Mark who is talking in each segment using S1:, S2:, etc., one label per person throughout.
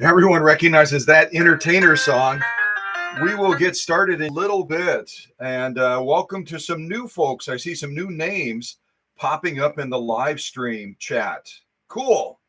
S1: Everyone recognizes that entertainer song. We will get started in a little bit. And welcome to some new folks. I see some new names popping up in the live stream chat. Cool.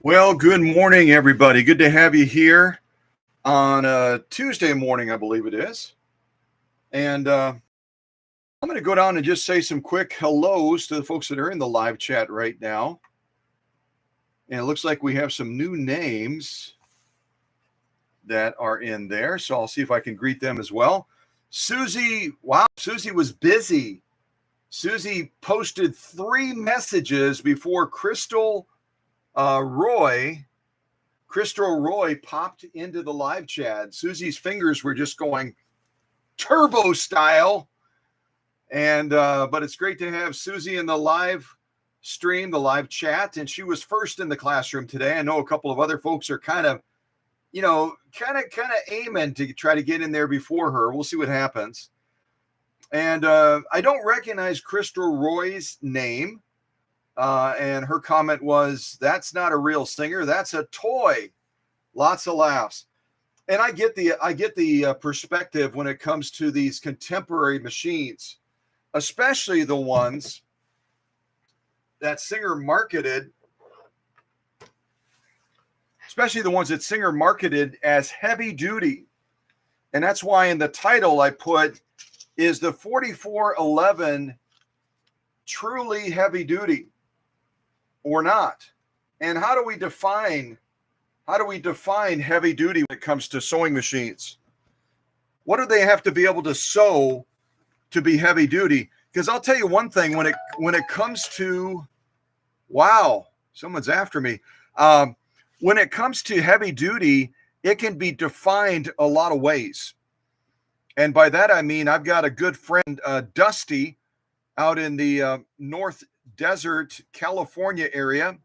S1: Well, good morning, everybody. Good to have you here on a Tuesday morning, I believe it is. And I'm going to go down and just say some quick hellos to the folks that are in the live chat right now. And it looks like we have some new names that are in there. So I'll see if I can greet them as well. Susie, wow, Susie was busy. Susie posted 3 messages before Crystal Roy popped into the live chat. Susie's fingers were just going turbo style. And but it's great to have Susie in the live stream, the live chat. And she was first in the classroom today. I know a couple of other folks are kind of aiming to try to get in there before her. We'll see what happens. And I don't recognize Crystal Roy's name. And her comment was, "That's not a real singer. That's a toy." Lots of laughs. And I get the perspective when it comes to these contemporary machines, especially the ones that Singer marketed especially the ones that Singer marketed as heavy duty. And that's why in the title I put, is the 4411 truly heavy duty or not? And how do we define heavy duty when it comes to sewing machines? What do they have to be able to sew to be heavy duty? Because I'll tell you one thing, when it comes to, wow, someone's after me. When it comes to heavy duty, it can be defined a lot of ways. And by that, I mean, I've got a good friend, Dusty, out in the North Desert, California area.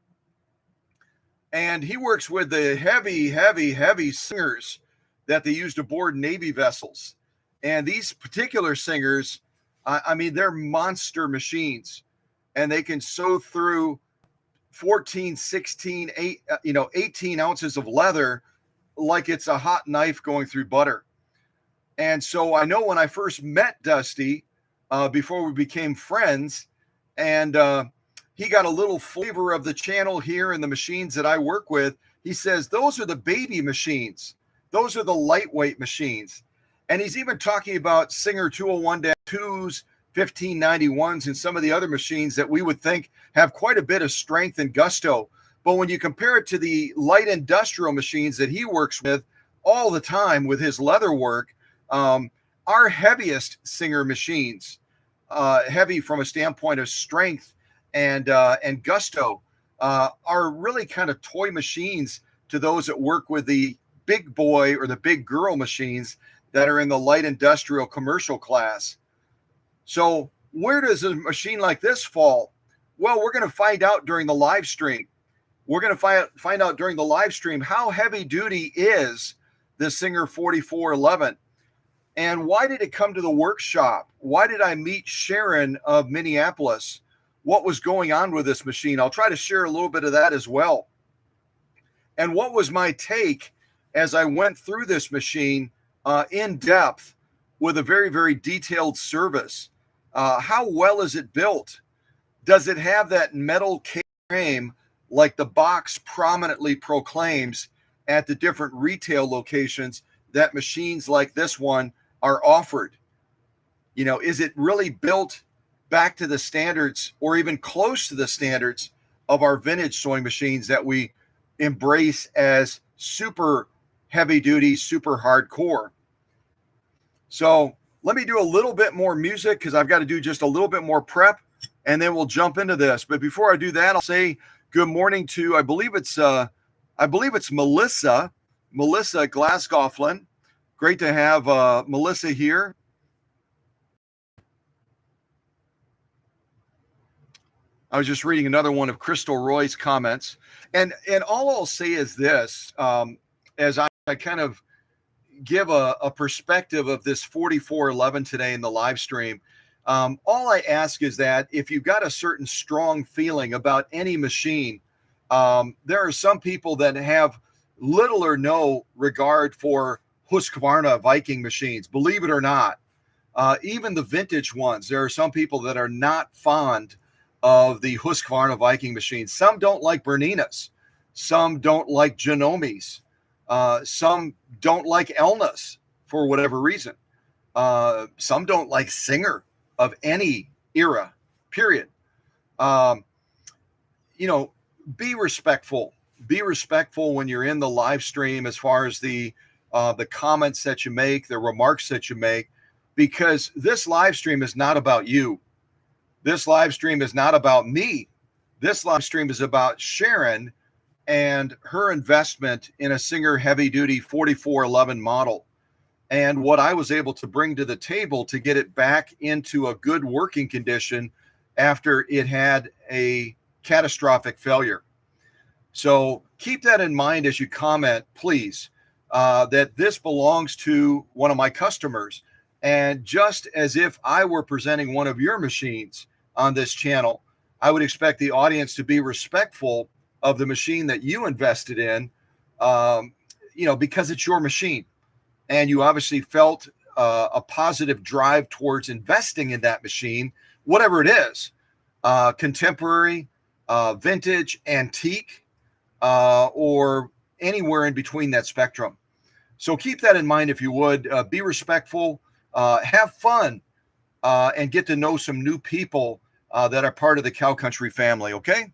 S1: And he works with the heavy singers that they use to board Navy vessels. And these particular singers, I mean, they're monster machines. And they can sew through 14, 16, 18 ounces of leather like it's a hot knife going through butter. And so I know when I first met Dusty, before we became friends, and he got a little flavor of the channel here and the machines that I work with. He says, those are the baby machines. Those are the lightweight machines. And he's even talking about Singer 201-2s, 1591s, and some of the other machines that we would think have quite a bit of strength and gusto. But when you compare it to the light industrial machines that he works with all the time with his leather work, our heaviest Singer machines, heavy from a standpoint of strength and gusto, are really kind of toy machines to those that work with the big boy or the big girl machines that are in the light industrial commercial class. So where does a machine like this fall? Well, we're going to find out during the live stream. We're going to find out during the live stream how heavy duty is the Singer 4411. And why did it come to the workshop? Why did I meet Sharon of Minneapolis? What was going on with this machine? I'll try to share a little bit of that as well. And what was my take as I went through this machine in depth with a very detailed service? How well is it built? Does it have that metal frame like the box prominently proclaims at the different retail locations that machines like this one are offered? You know, is it really built back to the standards or even close to the standards of our vintage sewing machines that we embrace as super heavy duty, super hardcore? So let me do a little bit more music because I've got to do just a little bit more prep, and then we'll jump into this. But before I do that, I'll say good morning to, I believe it's Melissa Glasgow. Great to have Melissa here. I was just reading another one of Crystal Roy's comments. And all I'll say is this, as I kind of give a perspective of this 4411 today in the live stream, all I ask is that if you've got a certain strong feeling about any machine, there are some people that have little or no regard for Husqvarna Viking machines, believe it or not. Even the vintage ones, there are some people that are not fond of the Husqvarna Viking machines. Some don't like Berninas. Some don't like Genomis. Some don't like Elnas for whatever reason. Some don't like Singer of any era, period. Be respectful. Be respectful when you're in the live stream as far as the comments that you make, the remarks that you make, because this live stream is not about you. This live stream is not about me. This live stream is about Sharon and her investment in a Singer heavy duty 4411 model and what I was able to bring to the table to get it back into a good working condition after it had a catastrophic failure. So keep that in mind as you comment, please, that this belongs to one of my customers. And just as if I were presenting one of your machines on this channel, I would expect the audience to be respectful of the machine that you invested in, because it's your machine. And you obviously felt a positive drive towards investing in that machine, whatever it is, contemporary, vintage, antique, or anywhere in between that spectrum. So keep that in mind if you would. Be respectful, have fun, and get to know some new people that are part of the Cow Country family, okay?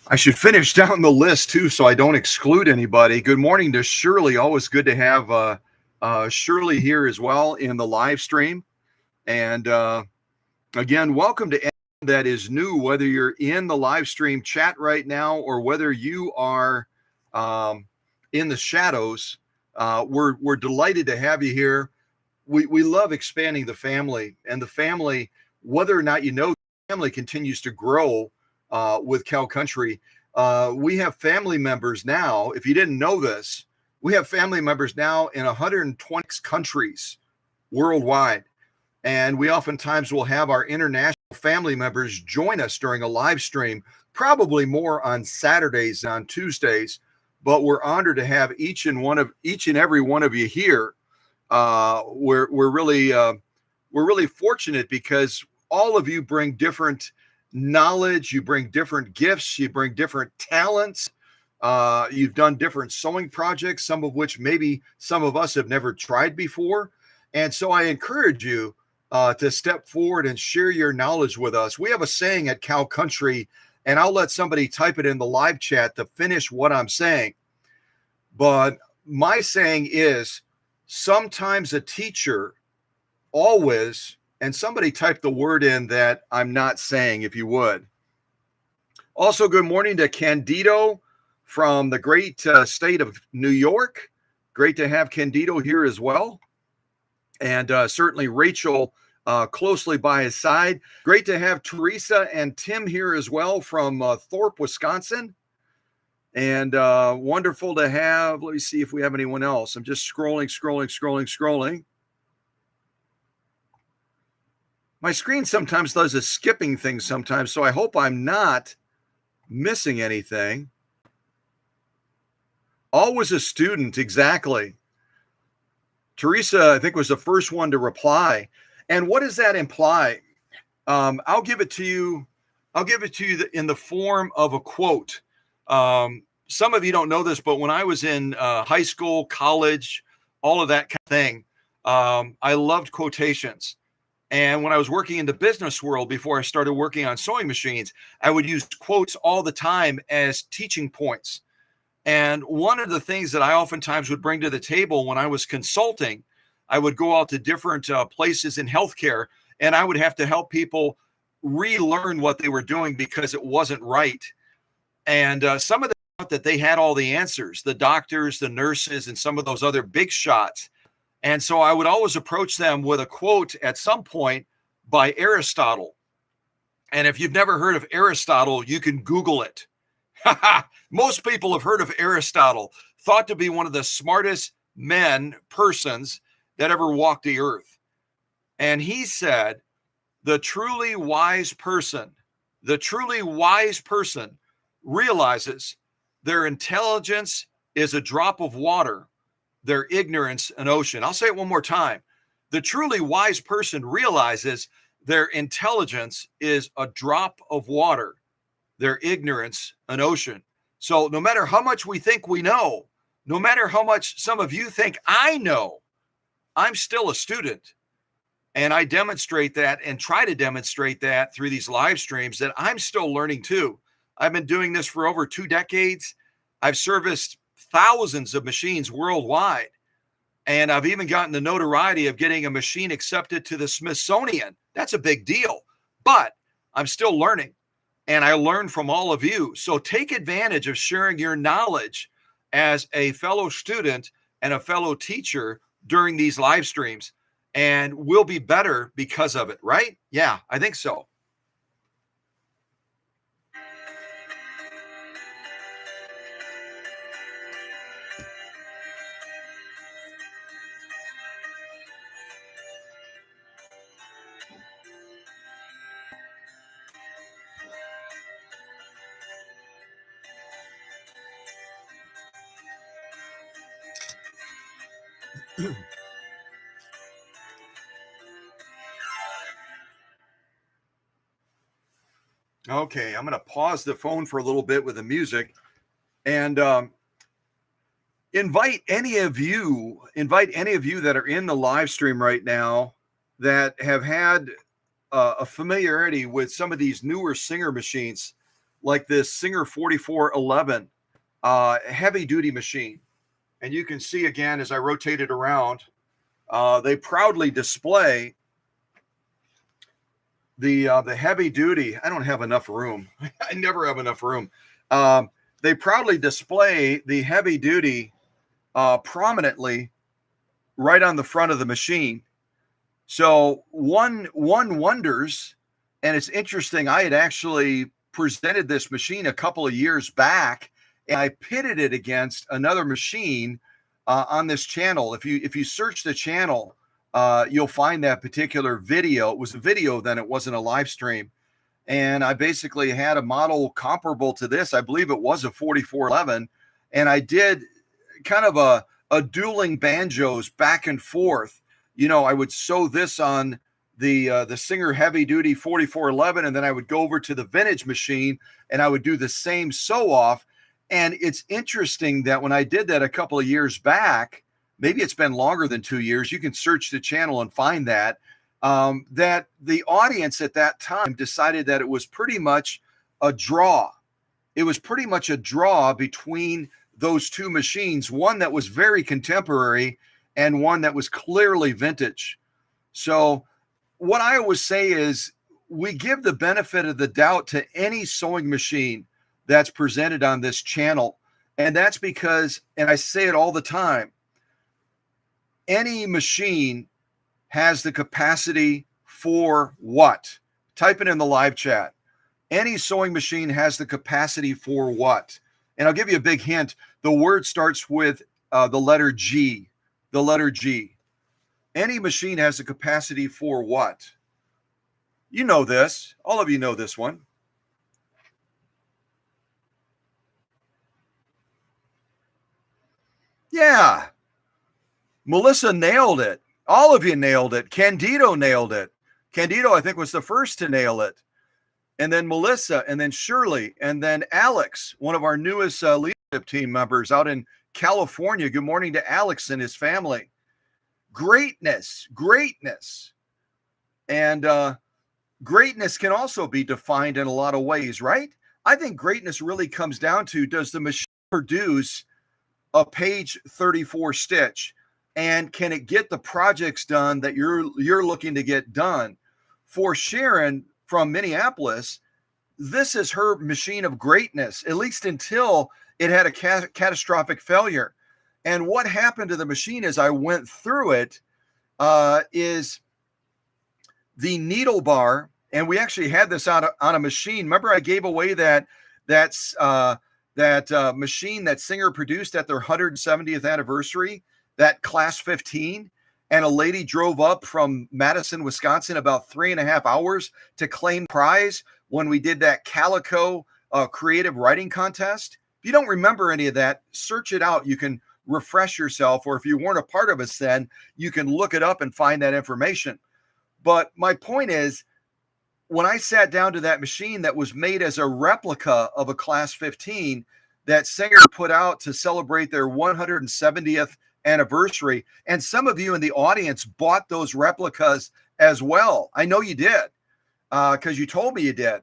S1: I should finish down the list too, so I don't exclude anybody. Good morning to Shirley. Always good to have Shirley here as well in the live stream. And again, welcome to anyone that is new, whether you're in the live stream chat right now or whether you are in the shadows. We're delighted to have you here. We love expanding the family, and the family, whether or not you know, the family continues to grow with Cow Country. We have family members now. If you didn't know this, we have family members now in 120 countries worldwide. And we oftentimes will have our international family members join us during a live stream, probably more on Saturdays than on Tuesdays. But we're honored to have each and every one of you here. We're really fortunate because all of you bring different knowledge, you bring different gifts, you bring different talents. You've done different sewing projects, some of which maybe some of us have never tried before. And so I encourage you to step forward and share your knowledge with us. We have a saying at Cow Country, and I'll let somebody type it in the live chat to finish what I'm saying. But my saying is, sometimes a teacher, always, and somebody type the word in that I'm not saying, if you would. Also, good morning to Candido from the great state of New York. Great to have Candido here as well. And certainly Rachel closely by his side. Great to have Teresa and Tim here as well from Thorpe, Wisconsin. And wonderful to have, let me see if we have anyone else. I'm just scrolling. My screen sometimes does a skipping thing sometimes, so I hope I'm not missing anything. Always a student, exactly. Teresa, I think, was the first one to reply. And what does that imply? I'll give it to you. I'll give it to you in the form of a quote. Some of you don't know this, but when I was in high school, college, all of that kind of thing, I loved quotations. And when I was working in the business world, before I started working on sewing machines, I would use quotes all the time as teaching points. And one of the things that I oftentimes would bring to the table when I was consulting, I would go out to different places in healthcare, and I would have to help people relearn what they were doing because it wasn't right. And some of them thought that they had all the answers, the doctors, the nurses, and some of those other big shots. And so I would always approach them with a quote at some point by Aristotle. And if you've never heard of Aristotle, you can Google it. Most people have heard of Aristotle, thought to be one of the smartest persons that ever walked the earth. And he said, the truly wise person realizes their intelligence is a drop of water their ignorance an ocean. I'll say it one more time. The truly wise person realizes their intelligence is a drop of water, their ignorance an ocean. So no matter how much we think we know, no matter how much some of you think I know, I'm still a student. And I demonstrate that and try to demonstrate that through these live streams that I'm still learning too. I've been doing this for over 2 decades. I've serviced thousands of machines worldwide. And I've even gotten the notoriety of getting a machine accepted to the Smithsonian. That's a big deal. But I'm still learning. And I learn from all of you. So take advantage of sharing your knowledge as a fellow student and a fellow teacher during these live streams. And we'll be better because of it, right? Yeah, I think so. Okay, I'm going to pause the phone for a little bit with the music and invite any of you that are in the live stream right now that have had a familiarity with some of these newer Singer machines, like this Singer 4411 heavy duty machine. And you can see again as I rotate it around, they proudly display the heavy duty. I don't have enough room. I never have enough room. They proudly display the heavy duty prominently right on the front of the machine. So one wonders, and it's interesting. I had actually presented this machine a couple of years back, and I pitted it against another machine on this channel. If you search the channel, you'll find that particular video. It was a video then, it wasn't a live stream. And I basically had a model comparable to this. I believe it was a 4411. And I did kind of a dueling banjos back and forth. You know, I would sew this on the Singer heavy duty 4411, and then I would go over to the vintage machine and I would do the same sew off. And it's interesting that when I did that a couple of years back, maybe it's been longer than 2 years, you can search the channel and find that, that the audience at that time decided that it was pretty much a draw. It was pretty much a draw between those two machines, one that was very contemporary and one that was clearly vintage. So what I always say is we give the benefit of the doubt to any sewing machine that's presented on this channel. And that's because, and I say it all the time, any machine has the capacity for what? Type it in the live chat. Any sewing machine has the capacity for what? And I'll give you a big hint. The word starts with the letter G. The letter G. Any machine has the capacity for what? You know this. All of you know this one. Yeah. Melissa nailed it. All of you nailed it. Candido nailed it. Candido, I think, was the first to nail it. And then Melissa, and then Shirley, and then Alex, one of our newest leadership team members out in California. Good morning to Alex and his family. Greatness, greatness. And greatness can also be defined in a lot of ways, right? I think greatness really comes down to, does the machine produce a page 34 stitch? And can it get the projects done that you're looking to get done? For Sharon from Minneapolis, this is her machine of greatness, at least until it had a catastrophic failure. And what happened to the machine as I went through it is the needle bar, and we actually had this on a machine. Remember, I gave away that machine that Singer produced at their 170th anniversary, that class 15, and a lady drove up from Madison, Wisconsin, about 3.5 hours to claim prize when we did that Calico creative writing contest. If you don't remember any of that, search it out. You can refresh yourself, or if you weren't a part of us then, you can look it up and find that information. But my point is, when I sat down to that machine that was made as a replica of a Class 15 that Singer put out to celebrate their 170th anniversary, and some of you in the audience bought those replicas as well. I know you did, because you told me you did.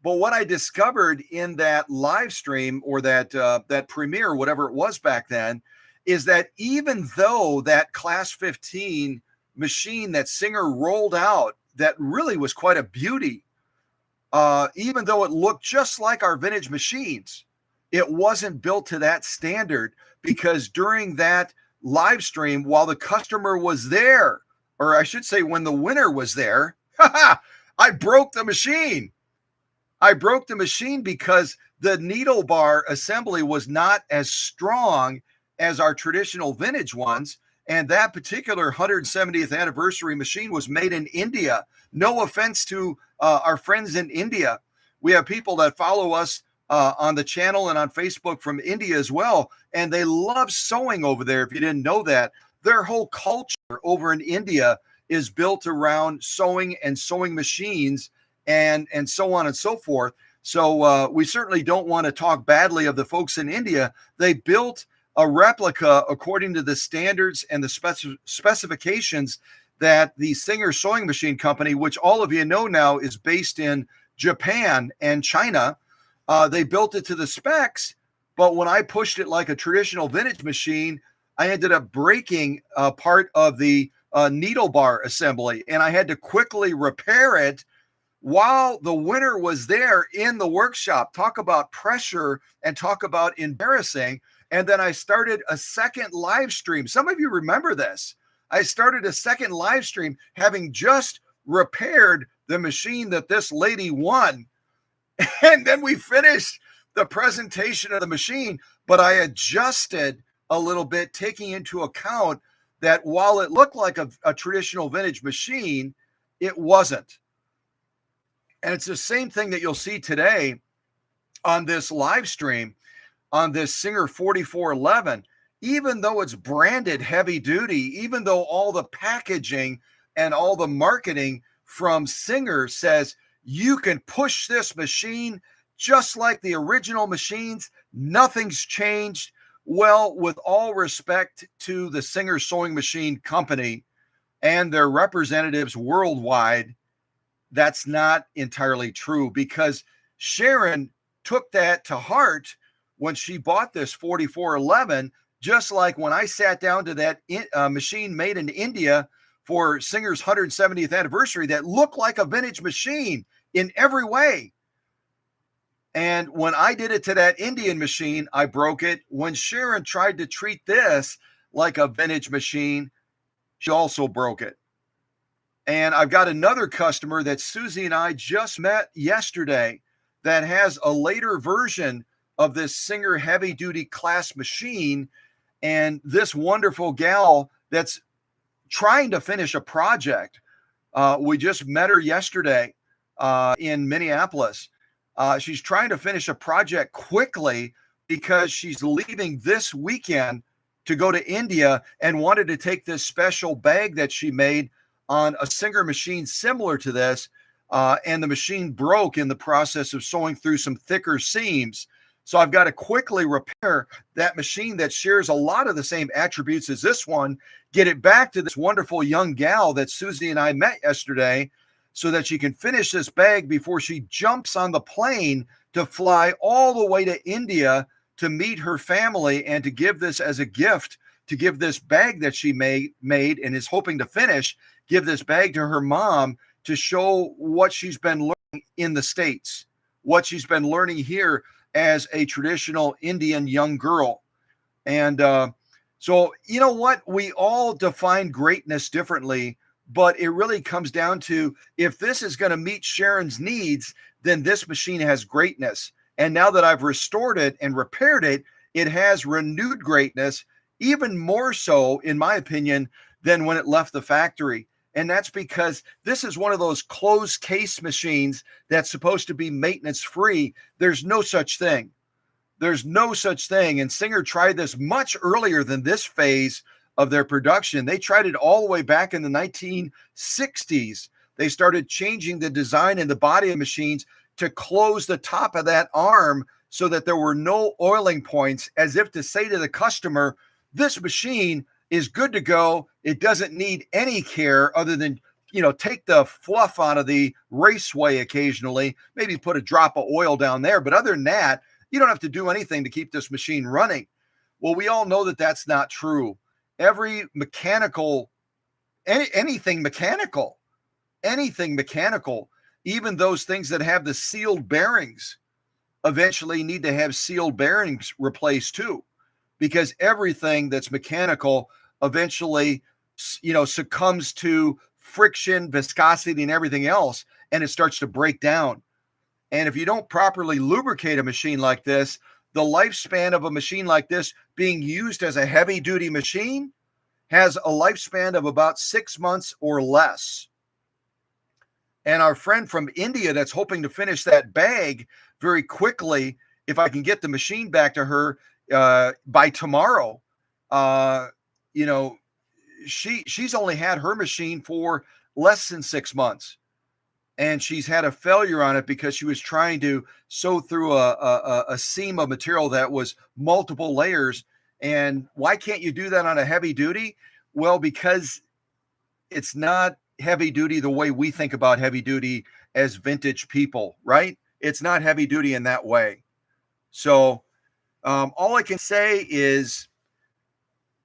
S1: But what I discovered in that live stream, or that premiere, whatever it was back then, is that even though that Class 15 machine that Singer rolled out, that really was quite a beauty, even though it looked just like our vintage machines, it wasn't built to that standard, because during that live stream, while the customer was there, or I should say when the winner was there, I broke the machine. I broke the machine because the needle bar assembly was not as strong as our traditional vintage ones. And that particular 170th anniversary machine was made in India. No offense to our friends in India. We have people that follow us on the channel and on Facebook from India as well. And they love sewing over there. If you didn't know that, their whole culture over in India is built around sewing and sewing machines and so on and so forth. So we certainly don't want to talk badly of the folks in India. They built a replica according to the standards and the specifications that the Singer Sewing Machine Company, which all of you know now is based in Japan and China, they built it to the specs. But when I pushed it like a traditional vintage machine, I ended up breaking part of the needle bar assembly, and I had to quickly repair it while the winner was there in the workshop. Talk about pressure and talk about embarrassing. And then I started a second live stream. Some of you remember this. I started a second live stream having just repaired the machine that this lady won. And then we finished the presentation of the machine, but I adjusted a little bit, taking into account that while it looked like a traditional vintage machine, it wasn't. And it's the same thing that you'll see today on this live stream on this Singer 4411. Even though it's branded heavy duty, even though all the packaging and all the marketing from Singer says you can push this machine just like the original machines, nothing's changed. Well, with all respect to the Singer Sewing Machine Company and their representatives worldwide, that's not entirely true, because Sharon took that to heart when she bought this 4411, just like when I sat down to that machine made in India for Singer's 170th anniversary that looked like a vintage machine in every way. And when I did it to that Indian machine, I broke it. When Sharon tried to treat this like a vintage machine, she also broke it. And I've got another customer that Susie and I just met yesterday that has a later version of this Singer heavy duty class machine. And this wonderful gal that's trying to finish a project. We just met her yesterday in Minneapolis. She's trying to finish a project quickly because she's leaving this weekend to go to India and wanted to take this special bag that she made on a Singer machine similar to this, and the machine broke in the process of sewing through some thicker seams. So I've got to quickly repair that machine that shares a lot of the same attributes as this one, get it back to this wonderful young gal that Susie and I met yesterday, so that she can finish this bag before she jumps on the plane to fly all the way to India to meet her family and to give this as a gift, to give this bag that she made and is hoping to finish, give this bag to her mom to show what she's been learning in the States, what she's been learning here as a traditional Indian young girl. And so, you know what? We all define greatness differently, but it really comes down to, if this is going to meet Sharon's needs, then this machine has greatness. And now that I've restored it and repaired it, it has renewed greatness, even more so, in my opinion, than when it left the factory. And that's because this is one of those closed case machines that's supposed to be maintenance free. There's no such thing. There's no such thing. And Singer tried this much earlier than this phase of their production. They tried it all the way back in the 1960s. They started changing the design and the body of machines to close the top of that arm so that there were no oiling points, as if to say to the customer, this machine is good to go. It doesn't need any care other than, take the fluff out of the raceway occasionally, maybe put a drop of oil down there. But other than that, you don't have to do anything to keep this machine running. Well, we all know that that's not true. Every mechanical, anything mechanical, even those things that have the sealed bearings eventually need to have sealed bearings replaced too, because everything that's mechanical eventually, succumbs to friction, viscosity, and everything else, and it starts to break down. And if you don't properly lubricate a machine like this, the lifespan of a machine like this being used as a heavy duty machine has a lifespan of about 6 months or less. And our friend from India that's hoping to finish that bag very quickly, if I can get the machine back to her by tomorrow, she's only had her machine for less than 6 months. And she's had a failure on it because she was trying to sew through a seam of material that was multiple layers. And why can't you do that on a heavy duty? Well, because it's not heavy duty the way we think about heavy duty as vintage people, right? It's not heavy duty in that way. So all I can say is,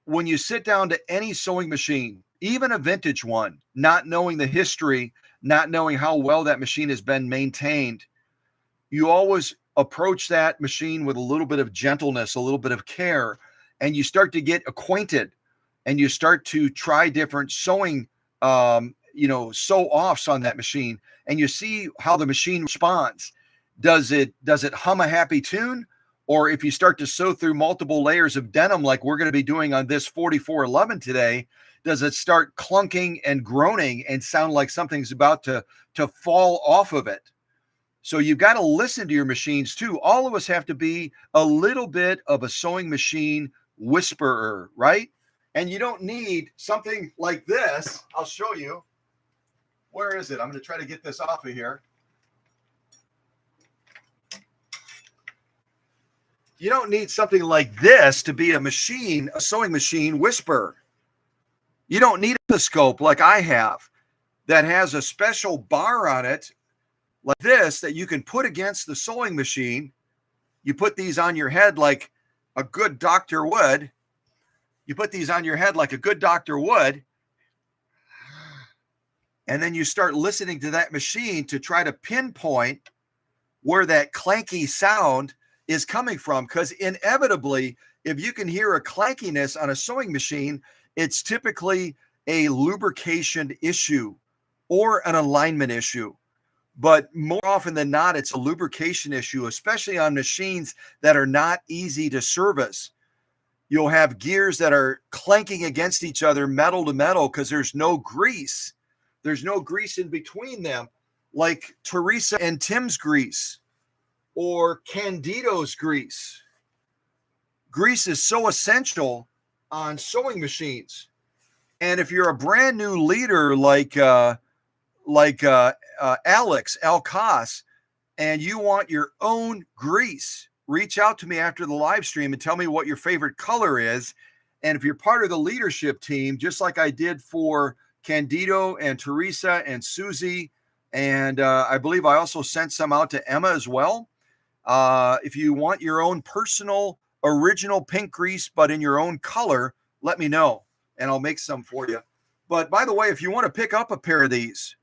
S1: when you sit down to any sewing machine, even a vintage one, not knowing the history, not knowing how well that machine has been maintained, you always approach that machine with a little bit of gentleness, a little bit of care, and you start to get acquainted, and you start to try different sewing, sew offs on that machine, and you see how the machine responds. Does it hum a happy tune? Or if you start to sew through multiple layers of denim, like we're going to be doing on this 4411 today, does it start clunking and groaning and sound like something's about to fall off of it? So you've got to listen to your machines too. All of us have to be a little bit of a sewing machine whisperer, right? And you don't need something like this. I'll show you. Where is it? I'm going to try to get this off of here. You don't need something like this to be a sewing machine whisperer. You don't need a scope like I have that has a special bar on it like this that you can put against the sewing machine. You put these on your head like a good doctor would. And then you start listening to that machine to try to pinpoint where that clanky sound is coming from. Because inevitably, if you can hear a clankiness on a sewing machine, it's typically a lubrication issue or an alignment issue. But more often than not, it's a lubrication issue, especially on machines that are not easy to service. You'll have gears that are clanking against each other, metal to metal, because there's no grease. There's no grease in between them, like Teresa and Tim's grease or Candido's grease. Grease is so essential on sewing machines. And if you're a brand new leader like Alex Alcas, and you want your own grease, reach out to me after the live stream and tell me what your favorite color is. And if you're part of the leadership team, just like I did for Candido and Teresa and Susie, and I believe I also sent some out to Emma as well. If you want your own personal original pink grease, but in your own color, let me know and I'll make some for you. But by the way, if you want to pick up a pair of these,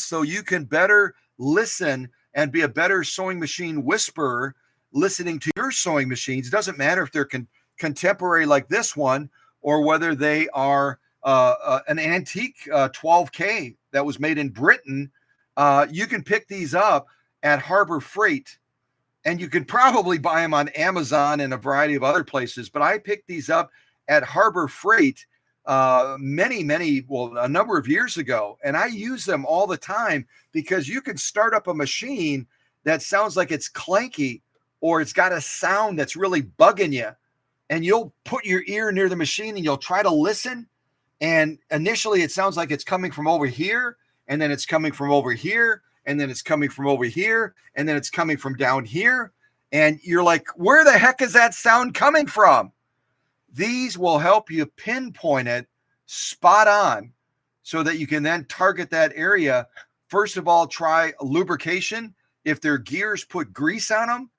S1: so you can better listen and be a better sewing machine whisperer listening to your sewing machines, it doesn't matter if they're contemporary like this one or whether they are an antique 12K that was made in Britain. You can pick these up at Harbor Freight, and you can probably buy them on Amazon and a variety of other places. But I picked these up at Harbor Freight a number of years ago, and I use them all the time because you can start up a machine that sounds like it's clanky or it's got a sound that's really bugging you, and you'll put your ear near the machine and you'll try to listen. And initially it sounds like it's coming from over here, and then it's coming from over here, and then it's coming from over here, and then it's coming from down here. And you're like, where the heck is that sound coming from? These will help you pinpoint it spot on so that you can then target that area. First of all, try lubrication. If they're gears, put grease on them.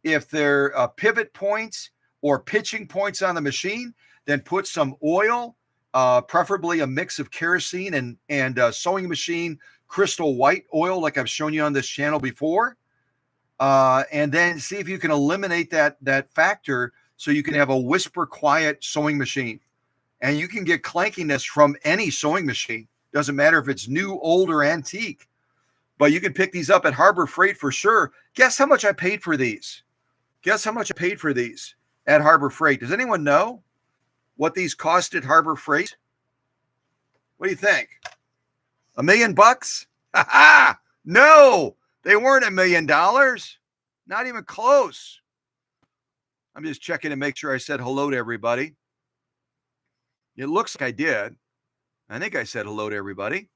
S1: If they're pivot points or pitching points on the machine, then put some oil, preferably a mix of kerosene and sewing machine crystal white oil, like I've shown you on this channel before. And then see if you can eliminate that factor so you can have a whisper quiet sewing machine. And you can get clankiness from any sewing machine. Doesn't matter if it's new, old, or antique. But you can pick these up at Harbor Freight for sure. Guess how much I paid for these? Guess how much I paid for these at Harbor Freight? Does anyone know what these cost at Harbor Freight? What do you think? $1 million? Ha ha! No, they weren't $1 million. Not even close. I'm just checking to make sure I said hello to everybody. It looks like I did. I think I said hello to everybody.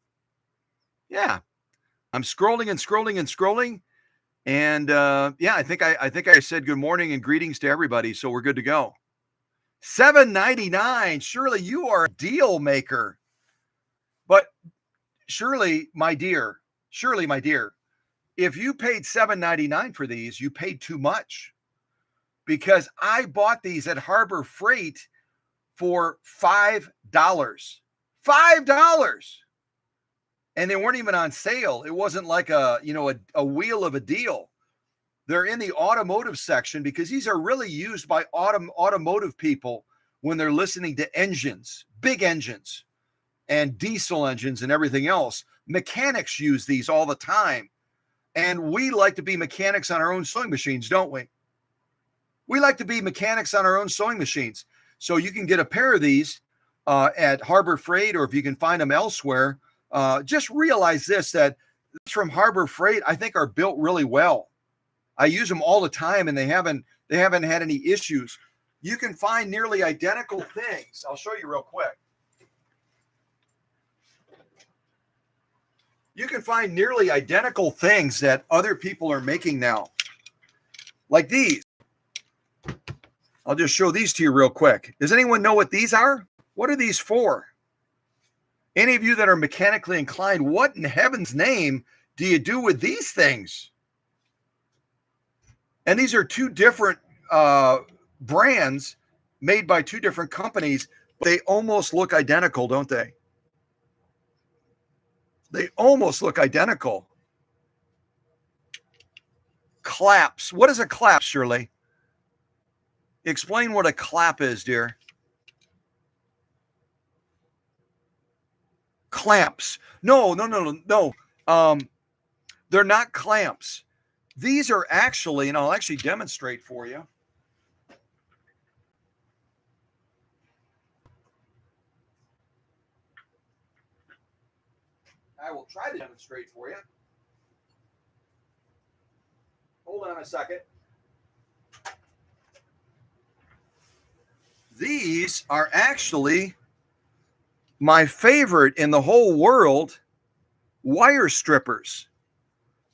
S1: Yeah. I'm scrolling and scrolling and scrolling. And yeah, I think I said good morning and greetings to everybody. So we're good to go. $7.99. Shirley, you are a deal maker. But Shirley, my dear, if you paid $7.99 for these, you paid too much, because I bought these at Harbor Freight for $5. $5. And they weren't even on sale. It wasn't like a wheel of a deal. They're in the automotive section because these are really used by automotive people when they're listening to engines, big engines and diesel engines and everything else. Mechanics use these all the time. And we like to be mechanics on our own sewing machines, don't we? We like to be mechanics on our own sewing machines. So you can get a pair of these at Harbor Freight, or if you can find them elsewhere. Just realize this, that from Harbor Freight, I think, are built really well. I use them all the time, and they haven't had any issues. You can find nearly identical things. I'll show you real quick. You can find nearly identical things that other people are making now, like these. I'll just show these to you real quick. Does anyone know what these are? What are these for? Any of you that are mechanically inclined, what in heaven's name do you do with these things? And these are two different brands made by two different companies. But they almost look identical, don't they? They almost look identical. Claps. What is a clap, Shirley? Explain what a clap is, dear. Clamps. No. They're not clamps. These are actually, and I'll actually demonstrate for you. I will try to demonstrate for you. Hold on a second. These are actually my favorite in the whole world, wire strippers.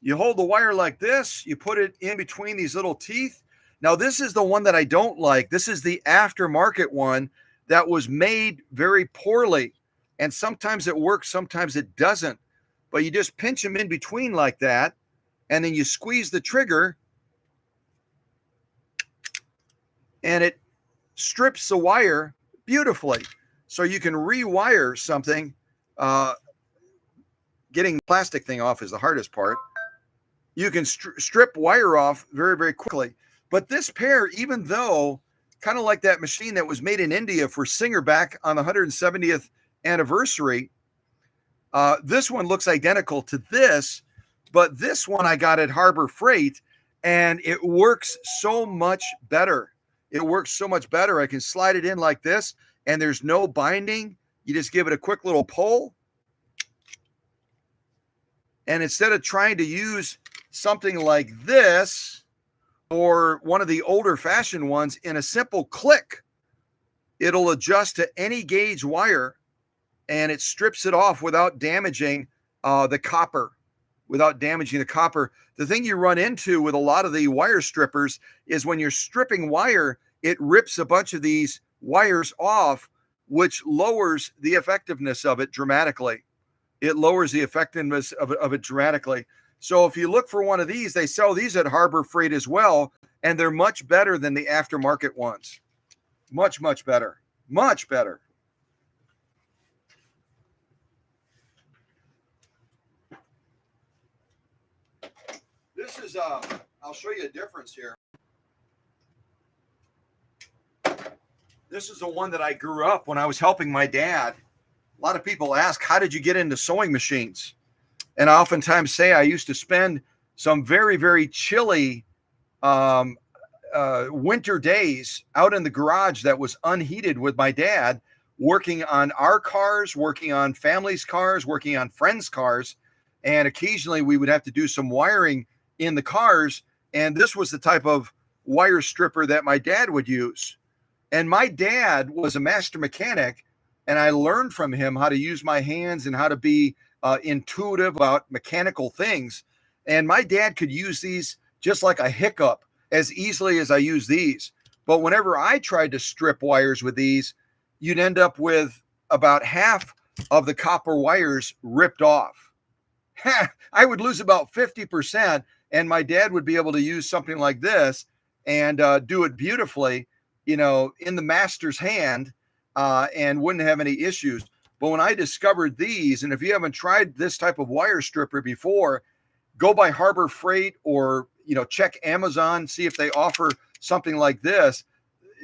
S1: You hold the wire like this, you put it in between these little teeth. Now, this is the one that I don't like. This is the aftermarket one that was made very poorly. And sometimes it works, sometimes it doesn't. But you just pinch them in between like that, and then you squeeze the trigger, and it strips the wire beautifully. So you can rewire something. Getting the plastic thing off is the hardest part. You can strip wire off very, very quickly. But this pair, even though kind of like that machine that was made in India for Singer back on the 170th anniversary, this one looks identical to this, but this one I got at Harbor Freight, and it works so much better. It works so much better. I can slide it in like this, and there's no binding. You just give it a quick little pull. And instead of trying to use something like this, or one of the older fashioned ones, in a simple click, it'll adjust to any gauge wire and it strips it off without damaging the copper. Without damaging the copper. The thing you run into with a lot of the wire strippers is when you're stripping wire, it rips a bunch of these wires off, which lowers the effectiveness of it dramatically. It lowers the effectiveness of it dramatically. So if you look for one of these, they sell these at Harbor Freight as well, and they're much better than the aftermarket ones. Much, much better. Much better. This is, I'll show you a difference here. This is the one that I grew up when I was helping my dad. A lot of people ask, how did you get into sewing machines? And I oftentimes say I used to spend some very, very chilly winter days out in the garage that was unheated with my dad, working on our cars, working on families' cars, working on friends' cars. And occasionally we would have to do some wiring in the cars. And this was the type of wire stripper that my dad would use. And my dad was a master mechanic, and I learned from him how to use my hands and how to be intuitive about mechanical things. And my dad could use these just like a hiccup as easily as I use these. But whenever I tried to strip wires with these, you'd end up with about half of the copper wires ripped off. I would lose about 50%, and my dad would be able to use something like this and do it beautifully, you know, in the master's hand, and wouldn't have any issues. But when I discovered these, and if you haven't tried this type of wire stripper before, go by Harbor Freight or, you know, check Amazon, see if they offer something like this.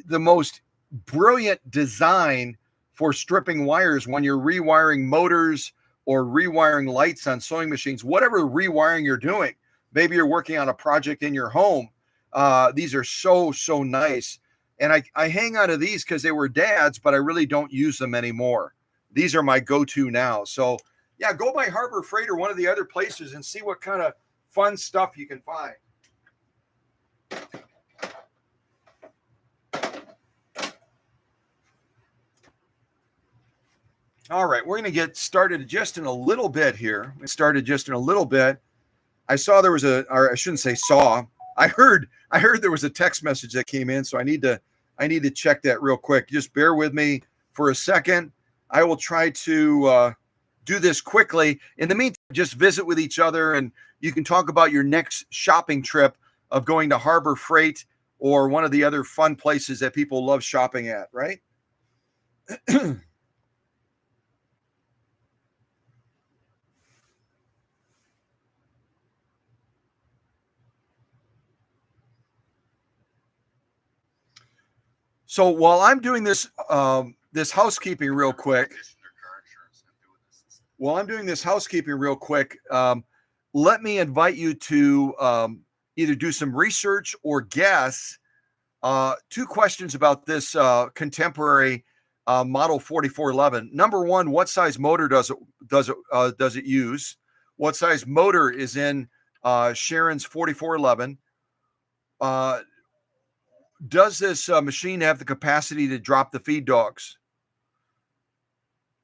S1: The most brilliant design for stripping wires when you're rewiring motors or rewiring lights on sewing machines, whatever rewiring you're doing. Maybe you're working on a project in your home. These are so, so nice. And I hang on to these because they were Dad's, but I really don't use them anymore. These are my go-to now. So yeah, go by Harbor Freight or one of the other places and see what kind of fun stuff you can find. All right, we're going to get started just in a little bit here. I saw there was or I shouldn't say saw. I heard there was a text message that came in, so I need to check that real quick. Just bear with me for a second. I will try to do this quickly. In the meantime, just visit with each other, and you can talk about your next shopping trip of going to Harbor Freight or one of the other fun places that people love shopping at, right? So while I'm doing this this housekeeping real quick, let me invite you to either do some research or guess two questions about this contemporary model 4411. Number one, what size motor does it use? What size motor is in Sharon's 4411? Does this machine have the capacity to drop the feed dogs?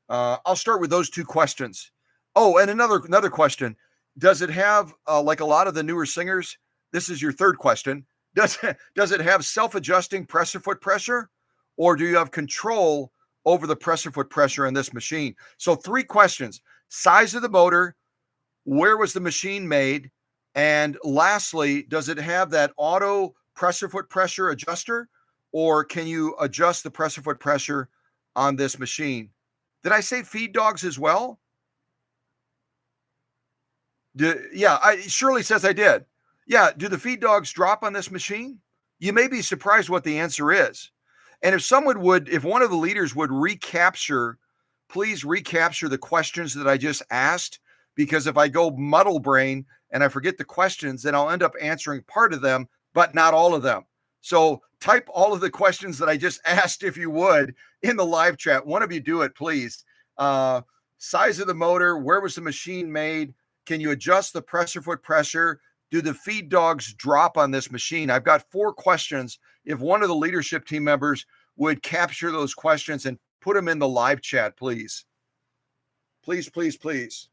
S1: I'll start with those two questions. Oh, and another question. Does it have, like a lot of the newer singers, this is your third question. Does it have self-adjusting presser foot pressure, or do you have control over the presser foot pressure in this machine? So 3 questions. Size of the motor, where was the machine made, and lastly, does it have that auto presser foot pressure adjuster, or can you adjust the presser foot pressure on this machine? Did I say feed dogs as well? Shirley says I did. Yeah, do the feed dogs drop on this machine? You may be surprised what the answer is. And if one of the leaders would please recapture the questions that I just asked, because if I go muddle brain and I forget the questions, then I'll end up answering part of them, but not all of them. So type all of the questions that I just asked, if you would, in the live chat. One of you do it, please. Size of the motor, where was the machine made? Can you adjust the presser foot pressure? do the feed dogs drop on this machine? I've got 4 questions. If one of the leadership team members would capture those questions and put them in the live chat, please. Please, please, please.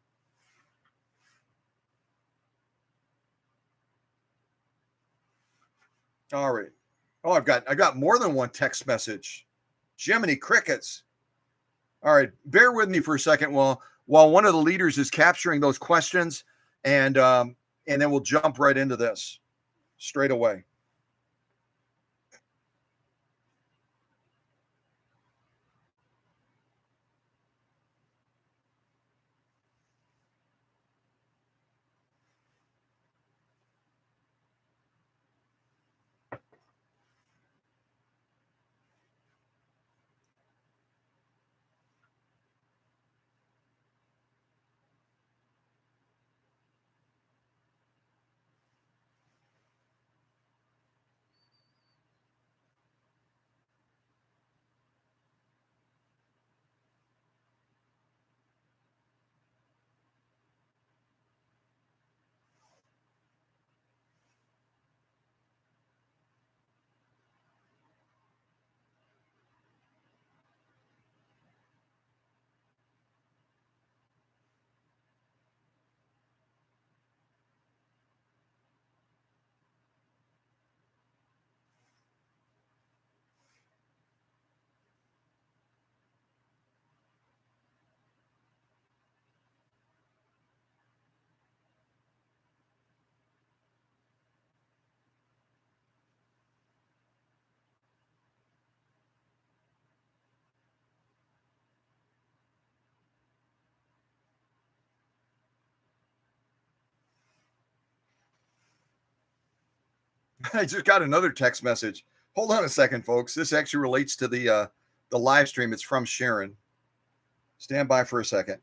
S1: All right. Oh, I got more than one text message. Jiminy crickets. All right, bear with me for a second while one of the leaders is capturing those questions, and then we'll jump right into this straight away. I just got another text message. Hold on a second, folks. This actually relates to the live stream. It's from Sharon. Stand by for a second.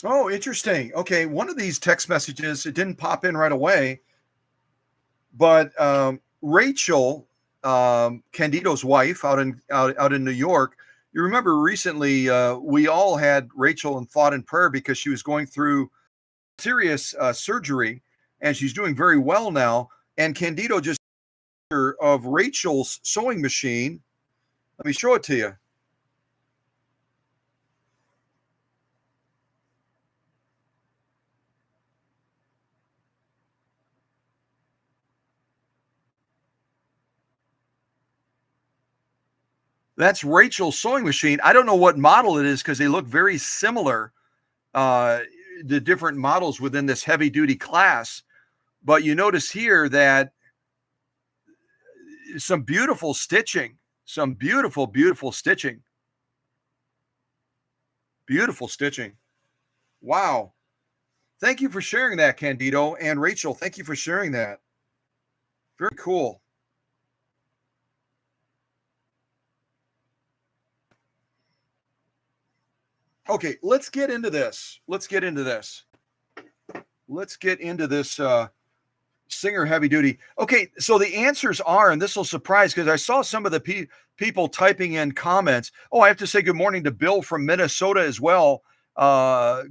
S1: Oh, interesting. Okay, one of these text messages, it didn't pop in right away, but Rachel, Candido's wife, out in New York. You remember recently, we all had Rachel in thought and prayer because she was going through serious surgery, and she's doing very well now. And Candido just of Rachel's sewing machine. Let me show it to you. That's Rachel's sewing machine. I don't know what model it is because they look very similar, uh, the different models within this heavy duty class. But you notice here that some beautiful stitching, some beautiful, beautiful stitching. Beautiful stitching. Wow. Thank you for sharing that, Candido. And Rachel, thank you for sharing that. Very cool. Okay, let's get into this. Let's get into this. Let's get into this Singer heavy duty. Okay, so the answers are, and this will surprise because I saw some of the people typing in comments. Oh, I have to say good morning to Bill from Minnesota as well.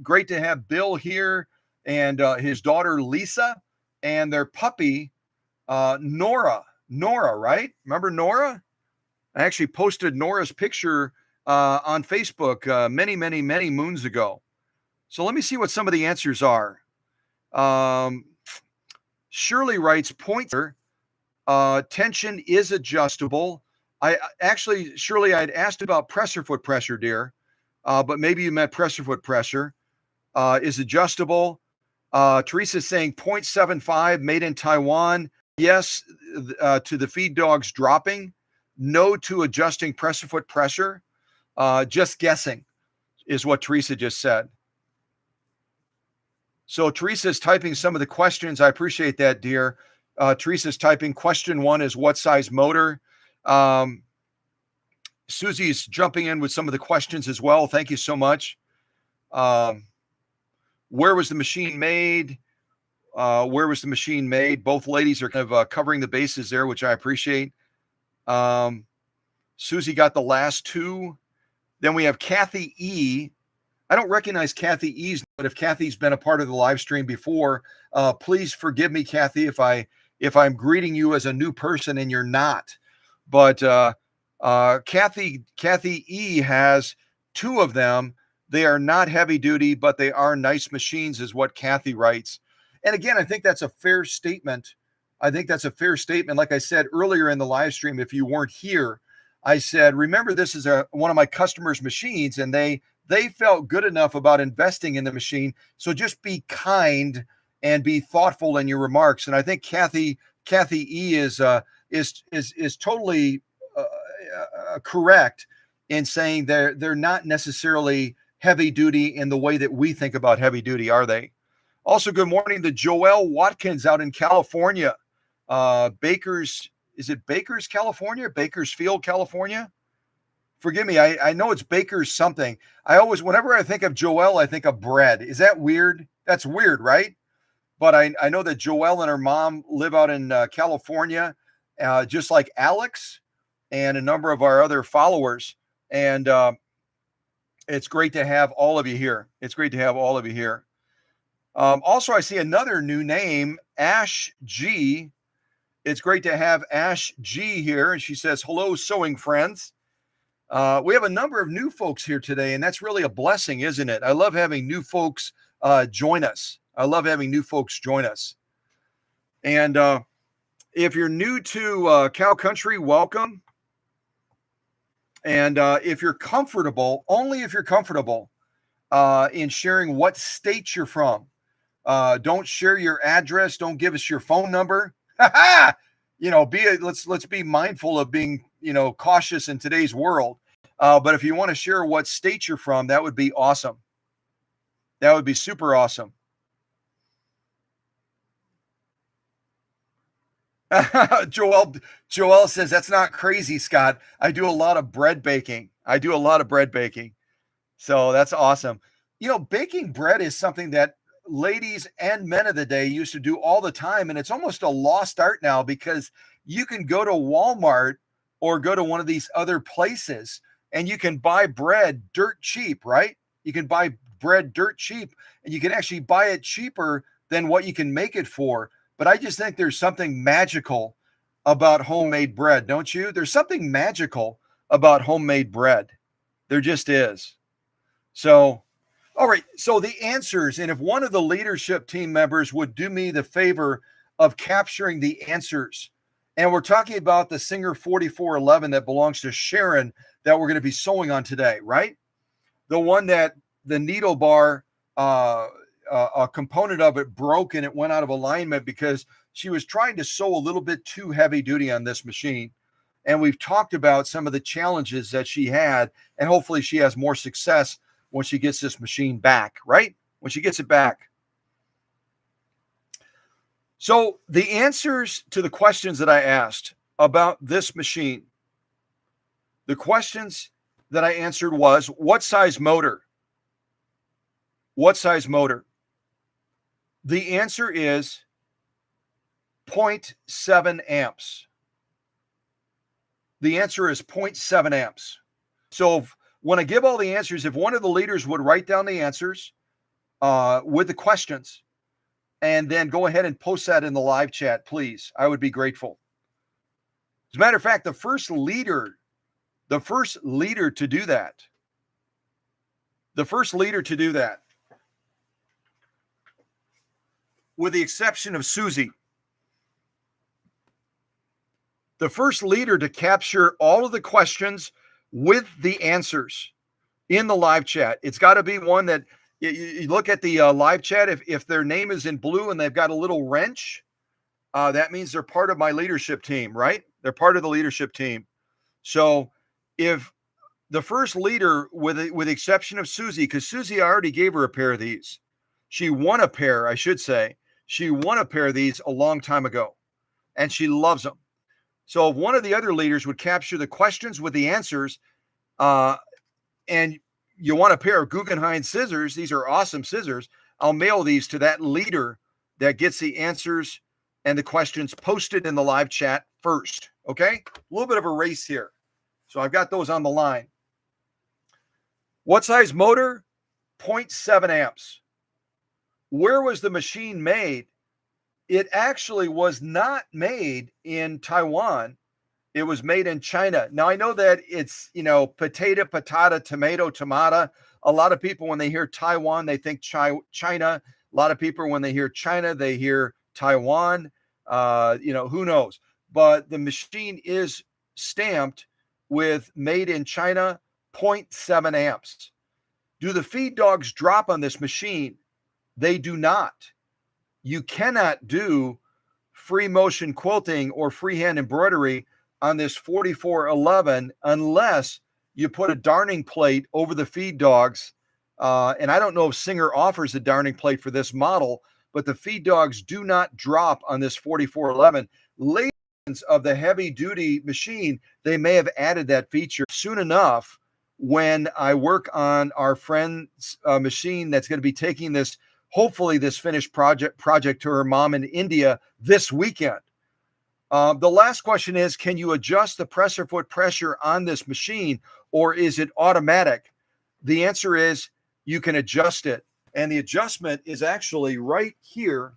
S1: Great to have Bill here and his daughter Lisa and their puppy Nora. Nora, right? Remember Nora? I actually posted Nora's picture on Facebook many, many, many moons ago. So let me see what some of the answers are. Shirley writes, pointer, tension is adjustable. I actually, Shirley, I'd asked about presser foot pressure, dear, but maybe you meant presser foot pressure is adjustable. Teresa's saying 0.75 made in Taiwan. Yes, to the feed dogs dropping. No to adjusting presser foot pressure. Just guessing. is what Teresa just said. So Teresa's typing some of the questions. I appreciate that, dear. Teresa's typing question 1 is what size motor? Susie's jumping in with some of the questions as well. Thank you so much. Where was the machine made? Where was the machine made? Both ladies are kind of covering the bases there, which I appreciate. Susie got the last 2. Then we have Kathy E. I don't recognize Kathy E's, but if Kathy's been a part of the live stream before, please forgive me, Kathy, if I'm greeting you as a new person and you're not. But Kathy E has 2 of them. They are not heavy duty, but they are nice machines, is what Kathy writes. And again, I think that's a fair statement. Like I said earlier in the live stream, if you weren't here, I said, remember, this is one of my customers' machines, and they felt good enough about investing in the machine. So just be kind and be thoughtful in your remarks. And I think Kathy E is totally correct in saying they're not necessarily heavy duty in the way that we think about heavy duty, are they? Also, good morning to Joelle Watkins out in California. Is it Baker's, California? Bakersfield, California? Forgive me. I know it's Baker's something. Whenever I think of Joelle, I think of bread. Is that weird? That's weird, right? But I know that Joelle and her mom live out in California, just like Alex and a number of our other followers. And it's great to have all of you here. Also, I see another new name, Ash G. It's great to have Ash G here. And she says, hello, sewing friends. We have a number of new folks here today, and that's really a blessing, isn't it? I love having new folks join us. And if you're new to Cow Country, welcome. And if you're comfortable, only if you're comfortable in sharing what state you're from. Don't share your address. Don't give us your phone number. Let's be mindful of being, cautious in today's world. But if you want to share what state you're from, that would be awesome. That would be super awesome. Joel says, that's not crazy, Scott. I do a lot of bread baking. So that's awesome. Baking bread is something that ladies and men of the day used to do all the time. And it's almost a lost art now because you can go to Walmart or go to one of these other places and you can buy bread dirt cheap, right? You can buy bread dirt cheap and you can actually buy it cheaper than what you can make it for. But I just think there's something magical about homemade bread, don't you? There's something magical about homemade bread. There just is. So, all right. So the answers, and if one of the leadership team members would do me the favor of capturing the answers, and we're talking about the Singer 4411 that belongs to Sharon that we're going to be sewing on today, right? The one that the needle bar, a component of it broke and it went out of alignment because she was trying to sew a little bit too heavy duty on this machine. And we've talked about some of the challenges that she had, and hopefully she has more success when she gets this machine back, right? When she gets it back. So the answers to the questions that I asked about this machine, the questions that I answered was, what size motor? What size motor? The answer is 0.7 amps. The answer is 0.7 amps. So when I give all the answers, if one of the leaders would write down the answers with the questions and then go ahead and post that in the live chat, please, I would be grateful. As a matter of fact, the first leader to do that, with the exception of Susie, the first leader to capture all of the questions with the answers in the live chat. It's got to be one that you look at the live chat. If their name is in blue and they've got a little wrench, that means they're part of my leadership team, right? They're part of the leadership team. So if the first leader, with the exception of Susie, because Susie, I already gave her a pair of these. She won a pair, I should say. She won a pair of these a long time ago, and she loves them. So if one of the other leaders would capture the questions with the answers, and you want a pair of Guggenheim scissors, these are awesome scissors, I'll mail these to that leader that gets the answers and the questions posted in the live chat first. Okay? A little bit of a race here. So I've got those on the line. What size motor? 0.7 amps. Where was the machine made? It actually was not made in Taiwan. It was made in China. Now, I know that it's, potato, patata, tomato, tomata. A lot of people, when they hear Taiwan, they think China. A lot of people, when they hear China, they hear Taiwan. Who knows? But the machine is stamped with made in China, 0.7 amps. Do the feed dogs drop on this machine? They do not. You cannot do free motion quilting or freehand embroidery on this 4411 unless you put a darning plate over the feed dogs. And I don't know if Singer offers a darning plate for this model, but the feed dogs do not drop on this 4411. Later of the heavy duty machine, they may have added that feature soon enough when I work on our friend's machine that's going to be taking this, hopefully this finished project to her mom in India this weekend. The last question is, can you adjust the presser foot pressure on this machine, or is it automatic? The answer is you can adjust it. And the adjustment is actually right here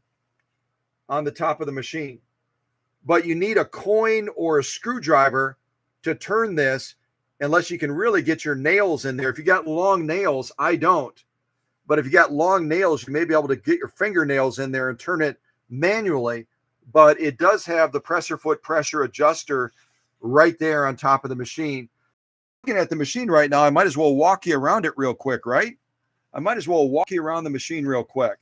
S1: on the top of the machine. But you need a coin or a screwdriver to turn this, unless you can really get your nails in there. If you got long nails, I don't. But if you got long nails, you may be able to get your fingernails in there and turn it manually. But it does have the presser foot pressure adjuster right there on top of the machine. Looking at the machine right now, I might as well walk you around it real quick, right? I might as well walk you around the machine real quick.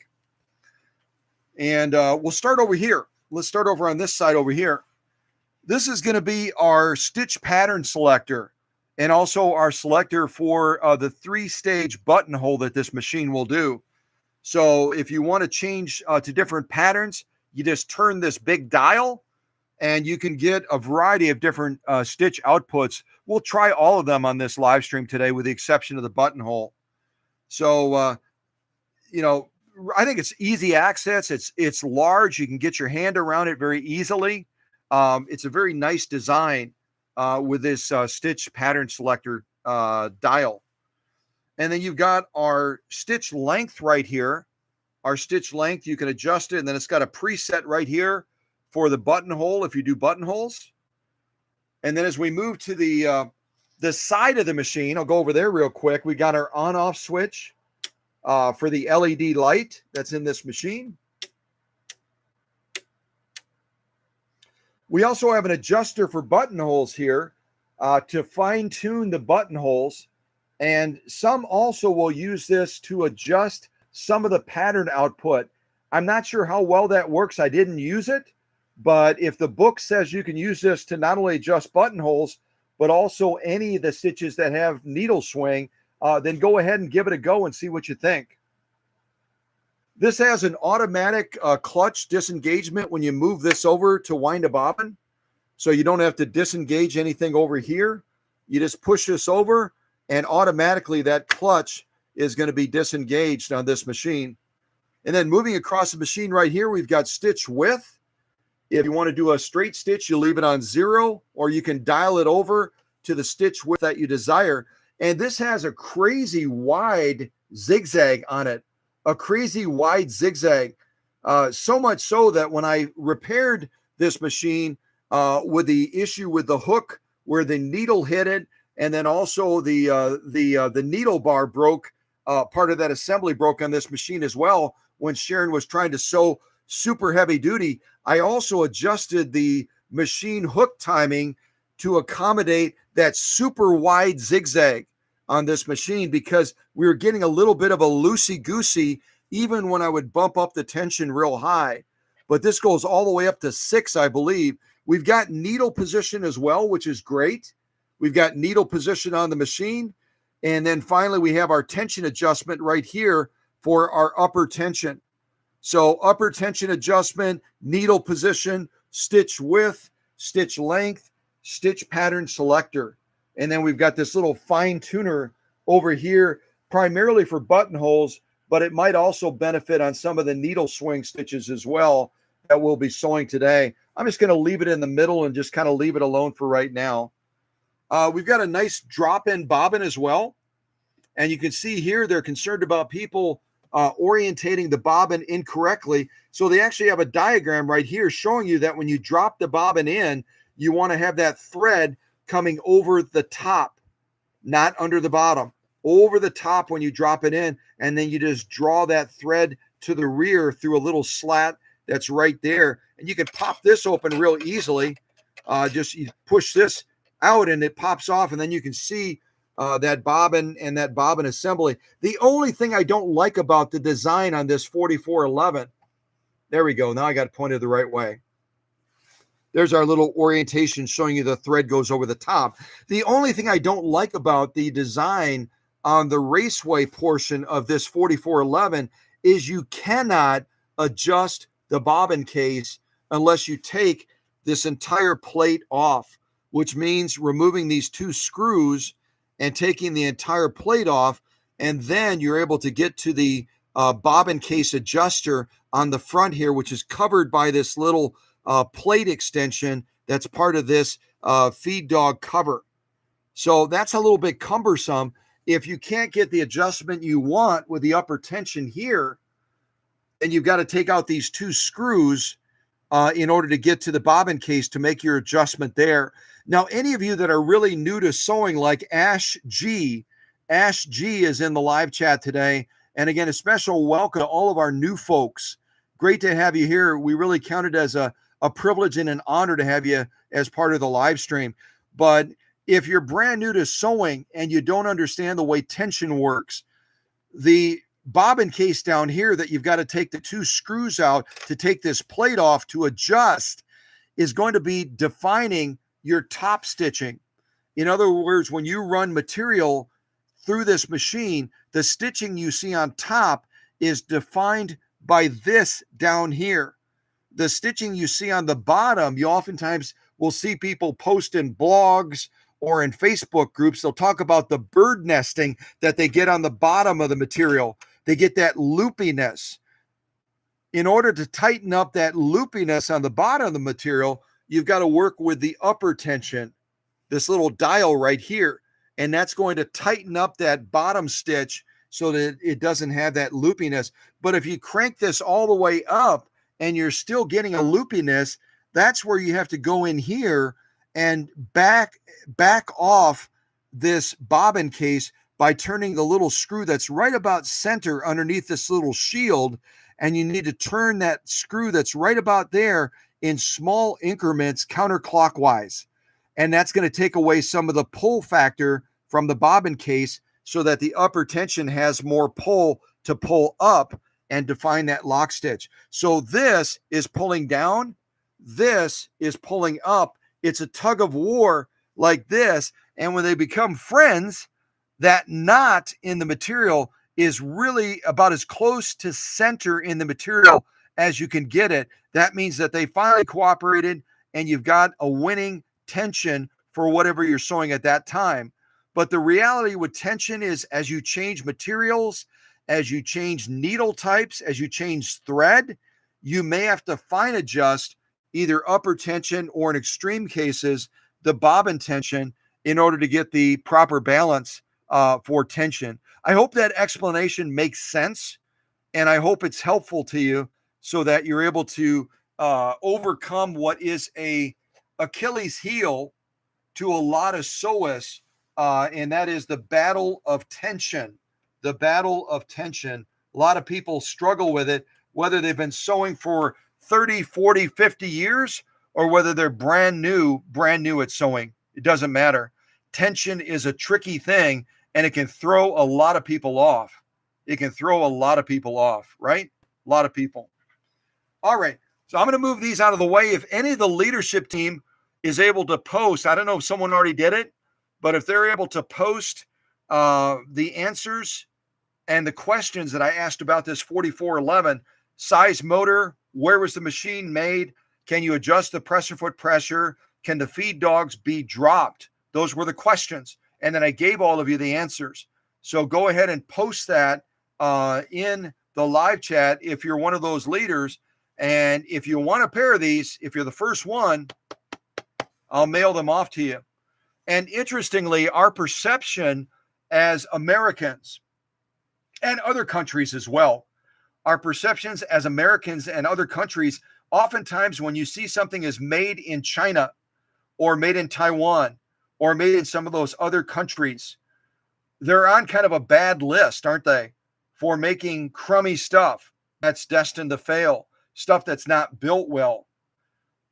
S1: And we'll start over here. Let's start over on this side over here. This is going to be our stitch pattern selector, and also our selector for the 3-stage buttonhole that this machine will do. So if you want to change to different patterns, you just turn this big dial and you can get a variety of different stitch outputs. We'll try all of them on this live stream today with the exception of the buttonhole. So, I think it's easy access. It's large. You can get your hand around it very easily. It's a very nice design with this stitch pattern selector dial. And then you've got our stitch length right here. Our stitch length, you can adjust it, and then it's got a preset right here for the buttonhole if you do buttonholes. And then as we move to the side of the machine, I'll go over there real quick. We got our on-off switch for the LED light that's in this machine. We also have an adjuster for buttonholes here to fine-tune the buttonholes. And some also will use this to adjust some of the pattern output. I'm not sure how well that works. I didn't use it. But if the book says you can use this to not only adjust buttonholes, but also any of the stitches that have needle swing, then go ahead and give it a go and see what you think. This has an automatic clutch disengagement when you move this over to wind a bobbin. So you don't have to disengage anything over here. You just push this over and automatically that clutch is going to be disengaged on this machine. And then moving across the machine right here, we've got stitch width. If you want to do a straight stitch, you leave it on 0, or you can dial it over to the stitch width that you desire. And this has a crazy wide zigzag on it, a crazy wide zigzag. So much so that when I repaired this machine with the issue with the hook where the needle hit it, and then also the needle bar broke, part of that assembly broke on this machine as well when Sharon was trying to sew super heavy duty. I also adjusted the machine hook timing to accommodate that super wide zigzag on this machine because we were getting a little bit of a loosey-goosey even when I would bump up the tension real high. But this goes all the way up to 6, I believe. We've got needle position as well, which is great. We've got needle position on the machine. And then finally, we have our tension adjustment right here for our upper tension. So upper tension adjustment, needle position, stitch width, stitch length, stitch pattern selector. And then we've got this little fine tuner over here, primarily for buttonholes, but it might also benefit on some of the needle swing stitches as well that we'll be sewing today. I'm just going to leave it in the middle and just kind of leave it alone for right now. We've got a nice drop-in bobbin as well. And you can see here they're concerned about people orientating the bobbin incorrectly. So they actually have a diagram right here showing you that when you drop the bobbin in, you want to have that thread coming over the top, not under the bottom, over the top when you drop it in. And then you just draw that thread to the rear through a little slat that's right there. And you can pop this open real easily. Just you push this out and it pops off, and then you can see that bobbin and that bobbin assembly. The only thing I don't like about the design on this 4411, there we go. Now I got it pointed the right way. There's our little orientation showing you the thread goes over the top. The only thing I don't like about the design on the raceway portion of this 4411 is you cannot adjust the bobbin case unless you take this entire plate off, which means removing these two screws and taking the entire plate off, and then you're able to get to the bobbin case adjuster on the front here, which is covered by this little plate extension that's part of this feed dog cover. So that's a little bit cumbersome. If you can't get the adjustment you want with the upper tension here, then you've got to take out these two screws in order to get to the bobbin case to make your adjustment there. Now, any of you that are really new to sewing, like Ash G is in the live chat today. And again, a special welcome to all of our new folks. Great to have you here. We really count it as a privilege and an honor to have you as part of the live stream. But if you're brand new to sewing and you don't understand the way tension works, the bobbin case down here that you've got to take the two screws out to take this plate off to adjust is going to be defining your top stitching. In other words, when you run material through this machine, the stitching you see on top is defined by this down here. The stitching you see on the bottom, you oftentimes will see people post in blogs or in Facebook groups. They'll talk about the bird nesting that they get on the bottom of the material. They get that loopiness. In order to tighten up that loopiness on the bottom of the material, you've got to work with the upper tension, this little dial right here. And that's going to tighten up that bottom stitch so that it doesn't have that loopiness. But if you crank this all the way up and you're still getting a loopiness, that's where you have to go in here and back off this bobbin case by turning the little screw that's right about center underneath this little shield. And you need to turn that screw that's right about there in small increments counterclockwise. And that's going to take away some of the pull factor from the bobbin case so that the upper tension has more pull to pull up and define that lock stitch. So this is pulling down, this is pulling up. It's a tug of war like this. And when they become friends, that knot in the material is really about as close to center in the material as you can get it. That means that they finally cooperated and you've got a winning tension for whatever you're sewing at that time. But the reality with tension is as you change materials, as you change needle types, as you change thread, you may have to fine adjust either upper tension or in extreme cases, the bobbin tension in order to get the proper balance for tension. I hope that explanation makes sense, and I hope it's helpful to you so that you're able to overcome what is a Achilles heel to a lot of sewists, and that is the battle of tension. The battle of tension. A lot of people struggle with it, whether they've been sewing for 30, 40, 50 years, or whether they're brand new at sewing. It doesn't matter. Tension is a tricky thing, and it can throw a lot of people off. It can throw a lot of people off, right? A lot of people. All right. So I'm going to move these out of the way. If any of the leadership team is able to post, I don't know if someone already did it, But if they're able to post the answers and the questions that I asked about this 4411, size motor, where was the machine made? Can you adjust the pressure foot pressure? Can the feed dogs be dropped? Those were the questions. And then I gave all of you the answers. So go ahead and post that in the live chat if you're one of those leaders. And if you want a pair of these, if you're the first one, I'll mail them off to you. And interestingly, our perception as Americans and other countries as well, our perceptions as Americans and other countries, oftentimes when you see something is made in China or made in Taiwan or made in some of those other countries, they're on kind of a bad list, aren't they? For making crummy stuff that's destined to fail, stuff that's not built well.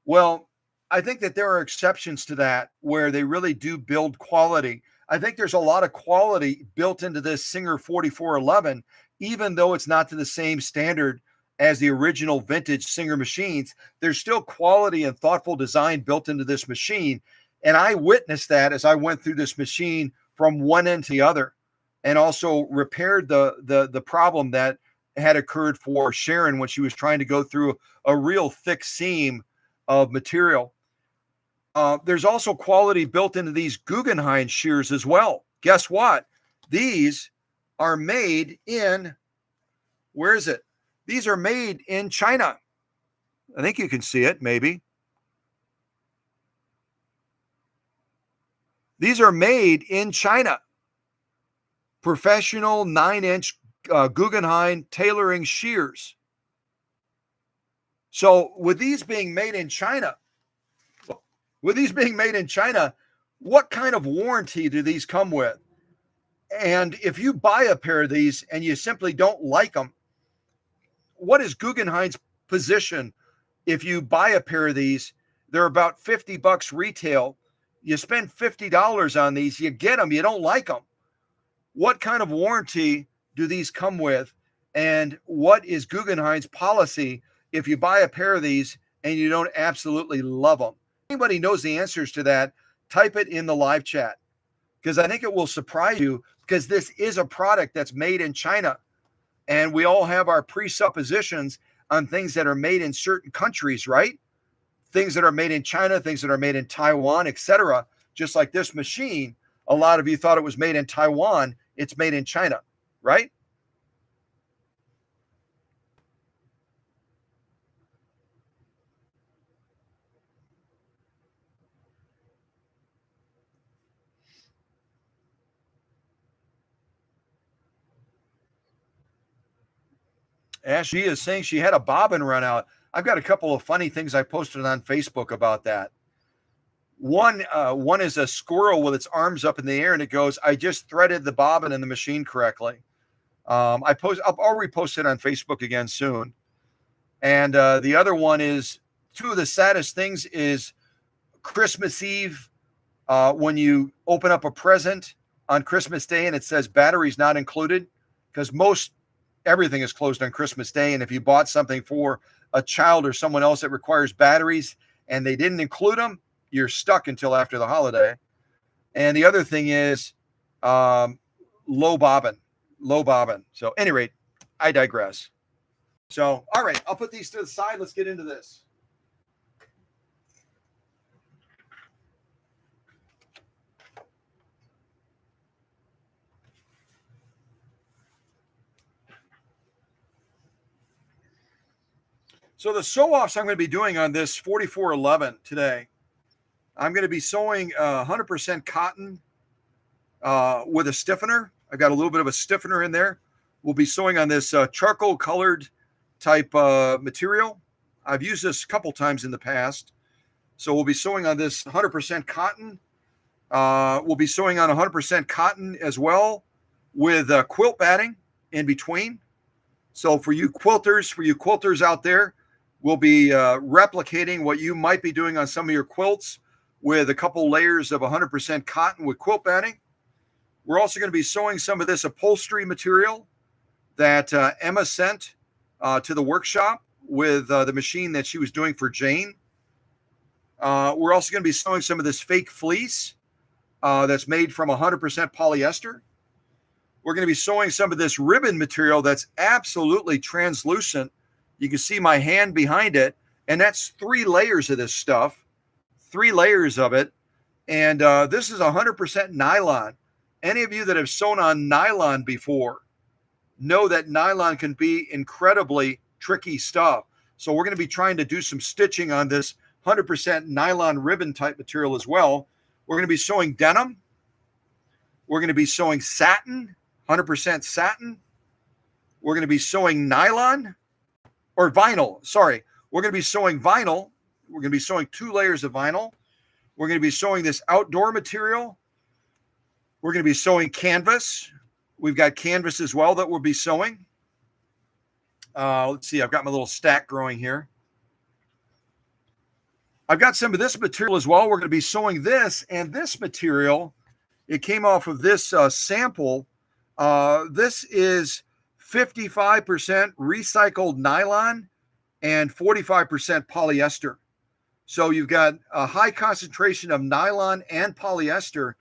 S1: Well, I think that there are exceptions to that where they really do build quality. I think there's a lot of quality built into this Singer 4411, even though it's not to the same standard as the original vintage Singer machines. There's still quality and thoughtful design built into this machine. And I witnessed that as I went through this machine from one end to the other, and also repaired the problem that had occurred for Sharon when she was trying to go through a real thick seam of material. There's also quality built into these Guggenheim shears as well. Guess what? These are made in, where is it? These are made in China. I think you can see it, maybe. These are made in China. Professional 9-inch Guggenheim tailoring shears. So with these being made in China, what kind of warranty do these come with? And if you buy a pair of these and you simply don't like them, what is Guggenheim's position? If you buy a pair of these, they're about $50 retail. You spend $50 on these, you get them, you don't like them. What kind of warranty do these come with? And what is Guggenheim's policy if you buy a pair of these and you don't absolutely love them? Anybody knows the answers to that, type it in the live chat, because I think it will surprise you, because this is a product that's made in China. And we all have our presuppositions on things that are made in certain countries, right? Things that are made in China, things that are made in Taiwan, etc. Just like this machine, a lot of you thought it was made in Taiwan. It's made in China, right? Ashley is saying she had a bobbin run out. I've got a couple of funny things I posted on Facebook about that. One is a squirrel with its arms up in the air, and it goes, "I just threaded the bobbin in the machine correctly." I'll repost it on Facebook again soon. And the other one is, two of the saddest things is Christmas Eve, when you open up a present on Christmas Day and it says batteries not included, because everything is closed on Christmas Day. And if you bought something for a child or someone else that requires batteries and they didn't include them, you're stuck until after the holiday. And the other thing is low bobbin. So, any rate, I digress. So, all right, I'll put these to the side. Let's get into this. So the sew-offs I'm going to be doing on this 4411 today, I'm going to be sewing 100% cotton with a stiffener. I've got a little bit of a stiffener in there. We'll be sewing on this charcoal colored type material. I've used this a couple times in the past. So we'll be sewing on this 100% cotton. We'll be sewing on 100% cotton as well, with quilt batting in between. So for you quilters out there, we'll be replicating what you might be doing on some of your quilts with a couple layers of 100% cotton with quilt batting. We're also going to be sewing some of this upholstery material that Emma sent to the workshop with the machine that she was doing for Jane. We're also going to be sewing some of this fake fleece that's made from 100% polyester. We're going to be sewing some of this ribbon material that's absolutely translucent. You can see my hand behind it, and that's 3 layers of this stuff, 3 layers of it. And this is 100% nylon. Any of you that have sewn on nylon before know that nylon can be incredibly tricky stuff. So we're going to be trying to do some stitching on this 100% nylon ribbon type material as well. We're going to be sewing denim. We're going to be sewing satin, 100% satin. We're going to be sewing nylon or vinyl. Sorry. We're going to be sewing vinyl. We're going to be sewing 2 layers of vinyl. We're going to be sewing this outdoor material. We're going to be sewing canvas. We've got canvas as well that we'll be sewing. Let's see. I've got my little stack growing here. I've got some of this material as well. We're going to be sewing this, and this material, it came off of this sample. This is 55% recycled nylon and 45% polyester. So you've got a high concentration of nylon and polyester.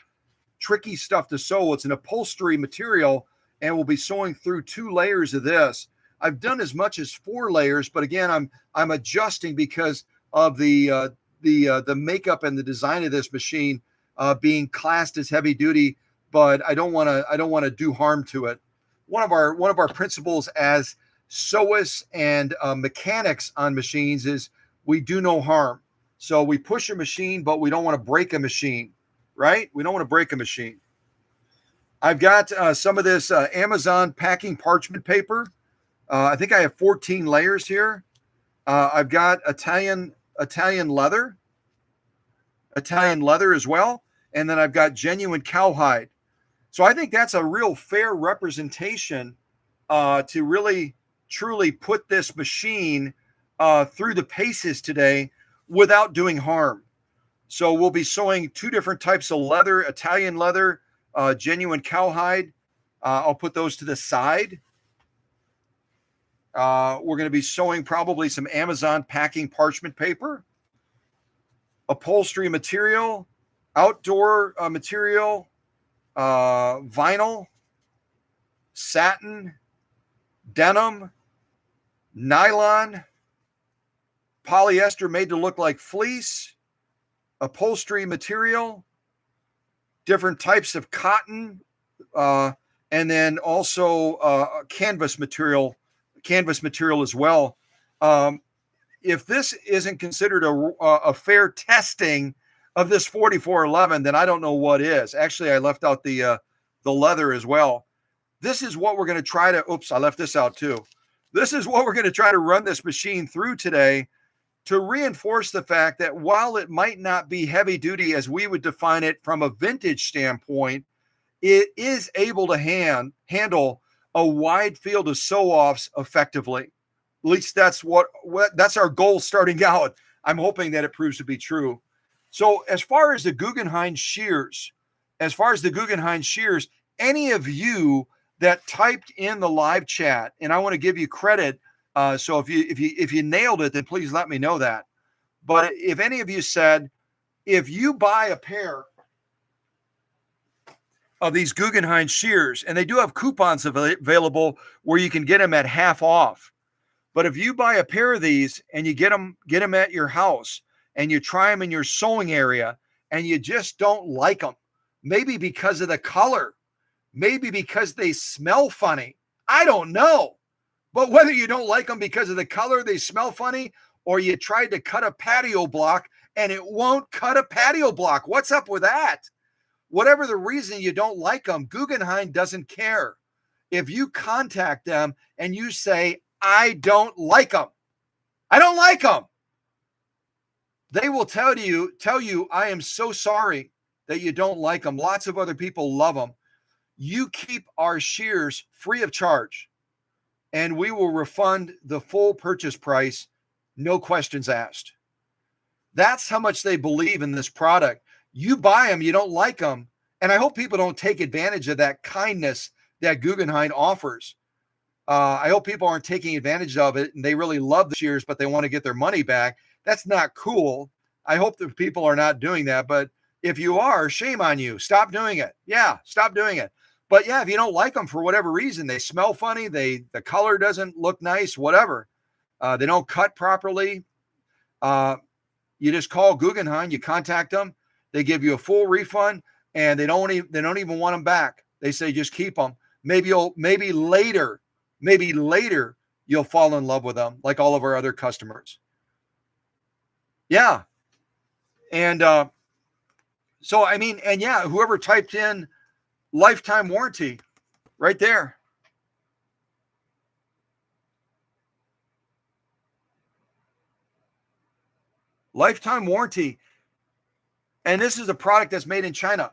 S1: Tricky stuff to sew. It's an upholstery material, and we'll be sewing through 2 layers of this. I've done as much as 4 layers, but again, I'm adjusting because of the makeup and the design of this machine being classed as heavy duty. But I don't want to do harm to it. One of our principles as sewists and mechanics on machines is we do no harm. So we push a machine, but we don't want to break a machine, right? We don't want to break a machine. I've got some of this Amazon packing parchment paper. I think I have 14 layers here. I've got Italian leather as well. And then I've got genuine cowhide. So I think that's a real fair representation to really, truly put this machine through the paces today without doing harm. So we'll be sewing 2 different types of leather, Italian leather, genuine cowhide. I'll put those to the side. We're going to be sewing probably some Amazon packing parchment paper, upholstery material, outdoor material, vinyl, satin, denim, nylon, polyester made to look like fleece, upholstery material, different types of cotton, and then also canvas material as well. If this isn't considered a fair testing of this 4411, then I don't know what is. Actually, I left out the leather as well. This is what we're going to try to, oops, I left this out too. This is what we're going to try to run this machine through today to reinforce the fact that while it might not be heavy duty as we would define it from a vintage standpoint, it is able to handle a wide field of sew-offs effectively. At least that's that's our goal starting out. I'm hoping that it proves to be true. So as far as the Guggenheim shears, any of you that typed in the live chat, and I want to give you credit. So if you nailed it, then please let me know that. But if any of you said, if you buy a pair of these Guggenheim shears, and they do have coupons available where you can get them at half off. But if you buy a pair of these and you get them at your house and you try them in your sewing area and you just don't like them, maybe because of the color, maybe because they smell funny, I don't know. But whether you don't like them because of the color, they smell funny, or you tried to cut a patio block and it won't cut a patio block, what's up with that? Whatever the reason you don't like them, Guggenheim doesn't care. If you contact them and you say, I don't like them, they will tell you, I am so sorry that you don't like them. Lots of other people love them. You keep our shears free of charge, and we will refund the full purchase price, no questions asked. That's how much they believe in this product. You buy them, you don't like them. And I hope people don't take advantage of that kindness that Guggenheim offers. I hope people aren't taking advantage of it and they really love the shears, but they want to get their money back. That's not cool. I hope that people are not doing that. But If you are, shame on you. Stop doing it. Yeah, stop doing it. But yeah, if you don't like them for whatever reason, they smell funny, the color doesn't look nice, whatever. They don't cut properly. Uh, you just call Guggenheim, you contact them, they give you a full refund, and they don't even want them back. They say just keep them. Maybe later you'll fall in love with them, like all of our other customers. Yeah, and so I mean, and yeah, whoever typed in lifetime warranty right there. Lifetime warranty. And this is a product that's made in China.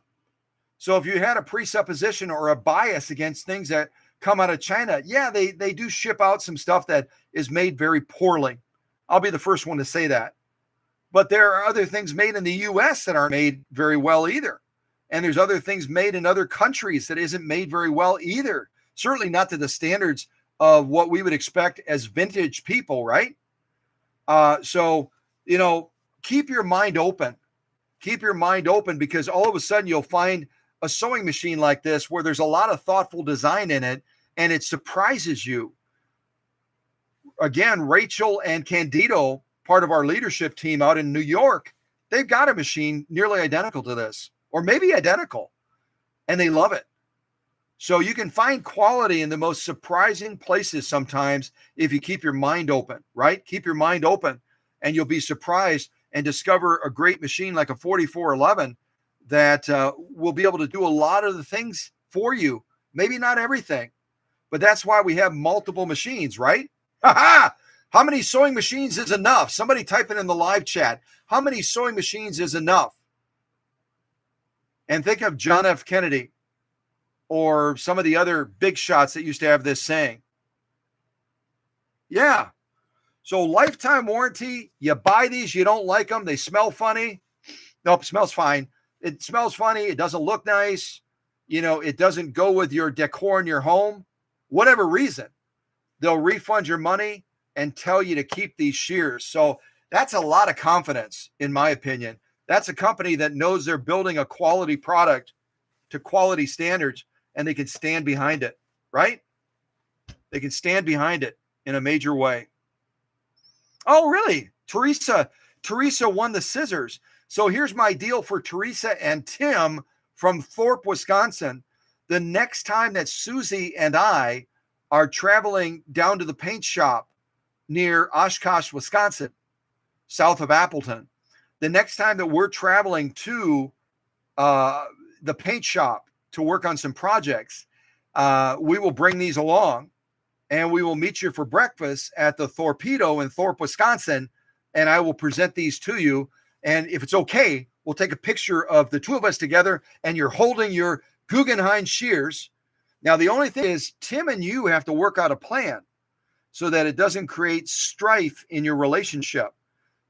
S1: So if you had a presupposition or a bias against things that come out of China, yeah, they do ship out some stuff that is made very poorly. I'll be the first one to say that. But there are other things made in the US that aren't made very well either. And there's other things made in other countries that isn't made very well either. Certainly not to the standards of what we would expect as vintage people, right? So, keep your mind open. Keep your mind open, because all of a sudden you'll find a sewing machine like this where there's a lot of thoughtful design in it, and it surprises you. Again, Rachel and Candido, part of our leadership team out in New York, they've got a machine nearly identical to this, or maybe identical, and they love it. So you can find quality in the most surprising places sometimes if you keep your mind open, right? Keep your mind open, and you'll be surprised and discover a great machine like a 4411 that will be able to do a lot of the things for you. Maybe not everything, but that's why we have multiple machines, right? How many sewing machines is enough? Somebody type it in the live chat. How many sewing machines is enough? And think of John F. Kennedy or some of the other big shots that used to have this saying. Yeah. So lifetime warranty, you buy these, you don't like them, they smell funny. Nope, it smells fine. It smells funny. It doesn't look nice. It doesn't go with your decor in your home. Whatever reason, they'll refund your money and tell you to keep these shears. So that's a lot of confidence, in my opinion. That's a company that knows they're building a quality product to quality standards, and they can stand behind it, right? They can stand behind it in a major way. Oh, really? Teresa won the scissors. So here's my deal for Teresa and Tim from Thorpe, Wisconsin. The next time that Susie and I are traveling down to the paint shop near Oshkosh, Wisconsin, south of Appleton, the next time that we're traveling to the paint shop to work on some projects, we will bring these along. And we will meet you for breakfast at the Torpedo in Thorpe, Wisconsin, and I will present these to you. And if it's okay, we'll take a picture of the two of us together, and you're holding your Guggenheim shears. Now, the only thing is, Tim and you have to work out a plan so that it doesn't create strife in your relationship,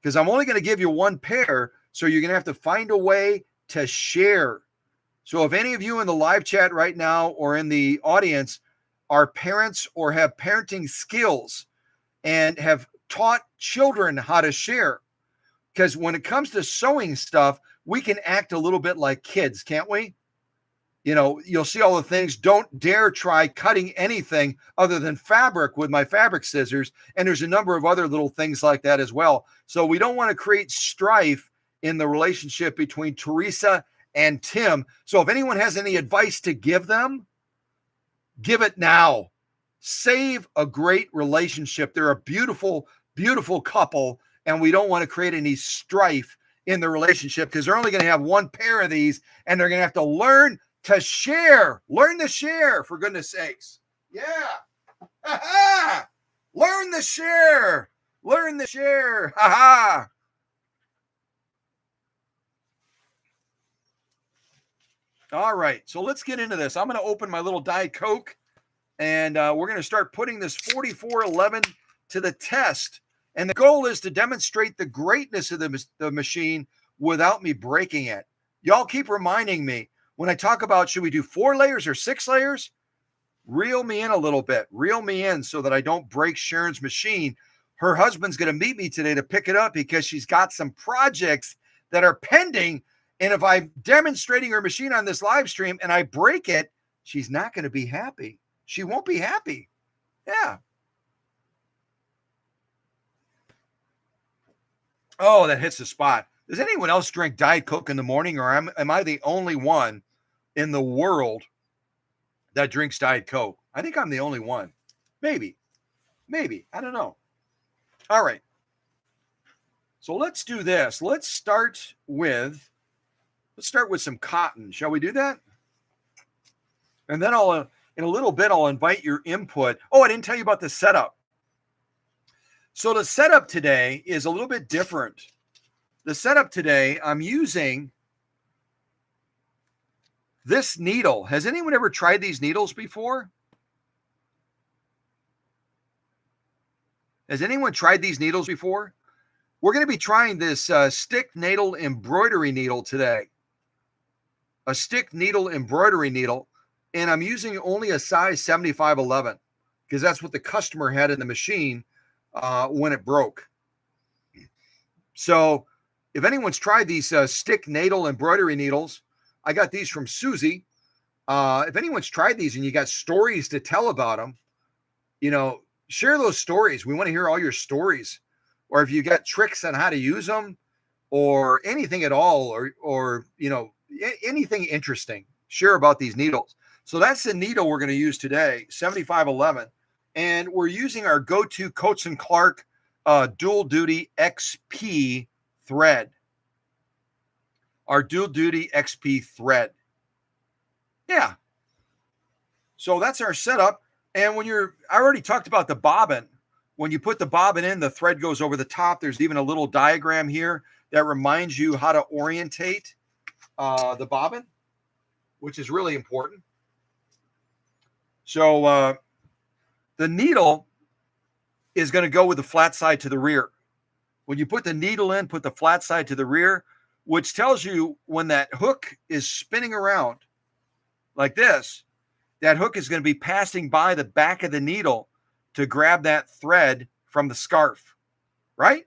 S1: because I'm only going to give you one pair, so you're going to have to find a way to share. So if any of you in the live chat right now or in the audience are parents or have parenting skills and have taught children how to share, because when it comes to sewing stuff, we can act a little bit like kids, can't we? You'll see all the things. Don't dare try cutting anything other than fabric with my fabric scissors. And there's a number of other little things like that as well. So we don't want to create strife in the relationship between Teresa and Tim. So if anyone has any advice to give them, give it now. Save a great relationship. They're a beautiful, beautiful couple, and we don't want to create any strife in the relationship, because they're only going to have one pair of these, and they're going to have to learn to share. Learn to share, for goodness sakes. Yeah. Ha-ha. Learn to share. Learn to share. Ha-ha. All right, so let's get into this. I'm going to open my little Diet Coke, and we're going to start putting this 4411 to the test. And the goal is to demonstrate the greatness of the machine without me breaking it. Y'all keep reminding me when I talk about, should we do 4 layers or 6 layers? Reel me in a little bit. Reel me in so that I don't break Sharon's machine. Her husband's going to meet me today to pick it up because she's got some projects that are pending And if I'm demonstrating her machine on this live stream and I break it, she's not going to be happy. She won't be happy. Yeah. Oh, that hits the spot. Does anyone else drink Diet Coke in the morning, or am I the only one in the world that drinks Diet Coke? I think I'm the only one. Maybe. I don't know. All right. So let's do this. Let's start with some cotton. Shall we do that? And then in a little bit, I'll invite your input. Oh, I didn't tell you about the setup. So the setup today is a little bit different. The setup today, I'm using this needle. Has anyone ever tried these needles before? Has anyone tried these needles before? We're going to be trying this stick needle embroidery needle today. A stick needle embroidery needle. And I'm using only a size 75/11 because that's what the customer had in the machine when it broke. So if anyone's tried these stick needle embroidery needles, I got these from Susie. If anyone's tried these and you got stories to tell about them, share those stories. We want to hear all your stories. Or if you got tricks on how to use them or anything at all, or anything interesting, share about these needles. So that's the needle we're going to use today, 75/11. And we're using our go-to Coats & Clark dual duty XP thread. Our dual duty XP thread. Yeah. So that's our setup. And I already talked about the bobbin. When you put the bobbin in, the thread goes over the top. There's even a little diagram here that reminds you how to orientate the bobbin, which is really important. So the needle is going to go with the flat side to the rear. When you put the needle in, put the flat side to the rear, which tells you when that hook is spinning around like this, that hook is going to be passing by the back of the needle to grab that thread from the scarf, right?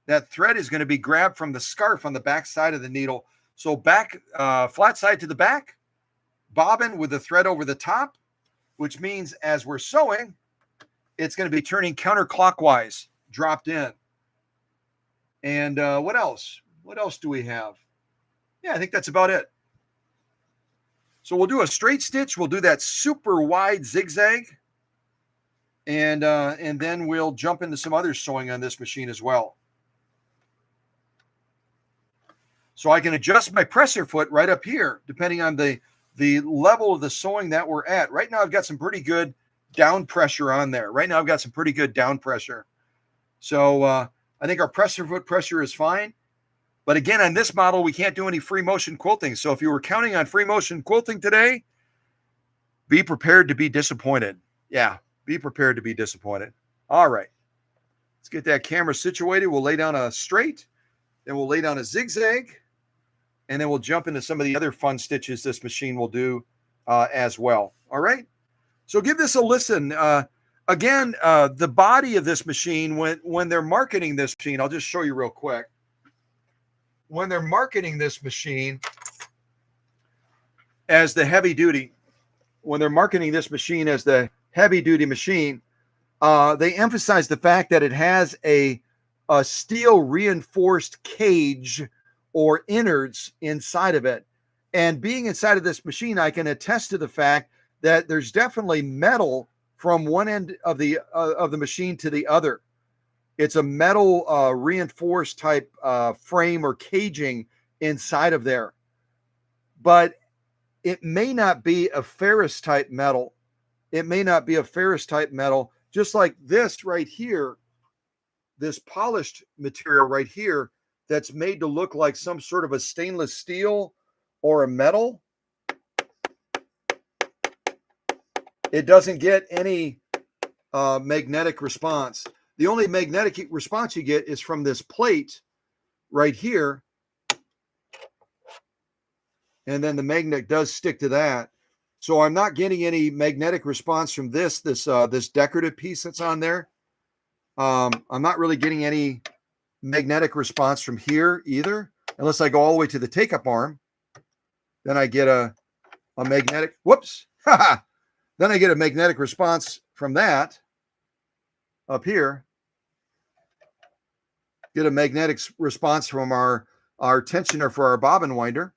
S1: That thread is going to be grabbed from the scarf on the back side of the needle. So back, flat side to the back, bobbin with the thread over the top, which means as we're sewing, it's going to be turning counterclockwise, dropped in. And what else? What else do we have? Yeah, I think that's about it. So we'll do a straight stitch. We'll do that super wide zigzag. And then we'll jump into some other sewing on this machine as well. So I can adjust my presser foot right up here, depending on the level of the sewing that we're at. Right now, I've got some pretty good down pressure on there. So I think our presser foot pressure is fine. But again, on this model, we can't do any free motion quilting. So if you were counting on free motion quilting today, be prepared to be disappointed. Yeah, be prepared to be disappointed. All right. Let's get that camera situated. We'll lay down a straight, then we'll lay down a zigzag, and then we'll jump into some of the other fun stitches this machine will do as well. All right. So give this a listen. Again, the body of this machine, when they're marketing this machine, I'll just show you real quick. When they're marketing this machine as the heavy duty, machine, they emphasize the fact that it has a steel reinforced cage or innards inside of it. And being inside of this machine, I can attest to the fact that there's definitely metal from one end of the machine to the other. It's a metal reinforced type frame or caging inside of there. But it may not be a ferrous type metal. Just like this right here, this polished material right here that's made to look like some sort of a stainless steel or a metal. It doesn't get any magnetic response. The only magnetic response you get is from this plate right here. And then the magnet does stick to that. So I'm not getting any magnetic response from this decorative piece that's on there. I'm not really getting any magnetic response from here either. unless I go all the way to the take-up arm. Then I get a magnetic, whoops, then I get a magnetic response from that up here. Get a magnetic response from our tensioner for our bobbin winder.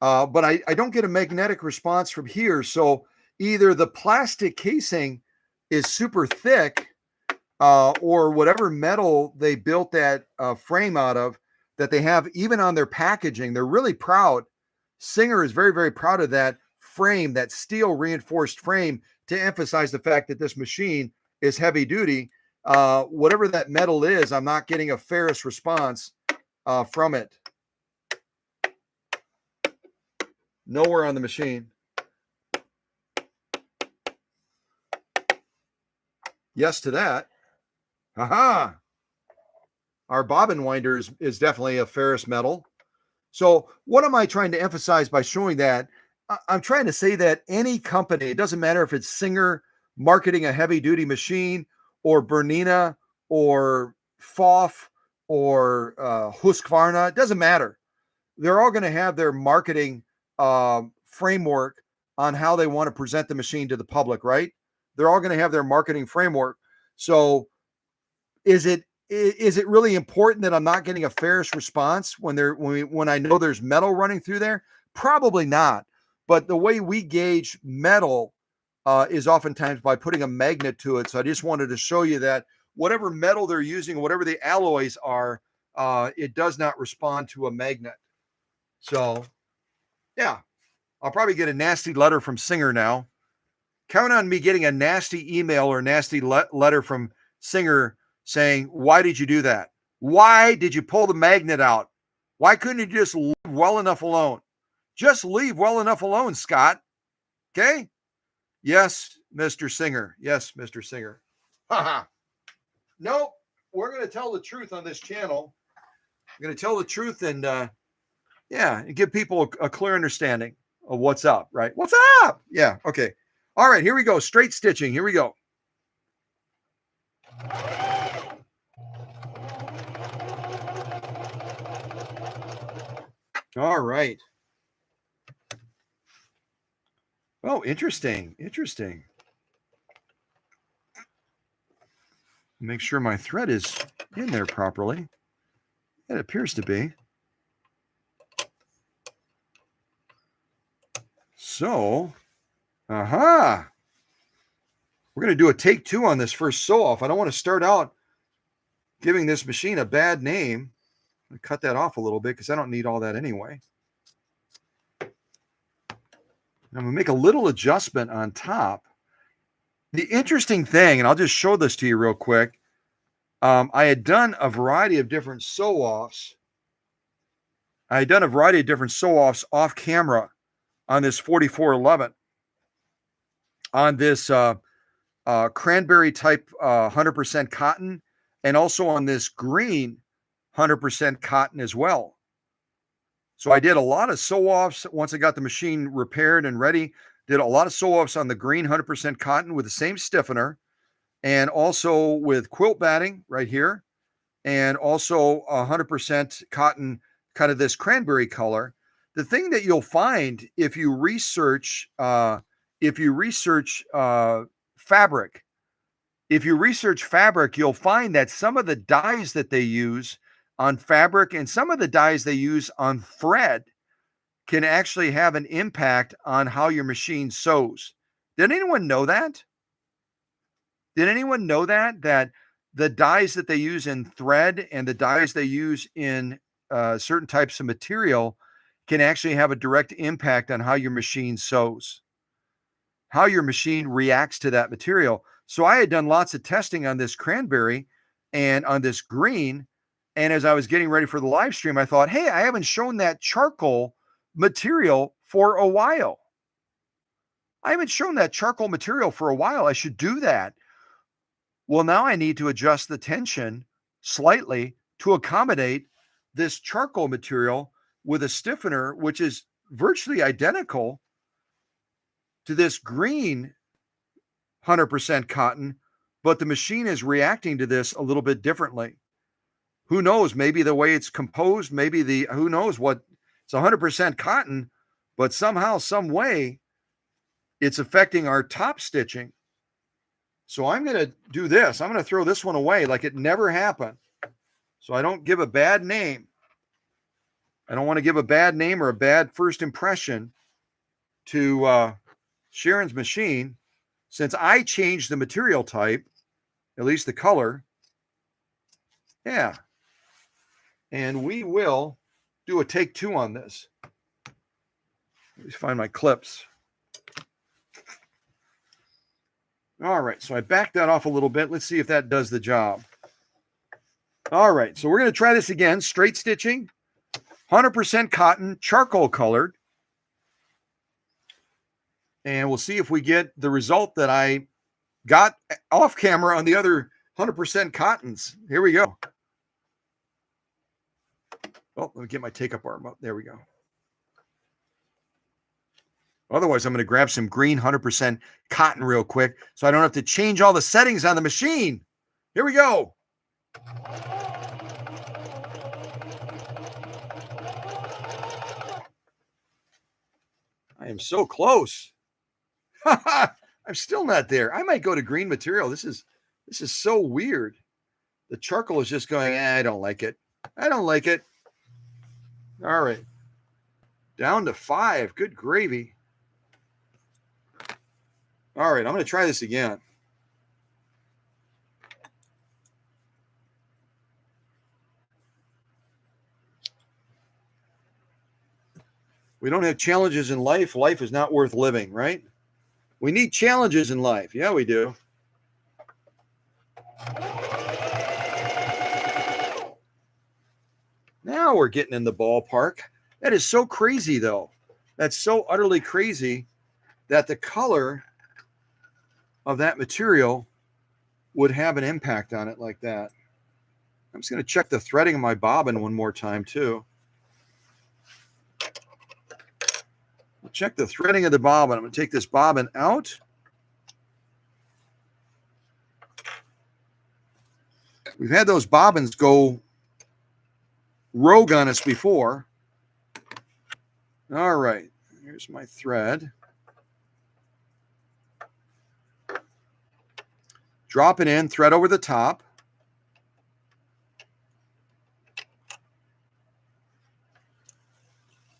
S1: But I don't get a magnetic response from here. So either the plastic casing is super thick, or whatever metal they built that frame out of, that they have even on their packaging. They're really proud. Singer is very, very proud of that frame, that steel reinforced frame, to emphasize the fact that this machine is heavy duty. Whatever that metal is, I'm not getting a ferrous response from it. Nowhere on the machine. Yes to that. Aha! Our bobbin winder is definitely a ferrous metal. So what am I trying to emphasize by showing that? I'm trying to say that any company, it doesn't matter if it's Singer marketing a heavy duty machine, or Bernina, or Pfaff, or Husqvarna, it doesn't matter. They're all going to have their marketing framework on how they want to present the machine to the public, right? They're all going to have their marketing framework. So is it really important that I'm not getting a ferrous response when I know there's metal running through there? Probably not. But the way we gauge metal is oftentimes by putting a magnet to it. So I just wanted to show you that whatever metal they're using, whatever the alloys are, it does not respond to a magnet. So yeah, I'll probably get a nasty letter from Singer now. Count on me getting a nasty email or nasty letter from Singer saying, why did you do that? Why did you pull the magnet out? Why couldn't you just leave well enough alone? Just leave well enough alone, Scott. Okay? Yes, Mr. Singer. Yes, Mr. Singer. Haha. Nope. We're going to tell the truth on this channel. I'm going to tell the truth and give people a clear understanding of what's up, right? What's up? Yeah, okay. All right, here we go. Straight stitching. Here we go. All right. Oh, interesting. Interesting. Make sure my thread is in there properly. It appears to be. So, aha. We're going to do a take 2 on this first sew off. I don't want to start out giving this machine a bad name. I'm going to cut that off a little bit because I don't need all that anyway. I'm going to make a little adjustment on top. The interesting thing, and I'll just show this to you real quick. I had done a variety of different sew-offs. Off camera on this 4411. On this cranberry type 100% cotton, and also on this green 100% cotton as well. So I did a lot of sew-offs once I got the machine repaired and ready. Did a lot of sew-offs on the green 100% cotton with the same stiffener, and also with quilt batting right here, and also 100% cotton, kind of this cranberry color. The thing that you'll find if you research fabric, you'll find that some of the dyes that they use on fabric and some of the dyes they use on thread can actually have an impact on how your machine sews. Did anyone know that? That the dyes that they use in thread and the dyes they use in certain types of material can actually have a direct impact on how your machine sews, how your machine reacts to that material. So I had done lots of testing on this cranberry and on this green. And as I was getting ready for the live stream, I thought, hey, I haven't shown that charcoal material for a while. I should do that. Well, now I need to adjust the tension slightly to accommodate this charcoal material with a stiffener, which is virtually identical to this green 100% cotton, but the machine is reacting to this a little bit differently. Who knows? Maybe the way it's composed, maybe who knows what, it's 100% cotton, but somehow, some way, it's affecting our top stitching. So I'm going to do this. I'm going to throw this one away like it never happened. So I don't give a bad name. I don't want to give a bad name or a bad first impression to Sharon's machine, since I changed the material type, at least the color. Yeah. And we will do a take 2 on this. Let me find my clips. All right, so I backed that off a little bit. Let's see if that does the job. All right, so we're going to try this again. Straight stitching, 100% cotton, charcoal colored. And we'll see if we get the result that I got off camera on the other 100% cottons. Here we go. Oh, let me get my take-up arm up. There we go. Otherwise, I'm going to grab some green 100% cotton real quick so I don't have to change all the settings on the machine. Here we go. I am so close. I'm still not there. I might go to green material. This is so weird. The charcoal is just going, I don't like it. I don't like it. All right. Down to 5. Good gravy. All right, I'm going to try this again. We don't have challenges in life. Life is not worth living, right? We need challenges in life. Yeah, we do. Now we're getting in the ballpark. That is so crazy, though. That's so utterly crazy that the color of that material would have an impact on it like that. I'm just going to check the threading of my bobbin one more time, too. I'll check the threading of the bobbin. I'm going to take this bobbin out. We've had those bobbins go rogue on us before. All right, here's my thread. Drop it in, thread over the top.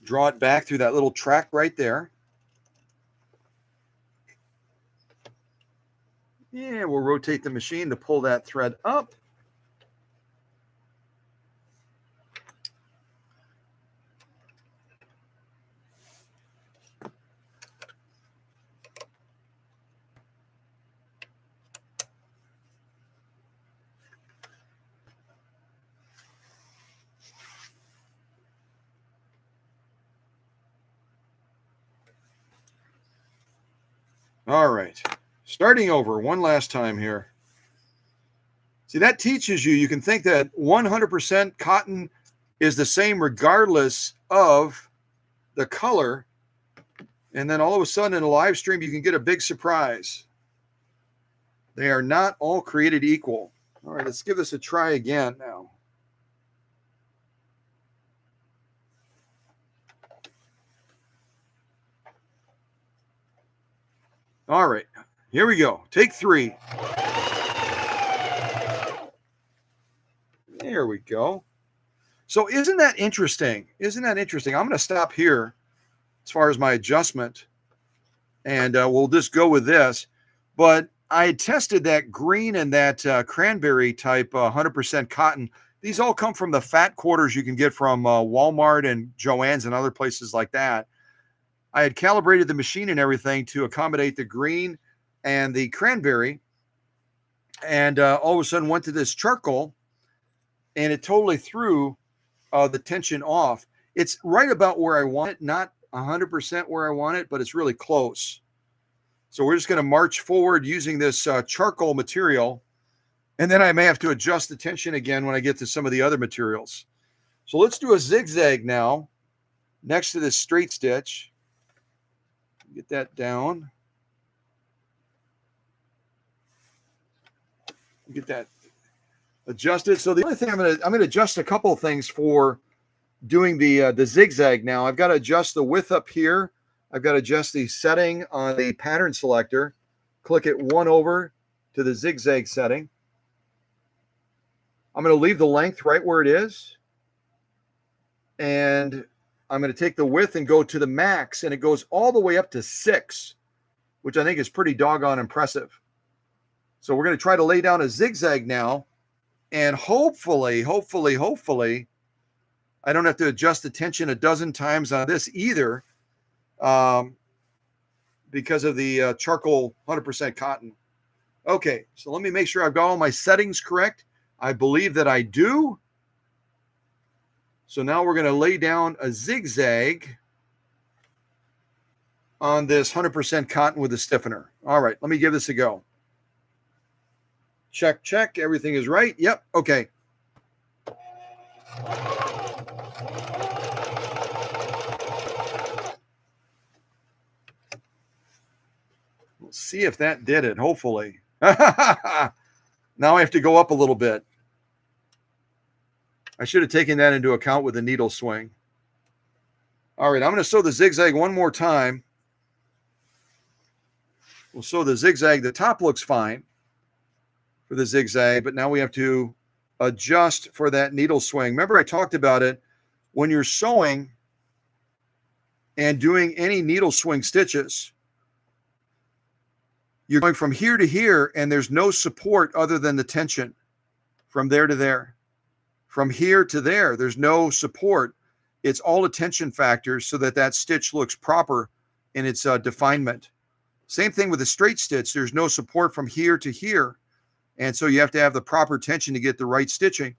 S1: Draw it back through that little track right there. Yeah, we'll rotate the machine to pull that thread up. All right, starting over one last time here. See, that teaches you, you can think that 100% cotton is the same regardless of the color. And then all of a sudden in a live stream, you can get a big surprise. They are not all created equal. All right, let's give this a try again now. All right, here we go. Take 3. There we go. So isn't that interesting? Isn't that interesting? I'm going to stop here as far as my adjustment, and we'll just go with this. But I had tested that green and that cranberry type 100% cotton. These all come from the fat quarters you can get from Walmart and Joann's and other places like that. I had calibrated the machine and everything to accommodate the green and the cranberry, and all of a sudden went to this charcoal, and it totally threw the tension off. It's right about where I want it, not 100% where I want it, but it's really close. So we're just going to march forward using this charcoal material, and then I may have to adjust the tension again when I get to some of the other materials. So let's do a zigzag now next to this straight stitch. Get that down. Get that adjusted. So the only thing I'm gonna adjust a couple of things for doing the zigzag now. I've got to adjust the width up here. I've got to adjust the setting on the pattern selector. Click it one over to the zigzag setting. I'm going to leave the length right where it is. And I'm going to take the width and go to the max, and it goes all the way up to 6, which I think is pretty doggone impressive. So we're going to try to lay down a zigzag now, and hopefully, I don't have to adjust the tension a dozen times on this either, because of the charcoal 100% cotton. Okay, so let me make sure I've got all my settings correct. I believe that I do. So now we're going to lay down a zigzag on this 100% cotton with a stiffener. All right, let me give this a go. Check, check. Everything is right. Yep. Okay. We'll see if that did it, hopefully. Now I have to go up a little bit. I should have taken that into account with the needle swing. All right, I'm going to sew the zigzag one more time. We'll sew the zigzag. The top looks fine for the zigzag, but now we have to adjust for that needle swing. Remember I talked about it. When you're sewing and doing any needle swing stitches, you're going from here to here, and there's no support other than the tension from there to there. From here to there, there's no support. It's all a tension factor so that that stitch looks proper in its definement. Same thing with a straight stitch. There's no support from here to here. And so you have to have the proper tension to get the right stitching.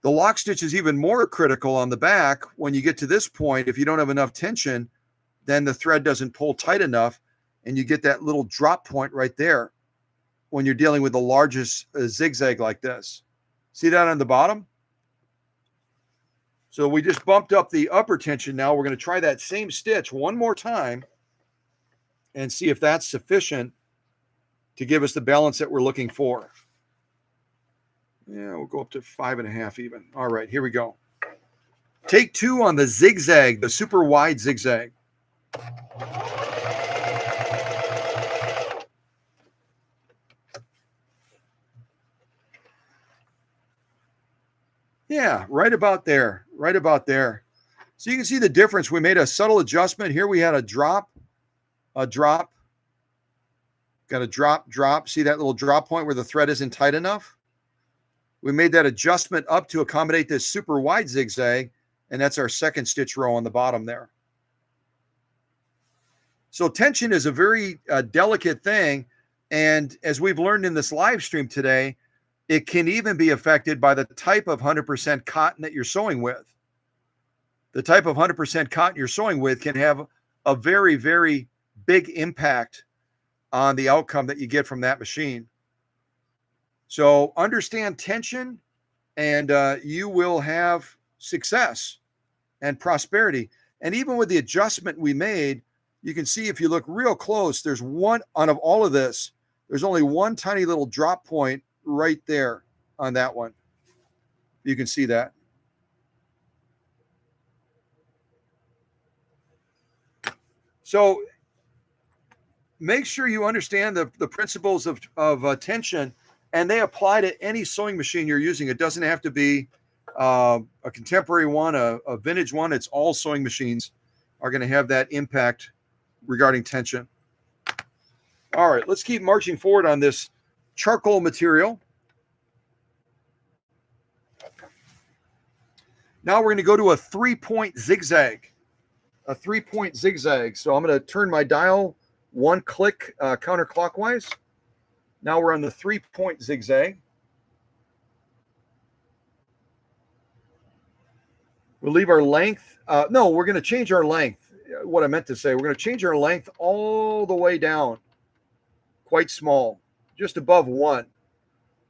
S1: The lock stitch is even more critical on the back. When you get to this point, if you don't have enough tension, then the thread doesn't pull tight enough, and you get that little drop point right there when you're dealing with the largest zigzag like this. See that on the bottom? So we just bumped up the upper tension. Now we're going to try that same stitch one more time and see if that's sufficient to give us the balance that we're looking for. Yeah, we'll go up to 5.5 even. All right, here we go. Take 2 on the zigzag, the super wide zigzag. Yeah, right about there, right about there. So you can see the difference. We made a subtle adjustment. Here we had a drop, got a drop. See that little drop point where the thread isn't tight enough? We made that adjustment up to accommodate this super wide zigzag, and that's our second stitch row on the bottom there. So tension is a very delicate thing, and as we've learned in this live stream today, it can even be affected by the type of 100% cotton that you're sewing with. The type of 100% cotton you're sewing with can have a very, very big impact on the outcome that you get from that machine. So understand tension, and you will have success and prosperity. And even with the adjustment we made, you can see if you look real close, there's one out of all of this, there's only one tiny little drop point right there on that one. You can see that. So make sure you understand the principles of tension, and they apply to any sewing machine you're using. It doesn't have to be a contemporary one, a vintage one. It's all sewing machines are going to have that impact regarding tension. All right, let's keep marching forward on this charcoal material. Now we're going to go to a 3-point zigzag. A 3-point zigzag. So I'm going to turn my dial one click counterclockwise. Now we're on the 3-point zigzag. We'll leave our length. No, we're going to change our length. What I meant to say, we're going to change our length all the way down. Quite small, just above 1.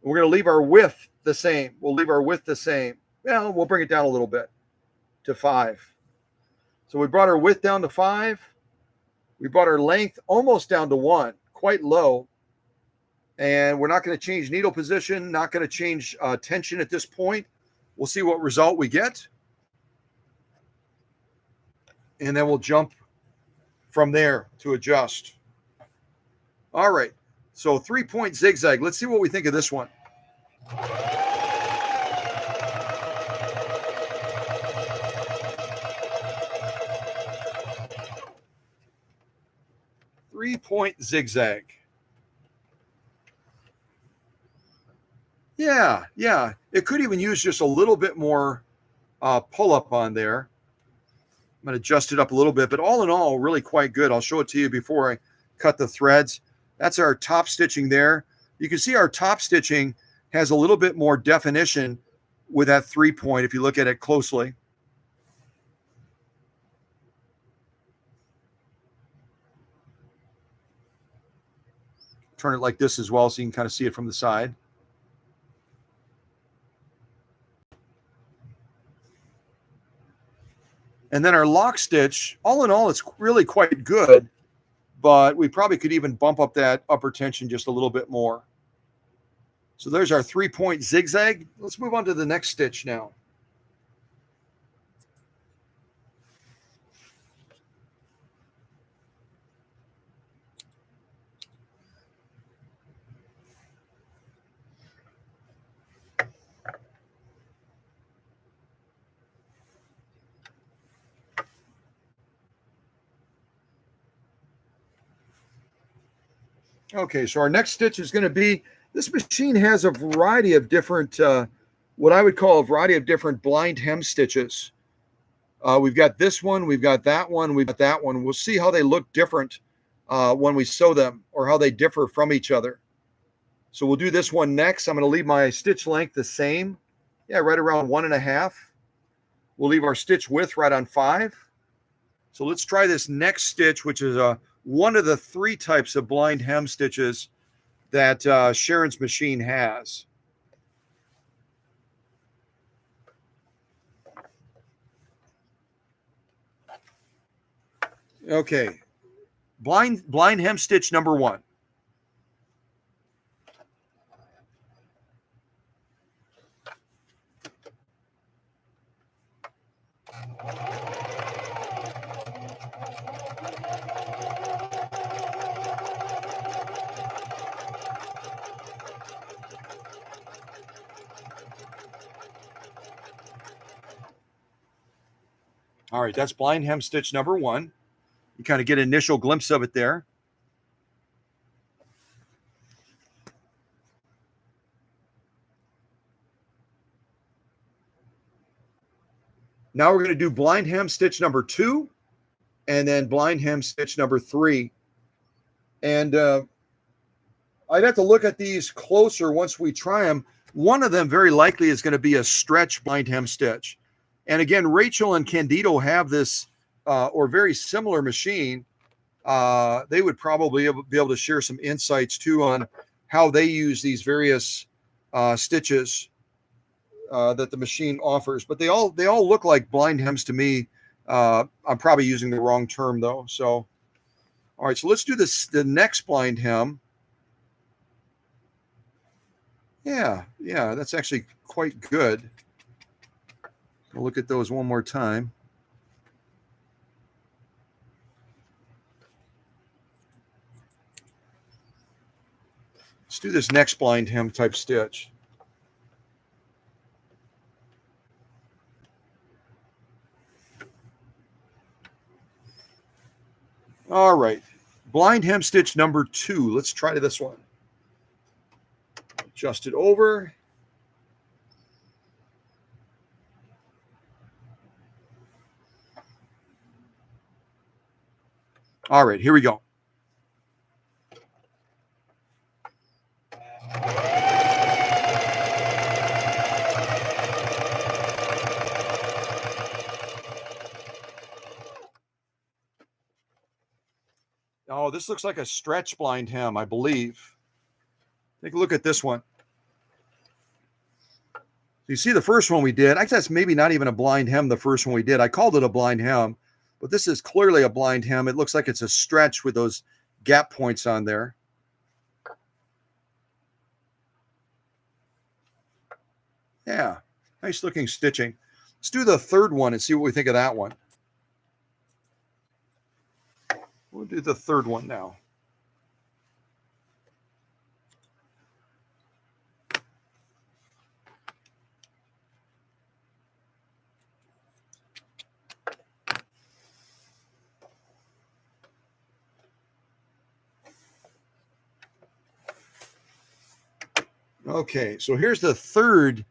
S1: We're going to leave our width the same. We'll leave our width the same. Well, we'll bring it down a little bit to 5. So we brought our width down to 5. We brought our length almost down to 1, quite low. And we're not going to change needle position, not going to change tension at this point. We'll see what result we get. And then we'll jump from there to adjust. All right. So 3-point zigzag. Let's see what we think of this one. Three-point zigzag. Yeah. It could even use just a little bit more pull-up on there. I'm going to adjust it up a little bit, but all in all, really quite good. I'll show it to you before I cut the threads. That's our top stitching there. You can see our top stitching has a little bit more definition with that 3-point if you look at it closely. Turn it like this as well so you can kind of see it from the side. And then our lock stitch, all in all, it's really quite good, but we probably could even bump up that upper tension just a little bit more. So there's our 3-point zigzag. Let's move on to the next stitch now. Okay, so our next stitch is going to be, this machine has a variety of different, what I would call a variety of different blind hem stitches. We've got this one, we've got that one, we've got that one. We'll see how they look different when we sew them, or how they differ from each other. So we'll do this one next. I'm going to leave my stitch length the same. Yeah, right around 1.5. We'll leave our stitch width right on 5. So let's try this next stitch, which is one of the 3 types of blind hem stitches that Sharon's machine has. Okay, blind hem stitch number 1. All right, that's blind hem stitch number 1. You kind of get an initial glimpse of it there. Now we're going to do blind hem stitch number 2, and then blind hem stitch number 3. And I'd have to look at these closer once we try them. One of them very likely is going to be a stretch blind hem stitch. And again, Rachel and Candido have this or very similar machine. They would probably be able to share some insights too on how they use these various stitches that the machine offers. But they all look like blind hems to me. I'm probably using the wrong term though. So, all right, so let's do the next blind hem. Yeah, that's actually quite good. We'll look at those one more time. Let's do this next blind hem type stitch. All right, blind hem stitch number 2. Let's try this one. Adjust it over. All right, here we go. Oh, this looks like a stretch blind hem, I believe. Take a look at this one. You see the first one we did, I guess that's maybe not even a blind hem, the first one we did. I called it a blind hem, but this is clearly a blind hem. It looks like it's a stretch with those gap points on there. Yeah, nice looking stitching. Let's do the third one and see what we think of that one. We'll do the third one now. Okay, so here's the third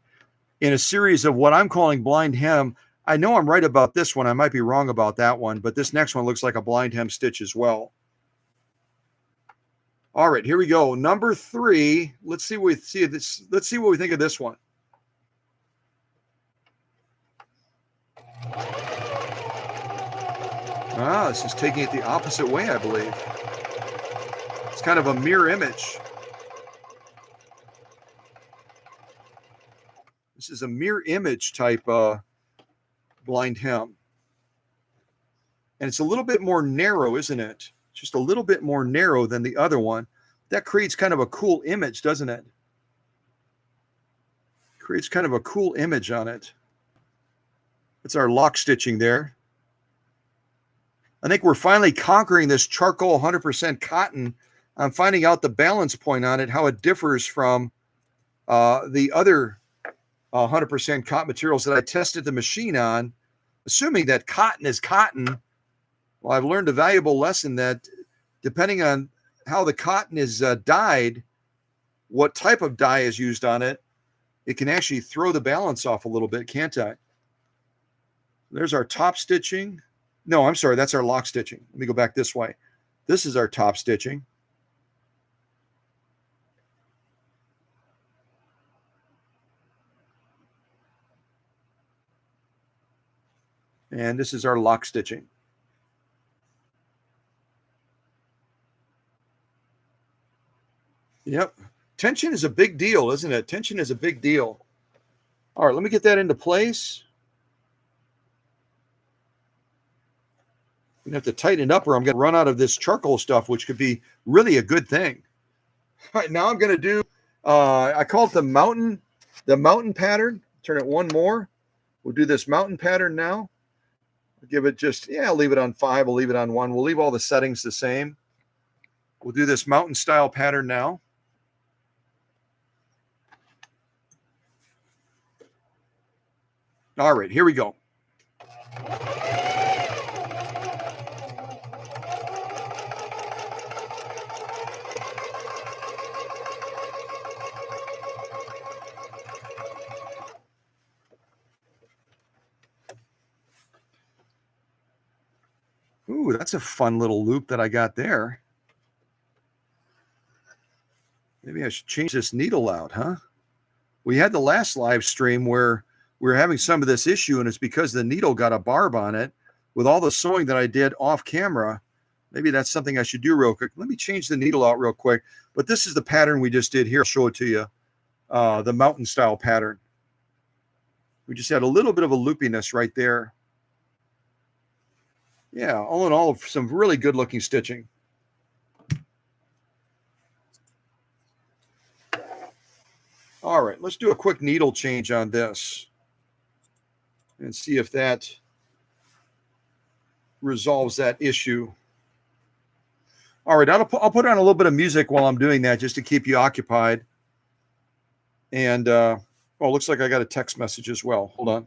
S1: in a series of what I'm calling blind hem. I know I'm right about this one. I might be wrong about that one, but this next one looks like a blind hem stitch as well. All right, here we go. Number 3. Let's see what we see this. Let's see what we think of this one. Ah, this is taking it the opposite way, I believe. It's kind of a mirror image. This is a mirror image type blind hem. And it's a little bit more narrow, isn't it? Just a little bit more narrow than the other one. That creates kind of a cool image, doesn't it? Creates kind of a cool image on it. That's our lock stitching there. I think we're finally conquering this charcoal 100% cotton. I'm finding out the balance point on it, how it differs from the other 100% cotton materials that I tested the machine on, assuming that cotton is cotton. Well, I've learned a valuable lesson that depending on how the cotton is dyed, what type of dye is used on it, it can actually throw the balance off a little bit, can't I? There's our top stitching. No, I'm sorry, that's our lock stitching. Let me go back this way. This is our top stitching. And this is our lock stitching. Yep. Tension is a big deal, isn't it? Tension is a big deal. All right, let me get that into place. I'm going to have to tighten it up or I'm going to run out of this charcoal stuff, which could be really a good thing. All right, now I'm going to do, I call it the mountain pattern. Turn it one more. We'll do this mountain pattern now. I'll give it just, I'll leave it on 5. We'll leave it on 1. We'll leave all the settings the same. We'll do this mountain style pattern now. All right, here we go. Ooh, that's a fun little loop that I got there. Maybe I should change this needle out, huh? We had the last live stream where we were having some of this issue, and it's because the needle got a barb on it. With all the sewing that I did off camera, maybe that's something I should do real quick. Let me change the needle out real quick. But this is the pattern we just did here. I'll show it to you, the mountain style pattern. We just had a little bit of a loopiness right there. Yeah, all in all, some really good looking stitching. All right, let's do a quick needle change on this and see if that resolves that issue. All right, I'll put on a little bit of music while I'm doing that just to keep you occupied. And, oh, looks like I got a text message as well. Hold on.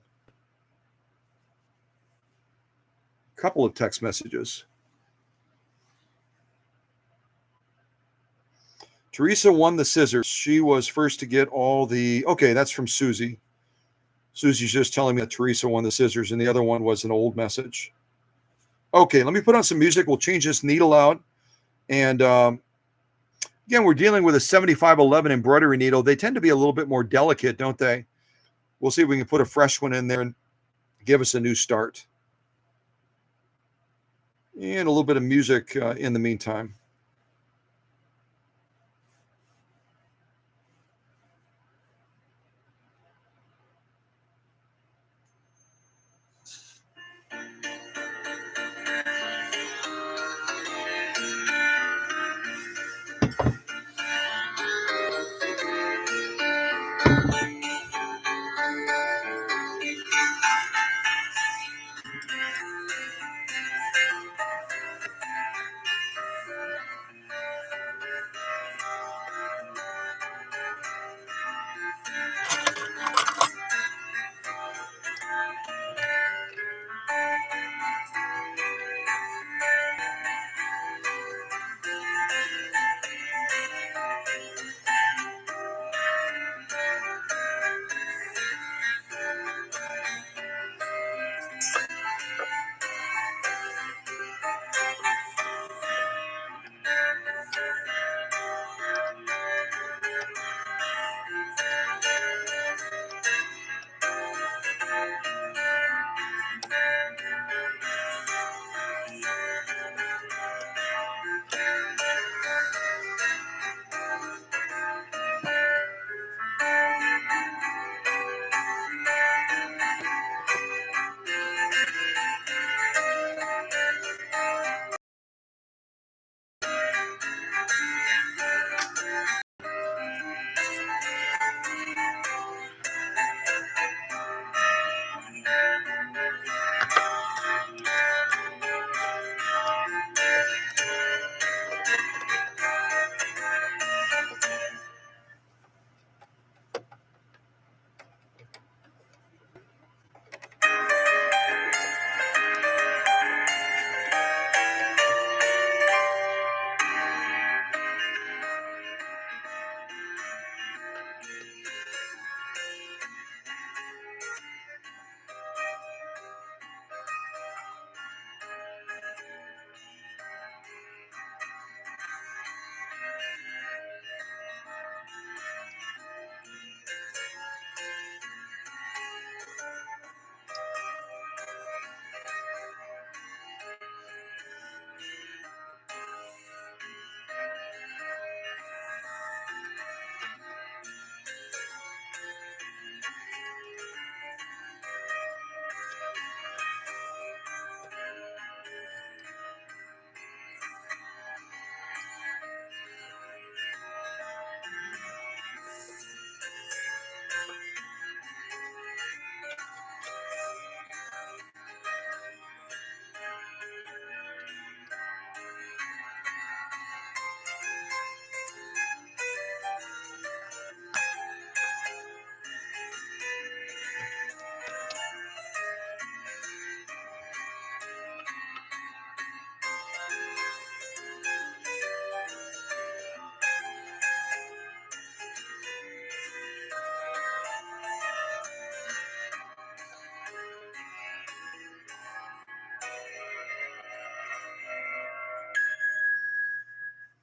S1: A couple of text messages. Teresa won the scissors. She was first to get all the, okay, that's from Susie. Susie's just telling me that Teresa won the scissors, and the other one was an old message. Okay, let me put on some music. We'll change this needle out. And again, we're dealing with a 7511 embroidery needle. They tend to be a little bit more delicate, don't they? We'll see if we can put a fresh one in there and give us a new start. And a little bit of music in the meantime.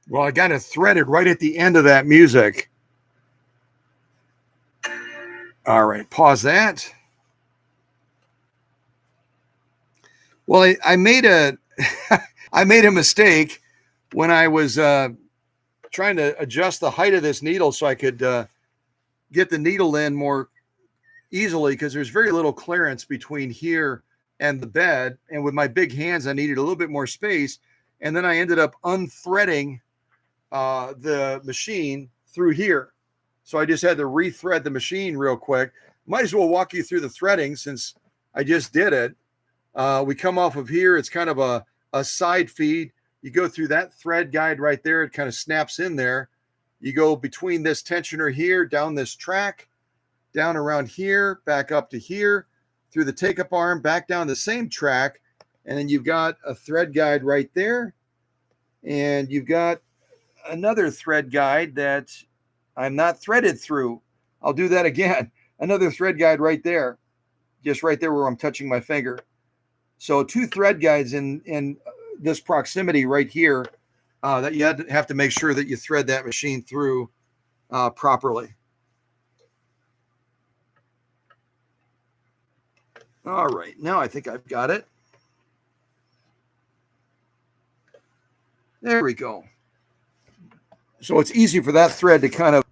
S1: Well, I got it threaded right at the end of that music. All right, pause that. Well, I made a I made a mistake when I was trying to adjust the height of this needle so I could get the needle in more easily, because there's very little clearance between here and the bed. And with my big hands, I needed a little bit more space. And then I ended up unthreading the machine through here. So I just had to rethread the machine real quick. Might as well walk you through the threading since I just did it. We come off of here. It's kind of a side feed. You go through that thread guide right there. It kind of snaps in there. You go between this tensioner here, down this track, down around here, back up to here, through the take-up arm, back down the same track, and then you've got a thread guide right there, and you've got another thread guide that I'm not threaded through. I'll do that again. Another thread guide right there, just right there where I'm touching my finger. So 2 thread guides in this proximity right here that you have to make sure that you thread that machine through properly. All right, now I think I've got it. There we go. So it's easy for that thread to kind of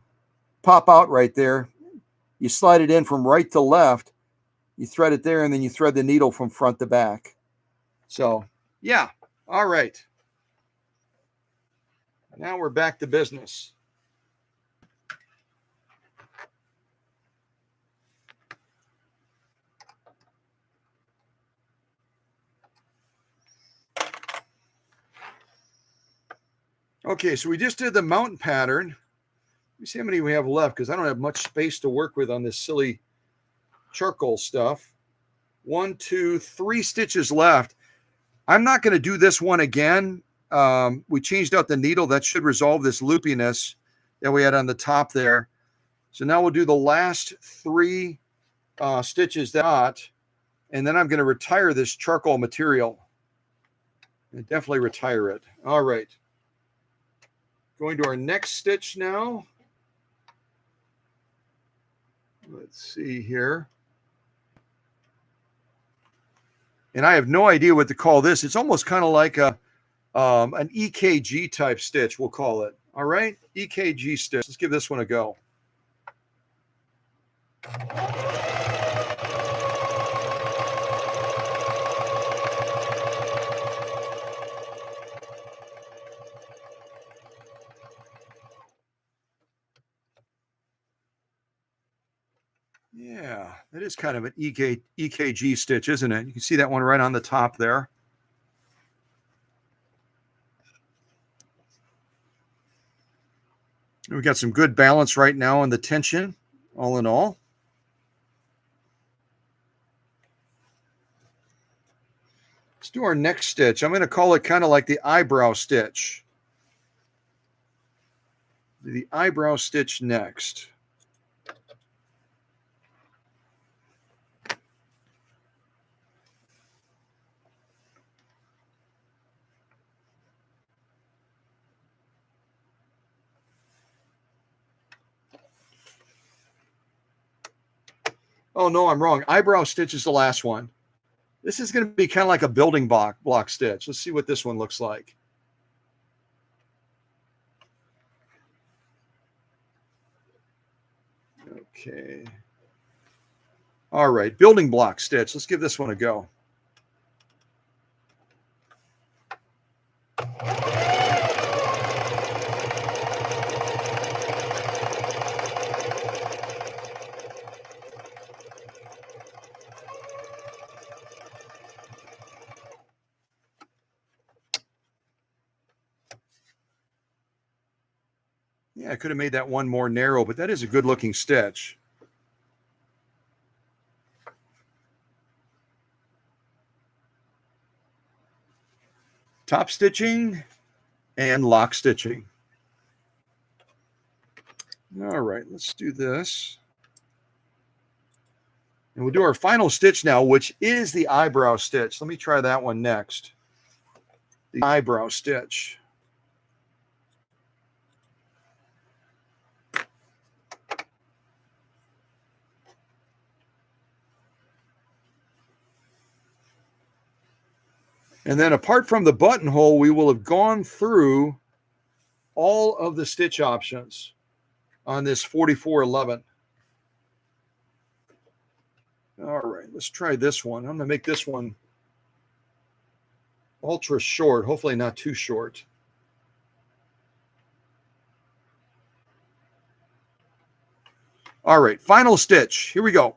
S1: pop out right there. You slide it in from right to left, you thread it there, and then you thread the needle from front to back. So, yeah, all right. Now we're back to business. Okay, so we just did the mountain pattern. Let me see how many we have left, because I don't have much space to work with on this silly charcoal stuff. 1, 2, 3 stitches left. I'm not going to do this one again. We changed out the needle. That should resolve this loopiness that we had on the top there. So now we'll do the last 3 stitches that, and then I'm going to retire this charcoal material. And definitely retire it. All right. Going to our next stitch now. Let's see here. And I have no idea what to call this. It's almost kind of like an EKG type stitch, we'll call it. All right, EKG stitch. Let's give this one a go. Yeah, that is kind of an EKG stitch, isn't it? You can see that one right on the top there. We've got some good balance right now on the tension, all in all. Let's do our next stitch. I'm going to call it kind of like the eyebrow stitch. The eyebrow stitch next. Oh, no, I'm wrong. Eyebrow stitch is the last one. This is going to be kind of like a building block stitch. Let's see what this one looks like. Okay. All right, building block stitch. Let's give this one a go. Yeah, I could have made that one more narrow, but that is a good looking stitch. Top stitching and lock stitching. All right, let's do this. And we'll do our final stitch now, which is the eyebrow stitch. Let me try that one next. The eyebrow stitch. And then apart from the buttonhole, we will have gone through all of the stitch options on this 4411. All right, let's try this one. I'm going to make this one ultra short, hopefully not too short. All right, final stitch. Here we go.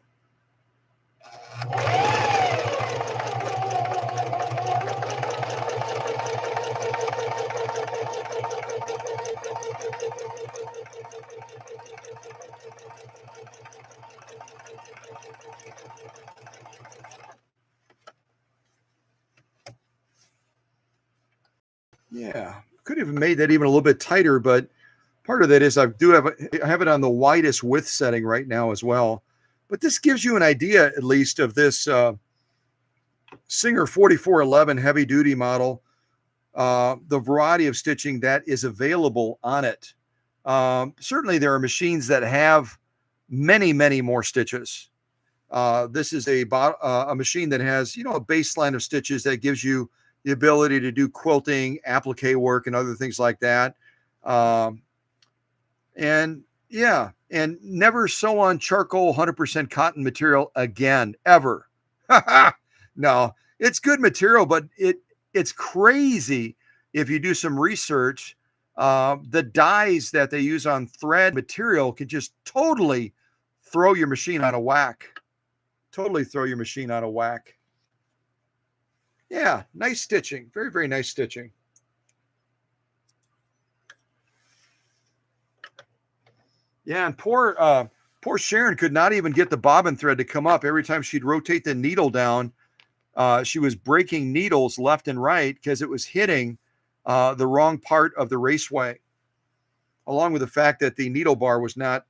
S1: Yeah, could have made that even a little bit tighter, but part of that is I have it on the widest width setting right now as well. But this gives you an idea, at least, of this Singer 4411 heavy duty model, the variety of stitching that is available on it. Certainly, there are machines that have many, many more stitches. This is a machine that has, a baseline of stitches that gives you the ability to do quilting, applique work, and other things like that. And never sew on charcoal 100% cotton material again, ever. No, it's good material, but it's crazy if you do some research. The dyes that they use on thread material can just totally throw your machine out of whack. Totally throw your machine out of whack. Yeah, nice stitching. Very, very nice stitching. Yeah, and poor Sharon could not even get the bobbin thread to come up. Every time she'd rotate the needle down, she was breaking needles left and right because it was hitting the wrong part of the raceway, along with the fact that the needle bar was not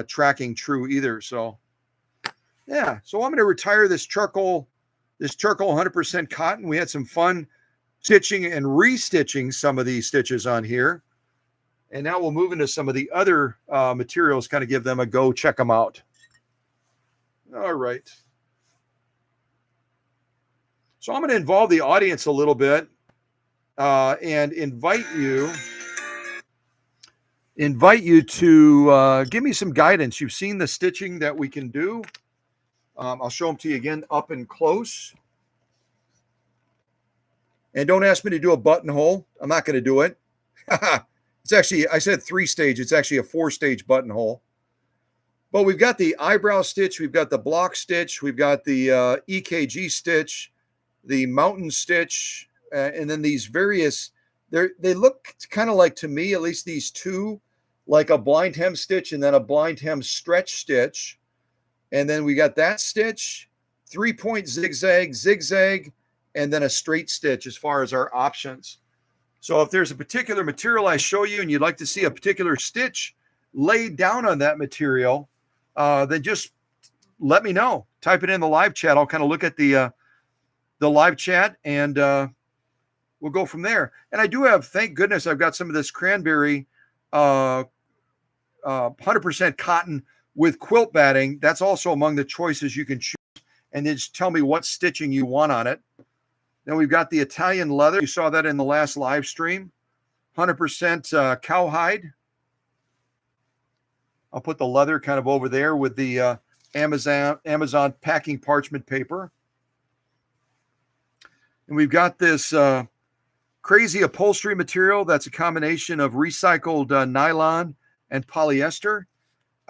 S1: tracking true either. So, yeah. So I'm going to retire this charcoal 100% cotton. We had some fun stitching and restitching some of these stitches on here. And now we'll move into some of the other materials, kind of give them a go, check them out. All right. So I'm going to involve the audience a little bit and invite you to give me some guidance. You've seen the stitching that we can do. I'll show them to you again up and close. And don't ask me to do a buttonhole. I'm not going to do it. It's actually, I said 3-stage. It's actually a 4-stage buttonhole. But we've got the eyebrow stitch. We've got the block stitch. We've got the EKG stitch, the mountain stitch, and then these various, they look kind of like, to me, at least these two, like a blind hem stitch and then a blind hem stretch stitch. And then we got that stitch, 3-point zigzag, zigzag, and then a straight stitch as far as our options. So if there's a particular material I show you and you'd like to see a particular stitch laid down on that material, then just let me know. Type it in the live chat. I'll kind of look at the live chat and we'll go from there. And I do have, thank goodness, I've got some of this cranberry 100% cotton with quilt batting. That's also among the choices you can choose. And then just tell me what stitching you want on it. Then we've got the Italian leather. You saw that in the last live stream. 100% cowhide. I'll put the leather kind of over there with the Amazon packing parchment paper. And we've got this crazy upholstery material that's a combination of recycled nylon and polyester.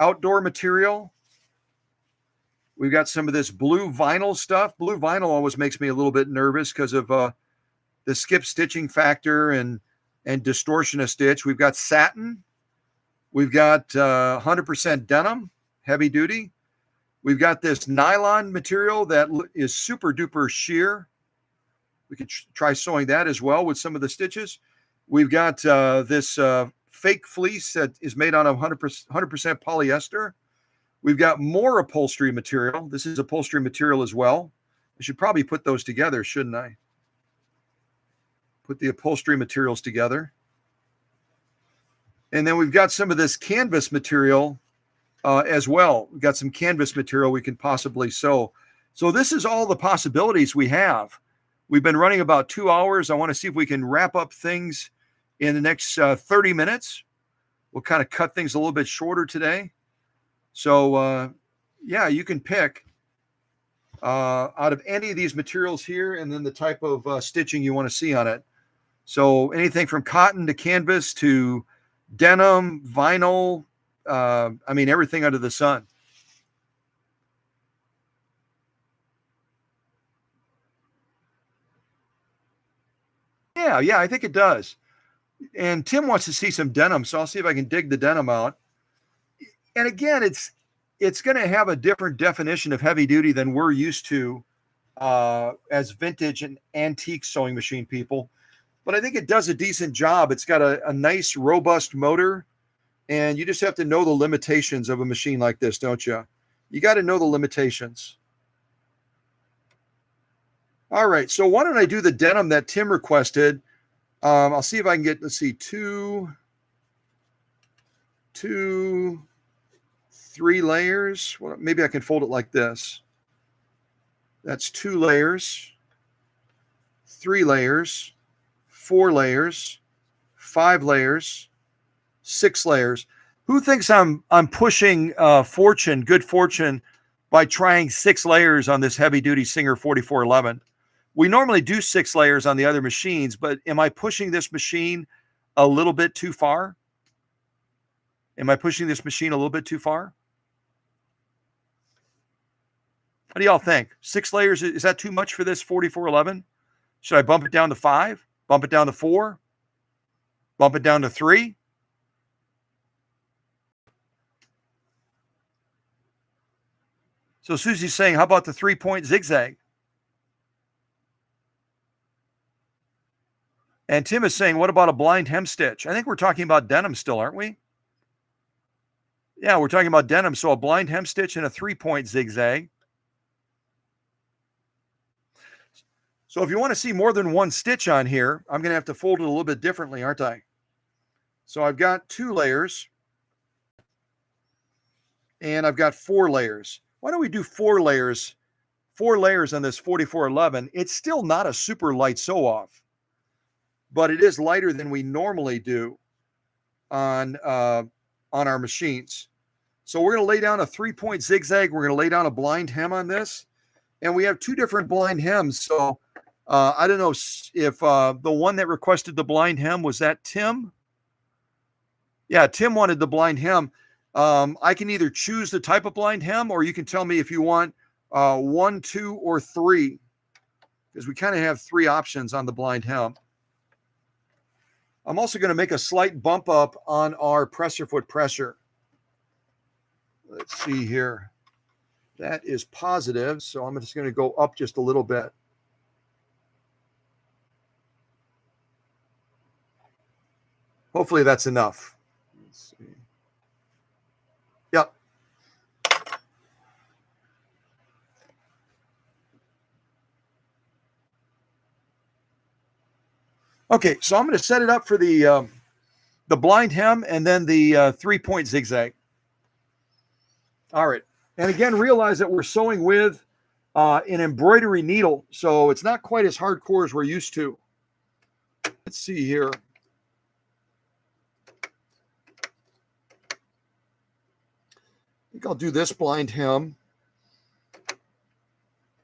S1: Outdoor material. We've got some of this blue vinyl stuff. Blue vinyl always makes me a little bit nervous because of the skip stitching factor and distortion of stitch. We've got satin. We've got 100% denim, heavy duty. We've got this nylon material that is super duper sheer. We could try sewing that as well with some of the stitches. We've got this fake fleece that is made on 100% polyester. We've got more upholstery material. This is upholstery material as well. I should probably put those together, shouldn't I? Put the upholstery materials together. And then we've got some of this canvas material as well. We've got some canvas material we can possibly sew. So this is all the possibilities we have. We've been running about 2 hours. I want to see if we can wrap up things in the next 30 minutes. We'll kind of cut things a little bit shorter today. So, yeah, you can pick out of any of these materials here and then the type of stitching you want to see on it. So anything from cotton to canvas to denim, vinyl, I mean, everything under the sun. Yeah, I think it does. And Tim wants to see some denim, so I'll see if I can dig the denim out. And again, it's going to have a different definition of heavy duty than we're used to as vintage and antique sewing machine people. But I think it does a decent job. It's got a nice, robust motor, and you just have to know the limitations of a machine like this, don't you? You got to know the limitations. All right, so why don't I do the denim that Tim requested? I'll see if I can get, let's see, two, 3 layers. Well, maybe I can fold it like this. That's 2 layers, 3 layers, 4 layers, 5 layers, 6 layers. Who thinks I'm pushing good fortune by trying 6 layers on this heavy duty Singer 4411? We normally do 6 layers on the other machines, but am I pushing this machine a little bit too far? Am I pushing this machine a little bit too far? What do y'all think? 6 layers, is that too much for this 4411? Should I bump it down to 5? Bump it down to 4? Bump it down to 3? So Susie's saying, how about the 3-point zigzag? And Tim is saying, what about a blind hem stitch? I think we're talking about denim still, aren't we? Yeah, we're talking about denim. So a blind hem stitch and a 3-point zigzag. So if you want to see more than one stitch on here, I'm going to have to fold it a little bit differently, aren't I? So I've got 2 layers. And I've got 4 layers. Why don't we do 4 layers? 4 layers on this 4411. It's still not a super light sew off, but it is lighter than we normally do on our machines. So we're going to lay down a 3-point zigzag. We're going to lay down a blind hem on this. And we have 2 different blind hems. So I don't know if the one that requested the blind hem, was that Tim? Yeah, Tim wanted the blind hem. I can either choose the type of blind hem, or you can tell me if you want 1, 2, or 3, because we kind of have 3 options on the blind hem. I'm also going to make a slight bump up on our presser foot pressure. Let's see here. That is positive, so I'm just going to go up just a little bit. Hopefully that's enough. Let's see. Yep. Okay, so I'm going to set it up for the blind hem and then the 3-point zigzag. All right. And again, realize that we're sewing with an embroidery needle, so it's not quite as hardcore as we're used to. Let's see here. I think I'll do this blind hem.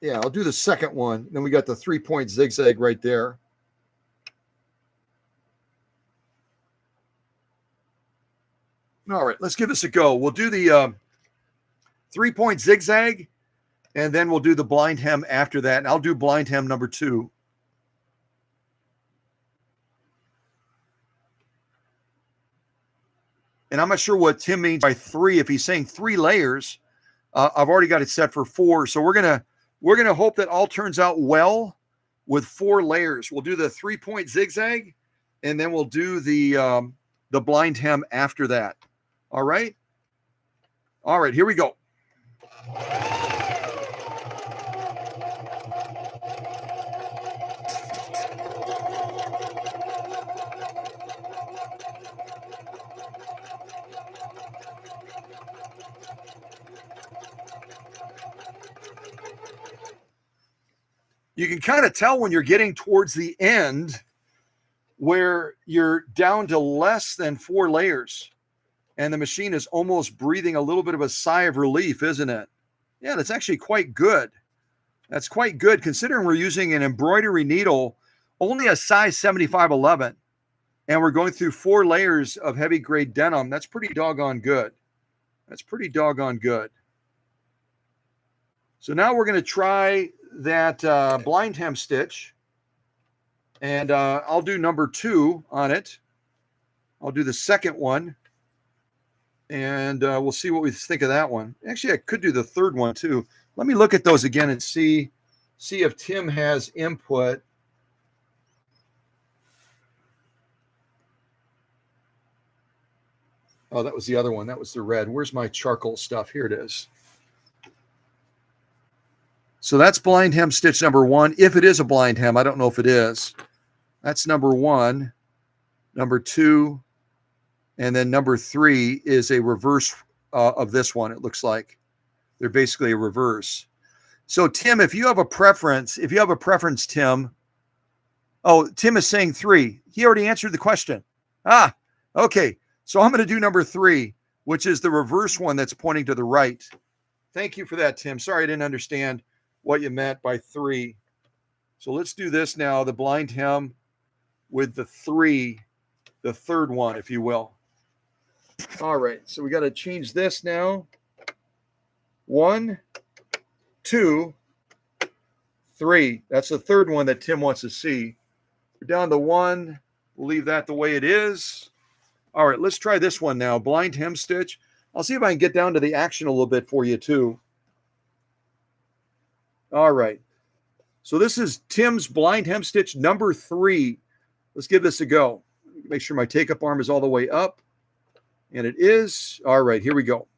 S1: Yeah, I'll do the second one. Then we got the 3-point zigzag right there. All right, let's give this a go. We'll do the 3-point zigzag, and then we'll do the blind hem after that. And I'll do blind hem number 2. And I'm not sure what Tim means by 3. If he's saying 3 layers, I've already got it set for 4. So we're gonna hope that all turns out well with 4 layers. We'll do the 3-point zigzag, and then we'll do the blind hem after that. All right. All right, here we go. You can kind of tell when you're getting towards the end where you're down to less than 4 layers and the machine is almost breathing a little bit of a sigh of relief, isn't it? Yeah, that's actually quite good. That's quite good considering we're using an embroidery needle, only a size 75/11, and we're going through 4 layers of heavy grade denim. That's pretty doggone good. That's pretty doggone good. So now we're going to try that blind hem stitch, and I'll do number 2 on it. I'll do the second one, and we'll see what we think of that one. Actually, I could do the third one too. Let me look at those again and see if Tim has input. Oh, that was the other one. That was the red. Where's my charcoal stuff? Here it is. So that's blind hem stitch number 1. If it is a blind hem, I don't know if it is. That's number 1. Number 2. And then number 3 is a reverse of this one, it looks like. They're basically a reverse. So, Tim, if you have a preference, Tim. Oh, Tim is saying 3. He already answered the question. Okay. So I'm going to do number 3, which is the reverse one that's pointing to the right. Thank you for that, Tim. Sorry, I didn't understand what you meant by 3. So let's do this now, the blind hem with the 3, the third one, if you will. All right, so we got to change this now. 1, 2, 3. That's the third one that Tim wants to see. We're down to 1. We'll leave that the way it is. All right, let's try this one now. Blind hem stitch. I'll see if I can get down to the action a little bit for you too. All right. So this is Tim's blind hem stitch number 3. Let's give this a go. Make sure my take-up arm is all the way up. And it is. All right, here we go.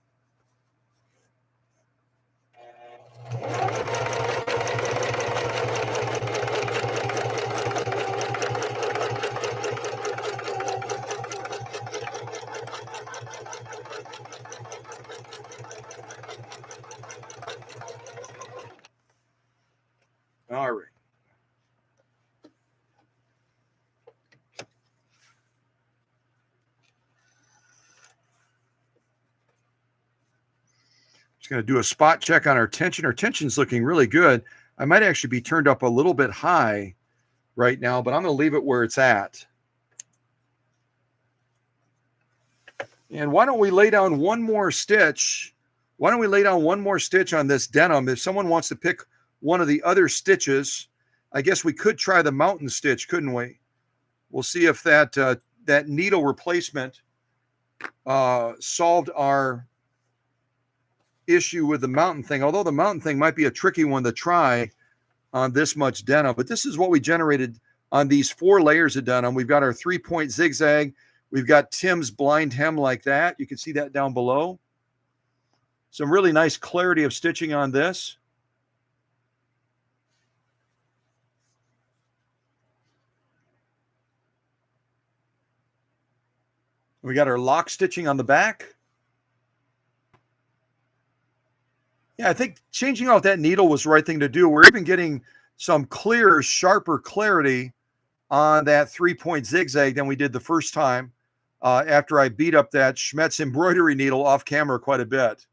S1: All right. Just going to do a spot check on our tension. Our tension's looking really good. I might actually be turned up a little bit high right now, but I'm going to leave it where it's at. And why don't we lay down one more stitch? Why don't we lay down one more stitch on this denim? If someone wants to pick one of the other stitches, I guess we could try the mountain stitch, couldn't we? We'll see if that that needle replacement solved our issue with the mountain thing, although the mountain thing might be a tricky one to try on this much denim. But this is what we generated on these 4 layers of denim. We've got our 3-point zigzag. We've got Tim's blind hem like that. You can see that down below. Some really nice clarity of stitching on this. We got our lock stitching on the back. Yeah, I think changing out that needle was the right thing to do. We're even getting some clearer, sharper clarity on that 3-point zigzag than we did the first time after I beat up that Schmetz embroidery needle off camera quite a bit.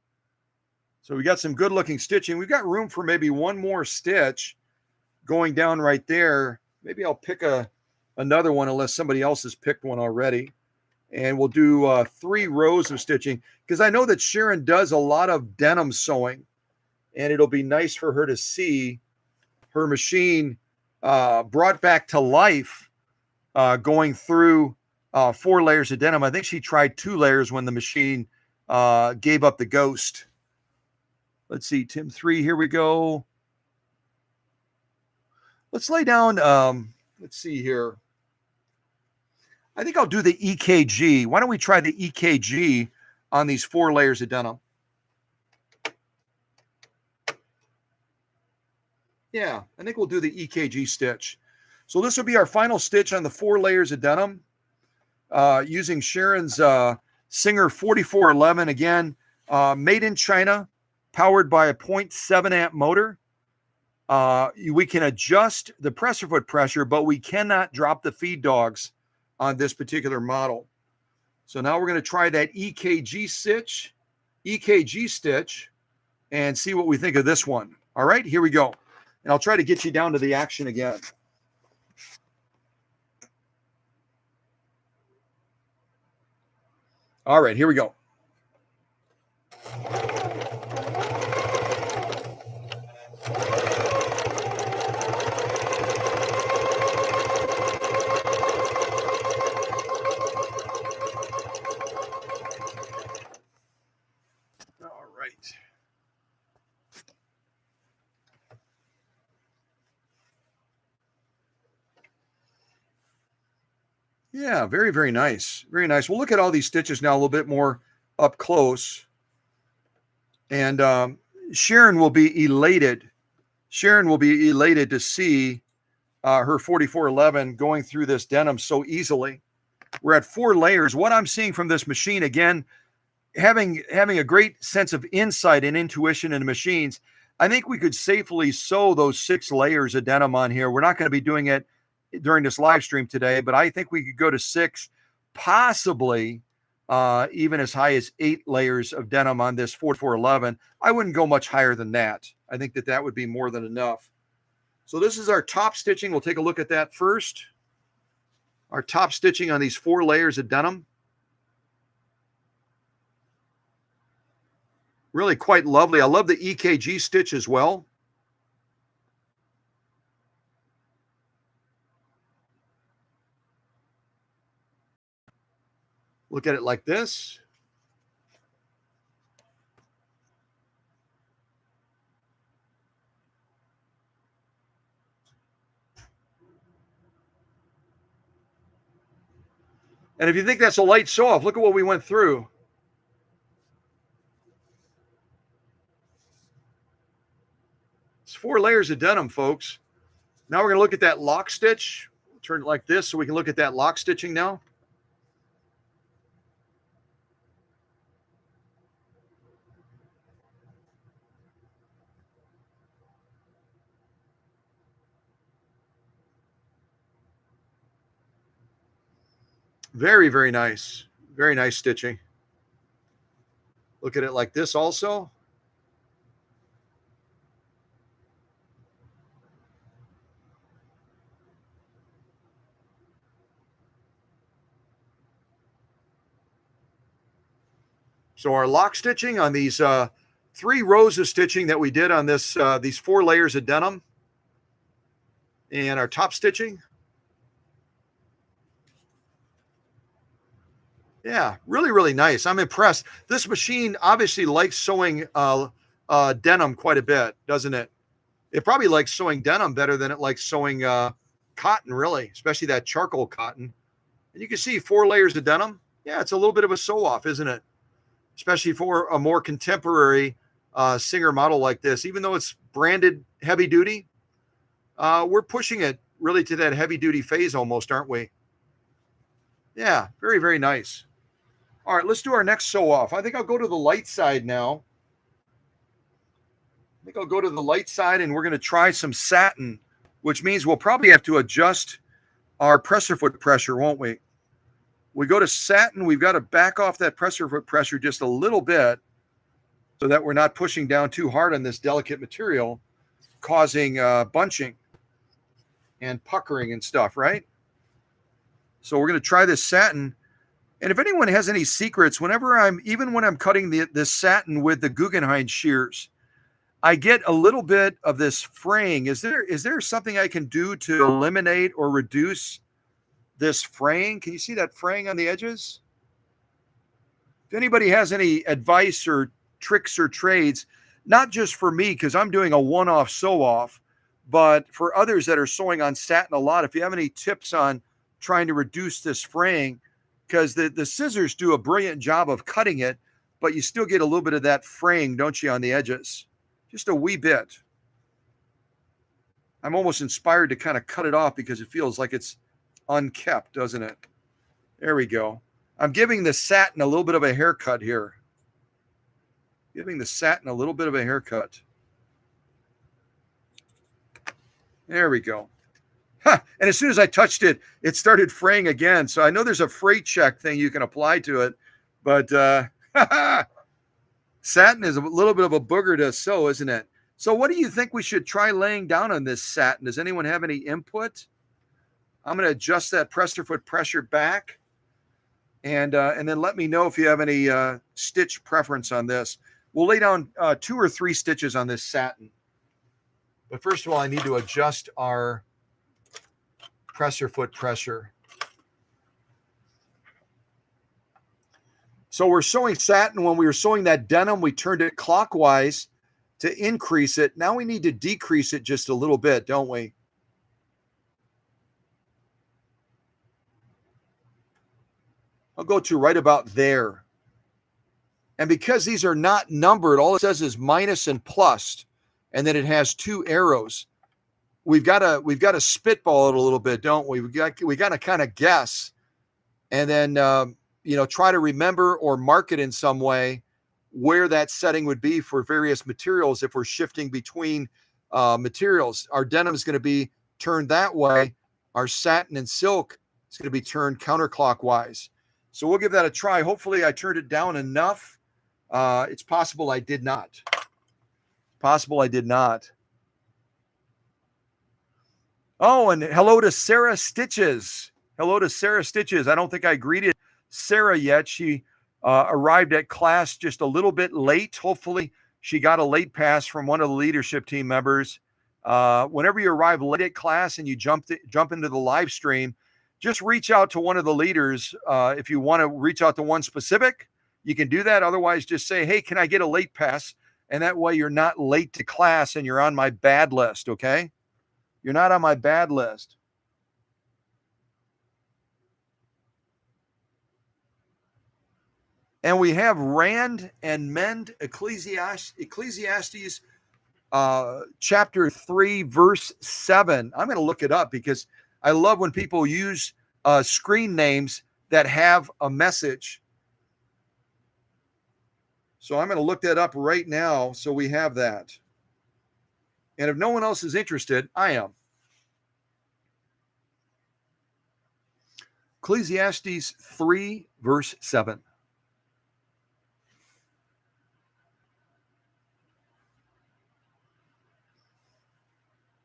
S1: So we got some good looking stitching. We've got room for maybe one more stitch going down right there. Maybe I'll pick another one unless somebody else has picked one already. And we'll do 3 rows of stitching because I know that Sharon does a lot of denim sewing, and it'll be nice for her to see her machine brought back to life going through 4 layers of denim. I think she tried 2 layers when the machine gave up the ghost. Let's see, Tim 3, here we go. Let's lay down, let's see here. I think I'll do the EKG. Why don't we try the EKG on these 4 layers of denim? Yeah, I think we'll do the EKG stitch. So this will be our final stitch on the 4 layers of denim using Sharon's Singer 4411. Again, made in China, powered by a 0.7 amp motor. We can adjust the presser foot pressure, but we cannot drop the feed dogs on this particular model. So now we're going to try that EKG stitch, and see what we think of this one. All right, here we go. And I'll try to get you down to the action again. All right, here we go. All right. Yeah, very, very nice. Very nice. We'll look at all these stitches now a little bit more up close. And Sharon will be elated. Sharon will be elated to see her 4411 going through this denim so easily. We're at 4 layers. What I'm seeing from this machine, again, having a great sense of insight and intuition in the machines, I think we could safely sew those 6 layers of denim on here. We're not going to be doing it during this live stream today, but I think we could go to 6, possibly even as high as 8 layers of denim on this 4411. I wouldn't go much higher than that. I think that would be more than enough. So this is our top stitching. We'll take a look at that first. Our top stitching on these 4 layers of denim. Really quite lovely. I love the EKG stitch as well. Look at it like this. And if you think that's a light sew off, look at what we went through. It's 4 layers of denim, folks. Now we're going to look at that lock stitch. Turn it like this so we can look at that lock stitching now. Very, very nice. Very nice stitching. Look at it like this also. So our lock stitching on these 3 rows of stitching that we did on this these 4 layers of denim, and our top stitching. Yeah, really, really nice. I'm impressed. This machine obviously likes sewing denim quite a bit, doesn't it? It probably likes sewing denim better than it likes sewing cotton, really, especially that charcoal cotton. And you can see 4 layers of denim. Yeah, it's a little bit of a sew off, isn't it? Especially for a more contemporary Singer model like this. Even though it's branded heavy duty, we're pushing it really to that heavy duty phase almost, aren't we? Yeah, very, very nice. All right, let's do our next sew off. I think I'll go to the light side now. I think I'll go to the light side, and we're going to try some satin, which means we'll probably have to adjust our presser foot pressure, won't we? We go to satin, we've got to back off that presser foot pressure just a little bit so that we're not pushing down too hard on this delicate material, causing bunching and puckering and stuff, right? So we're going to try this satin. And if anyone has any secrets, even when I'm cutting this satin with the Guggenheim shears, I get a little bit of this fraying. Is there something I can do to eliminate or reduce this fraying? Can you see that fraying on the edges? If anybody has any advice or tricks or trades, not just for me, because I'm doing a one-off sew-off, but for others that are sewing on satin a lot, if you have any tips on trying to reduce this fraying, because the scissors do a brilliant job of cutting it, but you still get a little bit of that fraying, don't you, on the edges? Just a wee bit. I'm almost inspired to kind of cut it off because it feels like it's unkept, doesn't it? There we go. I'm giving the satin a little bit of a haircut here. Giving the satin a little bit of a haircut. There we go. Huh. And as soon as I touched it, it started fraying again. So I know there's a freight check thing you can apply to it, but satin is a little bit of a booger to sew, isn't it? So what do you think we should try laying down on this satin? Does anyone have any input? I'm going to adjust that presser foot pressure back, and then let me know if you have any stitch preference on this. We'll lay down 2 or 3 stitches on this satin. But first of all, I need to adjust our presser foot pressure. So we're sewing satin. When we were sewing that denim, we turned it clockwise to increase it. Now we need to decrease it just a little bit, don't we? I'll go to right about there. And because these are not numbered, all it says is minus and plus, and then it has 2 arrows. We've got to spitball it a little bit, don't we? We got to kind of guess, and then try to remember or mark it in some way where that setting would be for various materials. If we're shifting between materials, our denim is going to be turned that way. Our satin and silk is going to be turned counterclockwise. So we'll give that a try. Hopefully, I turned it down enough. It's possible I did not. Oh, and hello to Sarah Stitches. I don't think I greeted Sarah yet. She arrived at class just a little bit late. Hopefully, she got a late pass from one of the leadership team members. Whenever you arrive late at class and you jump into the live stream, just reach out to one of the leaders. If you want to reach out to one specific, you can do that. Otherwise, just say, hey, can I get a late pass? And that way you're not late to class and you're on my bad list, okay? You're not on my bad list. And we have Rand and Mend Ecclesiastes chapter 3, verse 7. I'm going to look it up because I love when people use screen names that have a message. So I'm going to look that up right now so we have that. And if no one else is interested, I am. Ecclesiastes 3, verse 7.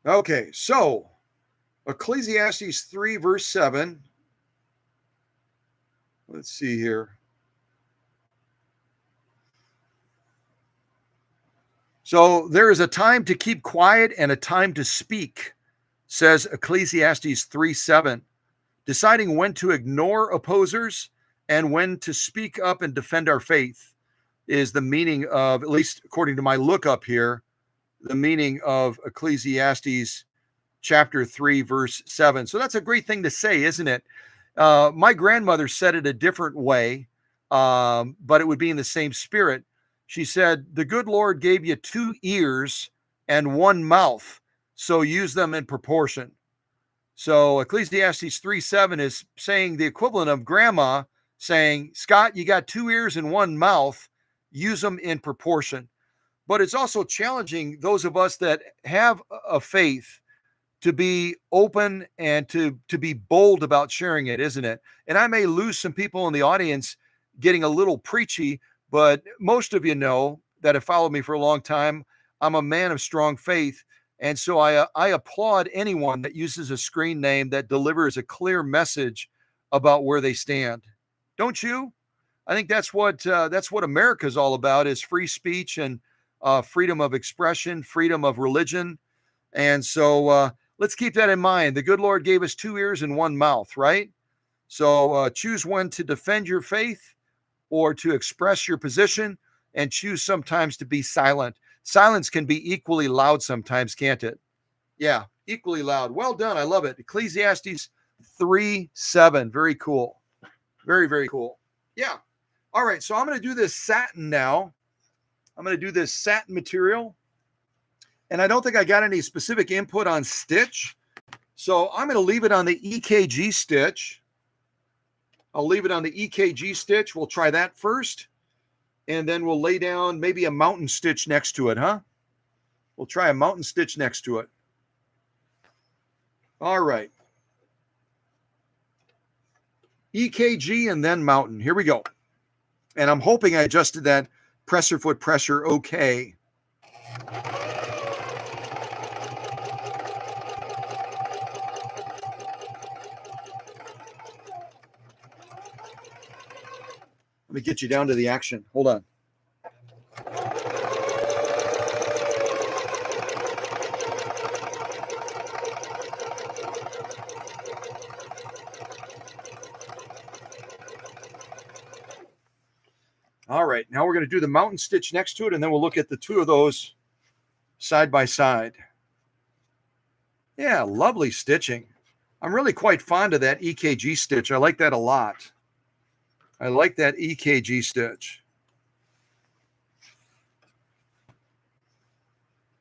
S1: Okay, so Ecclesiastes 3, verse 7. Let's see here. So there is a time to keep quiet and a time to speak, says Ecclesiastes 3:7. Deciding when to ignore opposers and when to speak up and defend our faith is the meaning of, at least according to my lookup here, the meaning of Ecclesiastes chapter 3, verse 7. So that's a great thing to say, isn't it? My grandmother said it a different way, but it would be in the same spirit. She said, the good Lord gave you 2 ears and 1 mouth, so use them in proportion. So Ecclesiastes 3:7 is saying the equivalent of grandma saying, Scott, you got 2 ears and 1 mouth, use them in proportion. But it's also challenging those of us that have a faith to be open and to be bold about sharing it, isn't it? And I may lose some people in the audience getting a little preachy, but most of you know that have followed me for a long time, I'm a man of strong faith. And so I applaud anyone that uses a screen name that delivers a clear message about where they stand. Don't you? I think that's what America's all about, is free speech and freedom of expression, freedom of religion. And so let's keep that in mind. The good Lord gave us 2 ears and 1 mouth, right? So choose when to defend your faith or to express your position, and choose sometimes to be silent. Silence can be equally loud sometimes, can't it? Yeah, equally loud. Well done. I love it. Ecclesiastes 3:7. Very cool. Very, very cool. Yeah. All right. So I'm going to do this satin now. I'm going to do this satin material. And I don't think I got any specific input on stitch. So I'm going to leave it on the EKG stitch. I'll leave it on the EKG stitch. We'll try that first. And then we'll lay down maybe a mountain stitch next to it, huh? We'll try a mountain stitch next to it. All right. EKG and then mountain. Here we go. And I'm hoping I adjusted that presser foot pressure okay. Let me get you down to the action. Hold on. All right, now we're going to do the mountain stitch next to it, and then we'll look at the two of those side by side. Yeah, lovely stitching. I'm really quite fond of that EKG stitch. I like that a lot. I like that EKG stitch.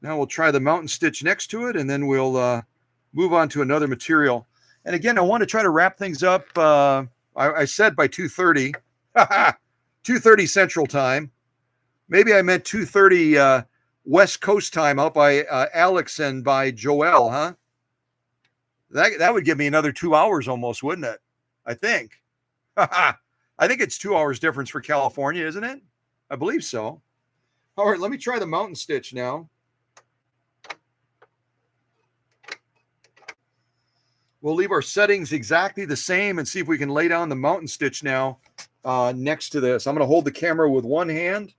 S1: Now we'll try the mountain stitch next to it, and then we'll move on to another material. And again, I want to try to wrap things up. I said by 2:30, 2:30 Central Time. Maybe I meant 2:30 West Coast time out by Alex and by Joel, huh? That would give me another 2 hours almost, wouldn't it? I think. I think it's 2 hours difference for California, isn't it? I believe so. All right, let me try the mountain stitch now. We'll leave our settings exactly the same and see if we can lay down the mountain stitch now next to this. I'm going to hold the camera with one hand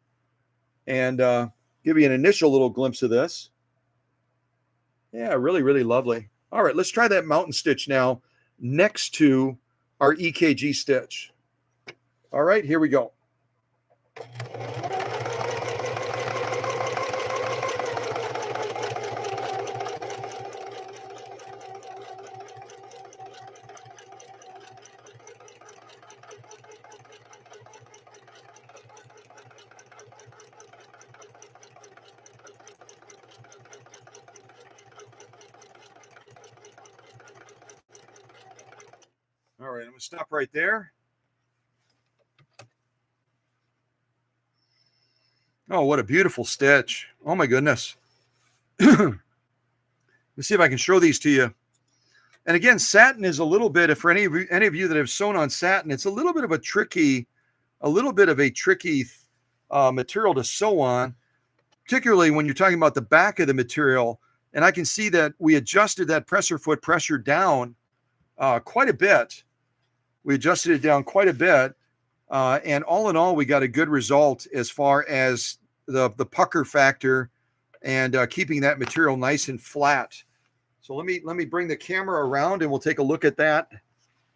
S1: and give you an initial little glimpse of this. Yeah, really, really lovely. All right, let's try that mountain stitch now next to our EKG stitch. All right, here we go. All right, I'm going to stop right there. Oh, what a beautiful stitch. Oh, my goodness. Let's see if I can show these to you. And again, satin is a little bit, for any of you that have sewn on satin, it's a little bit of a tricky material to sew on, particularly when you're talking about the back of the material. And I can see that we adjusted that presser foot pressure down quite a bit. We adjusted it down quite a bit. And all in all, we got a good result as far as the pucker factor and keeping that material nice and flat. So let me bring the camera around and we'll take a look at that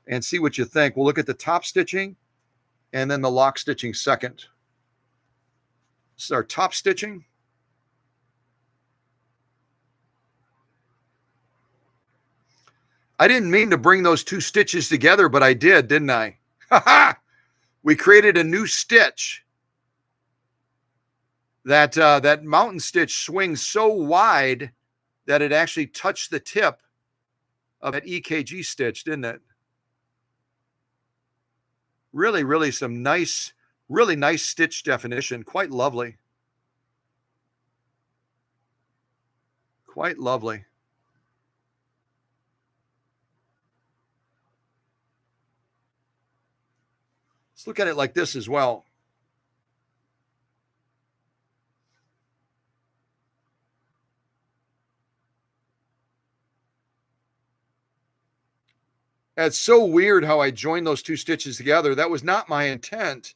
S1: and see what you think. We'll look at the top stitching and then the lock stitching second. This is our top stitching. I didn't mean to bring those two stitches together, but I did, didn't I? We created a new stitch. That mountain stitch swings so wide that it actually touched the tip of that EKG stitch, didn't it? Really, really some nice, really nice stitch definition. Quite lovely. Quite lovely. Let's look at it like this as well. It's so weird how I joined those two stitches together. That was not my intent.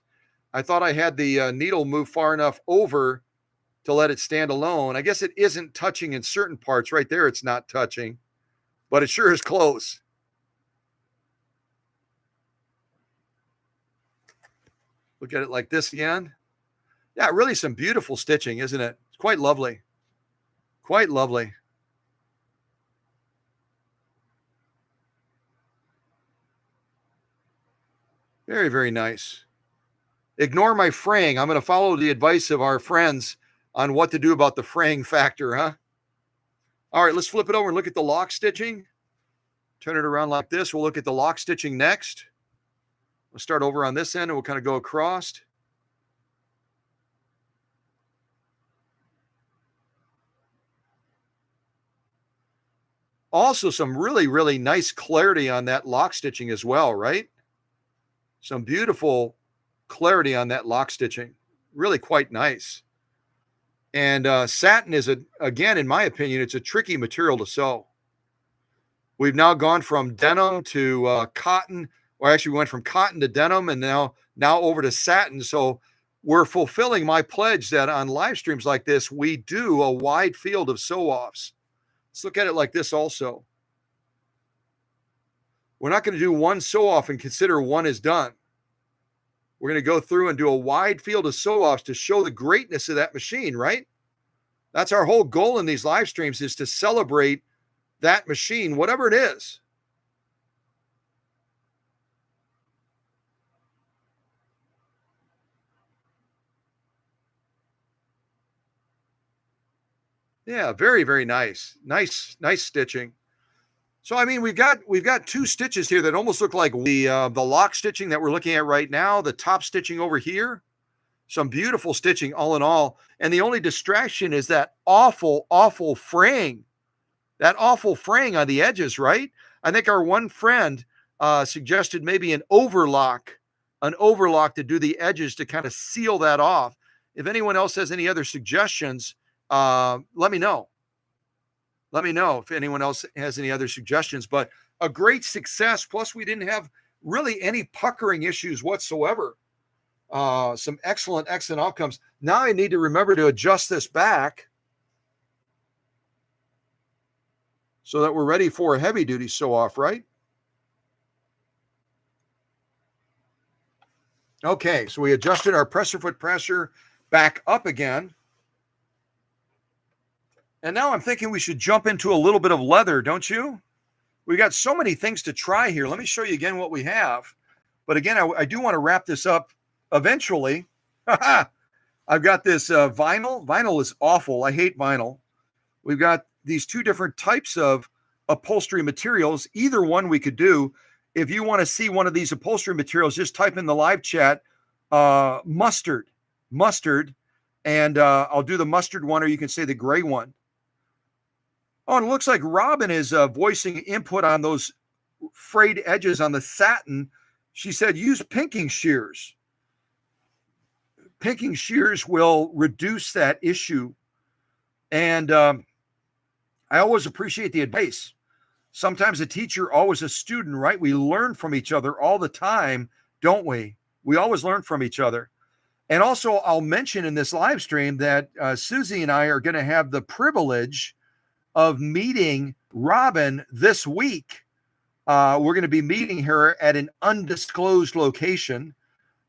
S1: I thought I had the needle move far enough over to let it stand alone. I guess it isn't touching in certain parts. Right there, it's not touching, but it sure is close. Look at it like this again. Yeah, really some beautiful stitching, isn't it? It's quite lovely. Quite lovely. Very, very nice. Ignore my fraying. I'm going to follow the advice of our friends on what to do about the fraying factor, huh? All right, let's flip it over and look at the lock stitching. Turn it around like this. We'll look at the lock stitching next. We'll start over on this end and we'll kind of go across. Also, some really, really nice clarity on that lock stitching as well, right? Some beautiful clarity on that lock stitching. Really quite nice. And satin is, again, in my opinion, it's a tricky material to sew. We've now gone from denim to cotton, or actually we went from cotton to denim and now over to satin. So we're fulfilling my pledge that on live streams like this, we do a wide field of sew-offs. Let's look at it like this also. We're not going to do one sew-off and consider one is done. We're going to go through and do a wide field of sew-offs to show the greatness of that machine, right? That's our whole goal in these live streams, is to celebrate that machine, whatever it is. Yeah, very, very nice. Nice stitching. So I mean, we've got two stitches here that almost look like the lock stitching that we're looking at right now, the top stitching over here. Some beautiful stitching all in all. And the only distraction is that awful, awful fraying. That awful fraying on the edges, right? I think our one friend suggested maybe an overlock to do the edges to kind of seal that off. If anyone else has any other suggestions, let me know. Let me know if anyone else has any other suggestions. But a great success. Plus, we didn't have really any puckering issues whatsoever. Some excellent outcomes. Now I need to remember to adjust this back so that we're ready for a heavy duty sew off, right? Okay, so we adjusted our presser foot pressure back up again. And now I'm thinking we should jump into a little bit of leather, don't you? We got so many things to try here. Let me show you again what we have. But again, I do want to wrap this up eventually. I've got this vinyl. Vinyl is awful. I hate vinyl. We've got these two different types of upholstery materials. Either one we could do. If you want to see one of these upholstery materials, just type in the live chat mustard, and I'll do the mustard one, or you can say the gray one. Oh, and it looks like Robin is voicing input on those frayed edges on the satin. She said use pinking shears. Pinking shears will reduce that issue. And I always appreciate the advice. Sometimes a teacher, always a student, right? We learn from each other all the time, don't we? We always learn from each other. And also, I'll mention in this live stream that Susie and I are going to have the privilege of meeting Robin this week. We're going to be meeting her at an undisclosed location.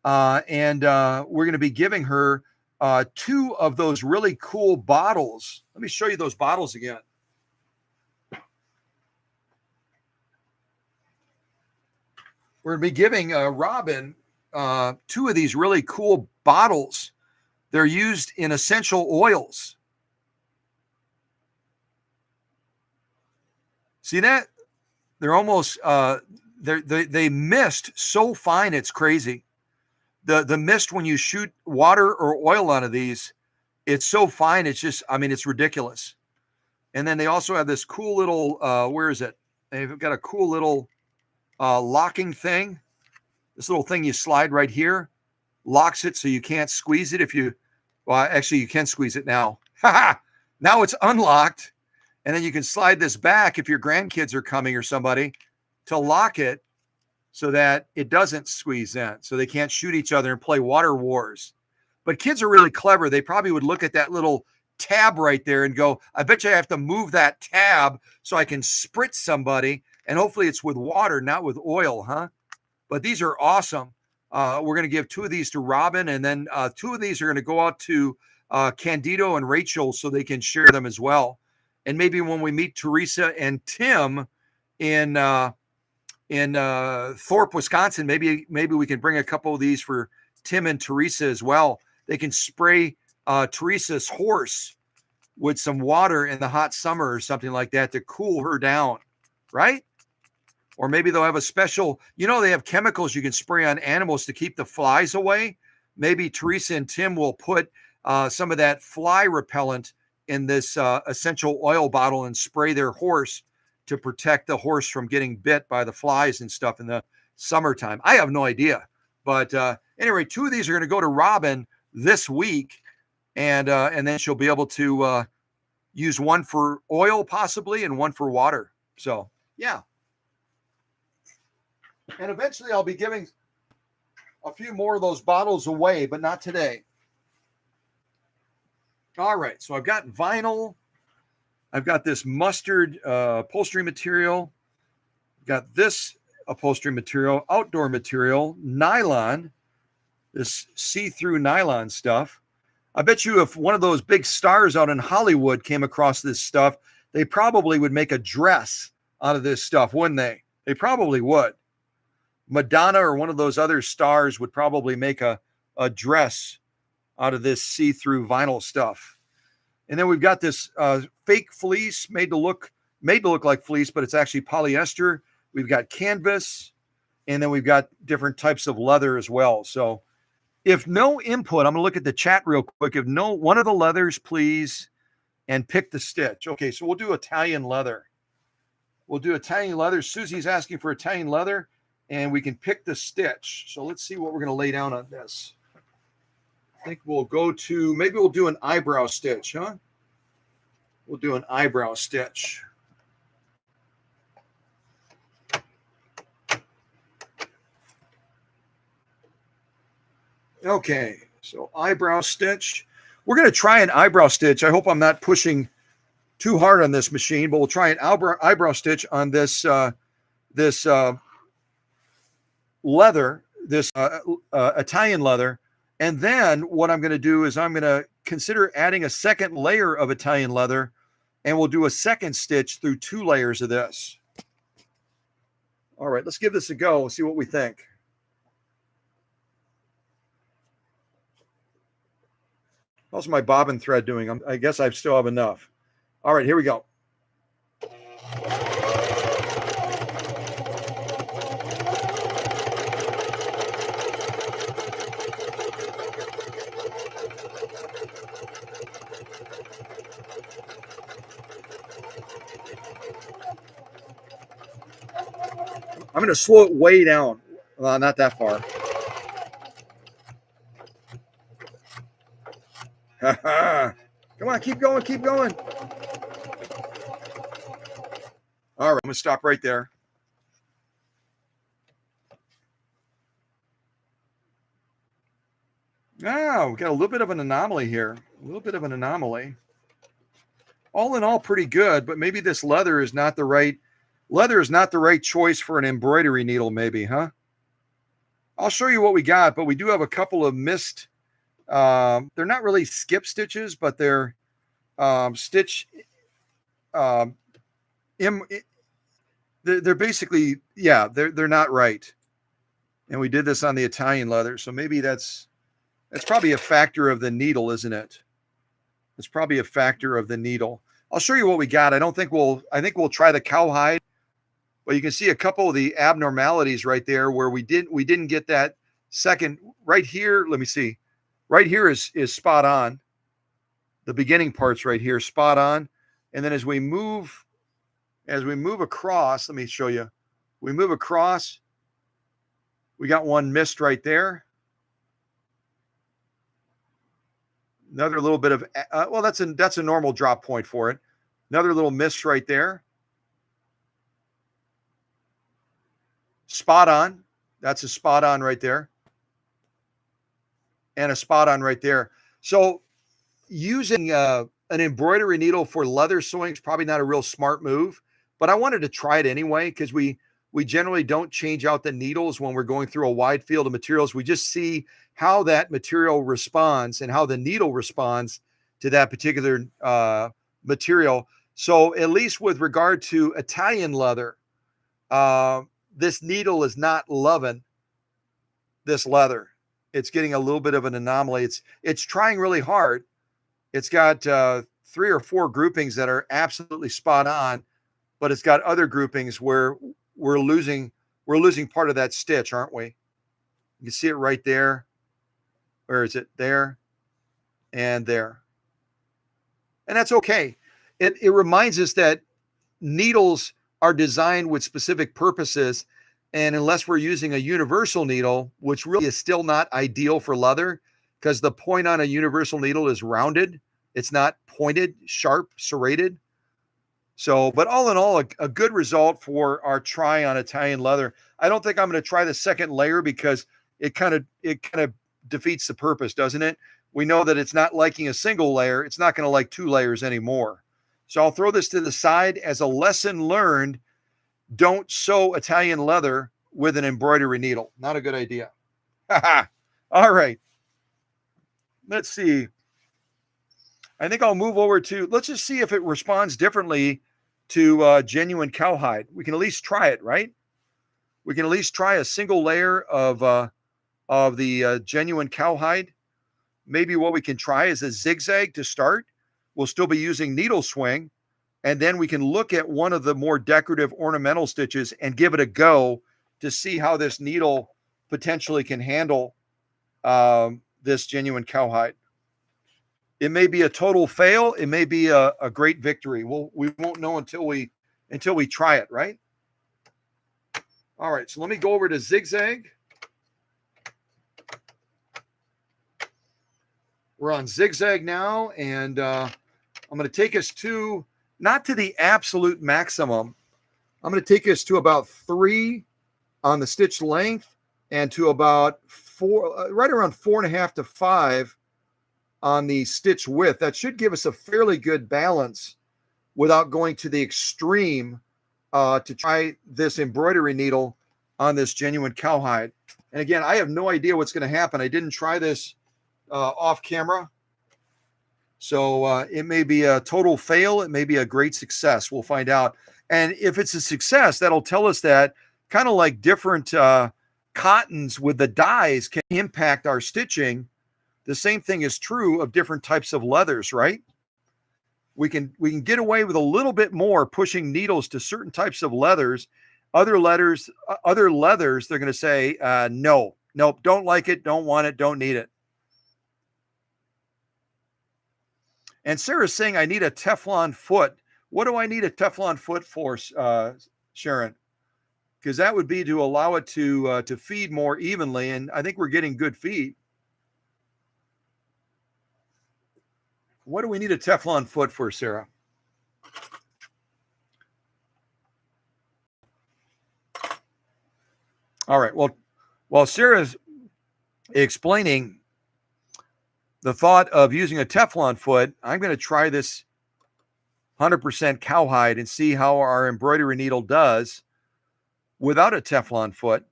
S1: And we're going to be giving her two of those really cool bottles. Let me show you those bottles again. We're going to be giving Robin two of these really cool bottles. They're used in essential oils. See that? They're almost they mist so fine it's crazy. The mist when you shoot water or oil onto these, it's so fine. It's just, I mean, it's ridiculous. And then they also have this cool little where is it? They've got a cool little locking thing. This little thing you slide right here, locks it so you can't squeeze it. Well, actually you can squeeze it now. Now it's unlocked. And then you can slide this back if your grandkids are coming or somebody to lock it so that it doesn't squeeze in, so they can't shoot each other and play water wars. But kids are really clever. They probably would look at that little tab right there and go, I bet you I have to move that tab so I can spritz somebody. And hopefully it's with water, not with oil, huh? But these are awesome. We're going to give two of these to Robin, and then two of these are going to go out to Candido and Rachel so they can share them as well. And maybe when we meet Teresa and Tim in Thorpe, Wisconsin, maybe we can bring a couple of these for Tim and Teresa as well. They can spray Teresa's horse with some water in the hot summer or something like that to cool her down, right? Or maybe they'll have a special, they have chemicals you can spray on animals to keep the flies away. Maybe Teresa and Tim will put some of that fly repellent in this essential oil bottle and spray their horse to protect the horse from getting bit by the flies and stuff in the summertime. I have no idea. But anyway, 2 of these are going to go to Robin this week, and then she'll be able to use one for oil possibly and one for water. So yeah. And eventually I'll be giving a few more of those bottles away, but not today. All right, so I've got vinyl. I've got this mustard upholstery material. I've got this upholstery material, outdoor material, nylon, this see-through nylon stuff. I bet you if one of those big stars out in Hollywood came across this stuff, they probably would make a dress out of this stuff, wouldn't they? They probably would. Madonna or one of those other stars would probably make a dress out of this see-through vinyl stuff. And then we've got this fake fleece made to look like fleece, but it's actually polyester. We've got canvas, and then we've got different types of leather as well. So if no input, I'm going to look at the chat real quick. If no, one of the leathers, please, and pick the stitch. Okay, so we'll do Italian leather. We'll do Italian leather. Susie's asking for Italian leather, and we can pick the stitch. So let's see what we're going to lay down on this. I think we'll go to, maybe we'll do an eyebrow stitch, huh? We'll do an eyebrow stitch. Okay, so eyebrow stitch. We're going to try an eyebrow stitch. I hope I'm not pushing too hard on this machine, but we'll try an eyebrow stitch on this leather, this Italian leather. And then what I'm going to do is I'm going to consider adding a second layer of Italian leather, and we'll do a second stitch through 2 layers of this. All right, let's give this a go and see what we think. How's my bobbin thread doing? I guess I still have enough. All right, here we go. I'm going to slow it way down. Well, not that far. Come on, keep going, keep going. All right, I'm going to stop right there. Oh, we got a little bit of an anomaly here. A little bit of an anomaly. All in all, pretty good, but maybe this leather is not the right choice for an embroidery needle, maybe, huh? I'll show you what we got, but we do have a couple of missed. They're not really skip stitches, but they're stitch. They're basically, yeah, they're not right. And we did this on the Italian leather, so maybe that's probably a factor of the needle, isn't it? It's probably a factor of the needle. I'll show you what we got. I think we'll try the cowhide, but you can see a couple of the abnormalities right there where we didn't get that second right here. Let me see. Right here is spot on. The beginning part's right here, spot on. And then as we move across, let me show you. We move across. We got one missed right there. Another little bit of, well, that's a normal drop point for it. Another little miss right there. Spot on. That's a spot on right there. And a spot on right there. So using an embroidery needle for leather sewing is probably not a real smart move, but I wanted to try it anyway because we generally don't change out the needles when we're going through a wide field of materials. We just see how that material responds and how the needle responds to that particular material. So at least with regard to Italian leather, this needle is not loving this leather. It's getting a little bit of an anomaly. It's trying really hard. It's got 3 or 4 groupings that are absolutely spot on, but it's got other groupings where we're losing part of that stitch, aren't we? You can see it right there. Where is it? There and there. And that's okay. It reminds us that needles are designed with specific purposes. And unless we're using a universal needle, which really is still not ideal for leather, because the point on a universal needle is rounded. It's not pointed, sharp, serrated. So, but all in all, a good result for our try on Italian leather. I don't think I'm going to try the second layer because it kind of defeats the purpose, doesn't it? We know that it's not liking a single layer. It's not going to like 2 layers anymore. So I'll throw this to the side as a lesson learned. Don't sew Italian leather with an embroidery needle. Not a good idea. All right. Let's see. I think I'll move over to, let's just see if it responds differently to genuine cowhide. We can at least try it, right? We can at least try a single layer of the genuine cowhide. Maybe what we can try is a zigzag to start. We'll still be using needle swing. And then we can look at one of the more decorative ornamental stitches and give it a go to see how this needle potentially can handle this genuine cowhide. It may be a total fail. It may be a great victory. We won't know until we try it, right? All right, so let me go over to zigzag. We're on zigzag now, and I'm going to take us to, not to the absolute maximum. I'm going to take us to about 3 on the stitch length and to about 4, right around 4.5 to 5 on the stitch width. That should give us a fairly good balance without going to the extreme to try this embroidery needle on this genuine cowhide. And again, I have no idea what's going to happen. I didn't try this off camera. So it may be a total fail. It may be a great success. We'll find out. And if it's a success, that'll tell us that kind of like different cottons with the dyes can impact our stitching. The same thing is true of different types of leathers, right? We can get away with a little bit more pushing needles to certain types of leathers. Other leathers, they're going to say, no, nope, don't like it, don't want it, don't need it. And Sarah's saying, I need a Teflon foot. What do I need a Teflon foot for, Sharon? Because that would be to allow it to feed more evenly, and I think we're getting good feed. What do we need a Teflon foot for, Sarah? All right. Well, while Sarah's explaining the thought of using a Teflon foot, I'm going to try this 100% cowhide and see how our embroidery needle does without a Teflon foot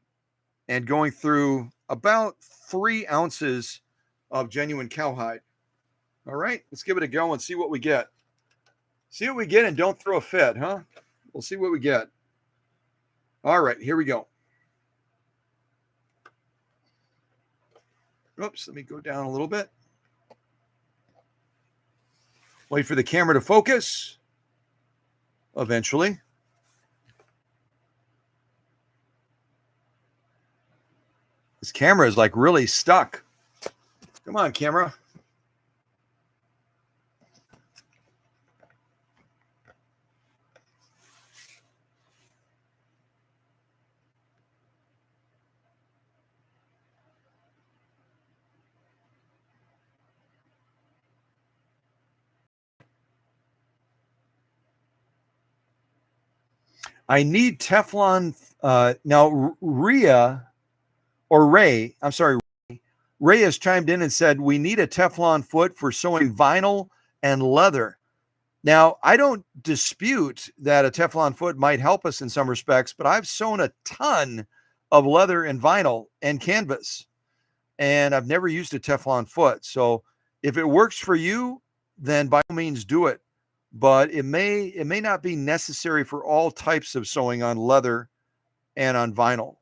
S1: and going through about 3 ounces of genuine cowhide. All right, let's give it a go and see what we get. See what we get and don't throw a fit, huh? We'll see what we get. All right, here we go. Oops, let me go down a little bit. Wait for the camera to focus. Eventually. This camera is like really stuck. Come on, camera. I need Teflon. Now, Ray has chimed in and said, we need a Teflon foot for sewing vinyl and leather. Now, I don't dispute that a Teflon foot might help us in some respects, but I've sewn a ton of leather and vinyl and canvas, and I've never used a Teflon foot. So if it works for you, then by all means do it. But it may not be necessary for all types of sewing on leather and on vinyl.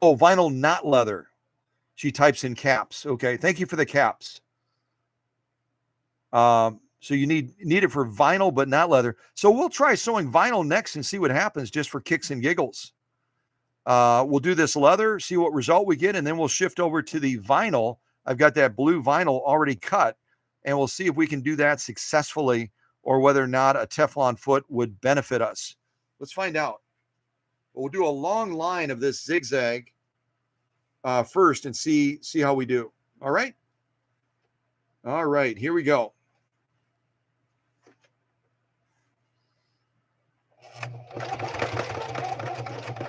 S1: Oh, vinyl, not leather. She types in caps. Okay, thank you for the caps. So you need it for vinyl, but not leather. So we'll try sewing vinyl next and see what happens, just for kicks and giggles. We'll do this leather, see what result we get, and then we'll shift over to the vinyl. I've got that blue vinyl already cut, and we'll see if we can do that successfully or whether or not a Teflon foot would benefit us. Let's find out. We'll do a long line of this zigzag first and see how we do. All right. All right, here we go.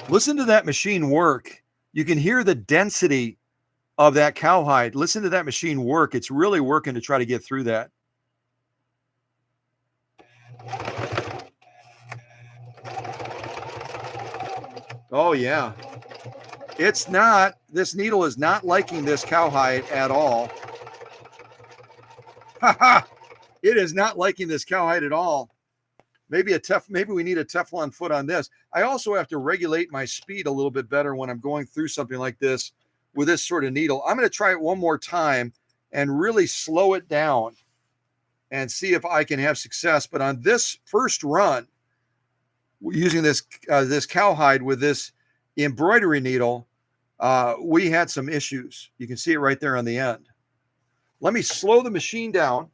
S1: Listen to that machine work. You can hear the density of that cowhide. Listen to that machine work. It's really working to try to get through that. Oh, yeah. It's not, this needle is not liking this cowhide at all. It is not liking this cowhide at all. Maybe we need a Teflon foot on this. I also have to regulate my speed a little bit better when I'm going through something like this with this sort of needle. I'm going to try it one more time and really slow it down and see if I can have success. But on this first run, using this cowhide with this embroidery needle, we had some issues. You can see it right there on the end. Let me slow the machine down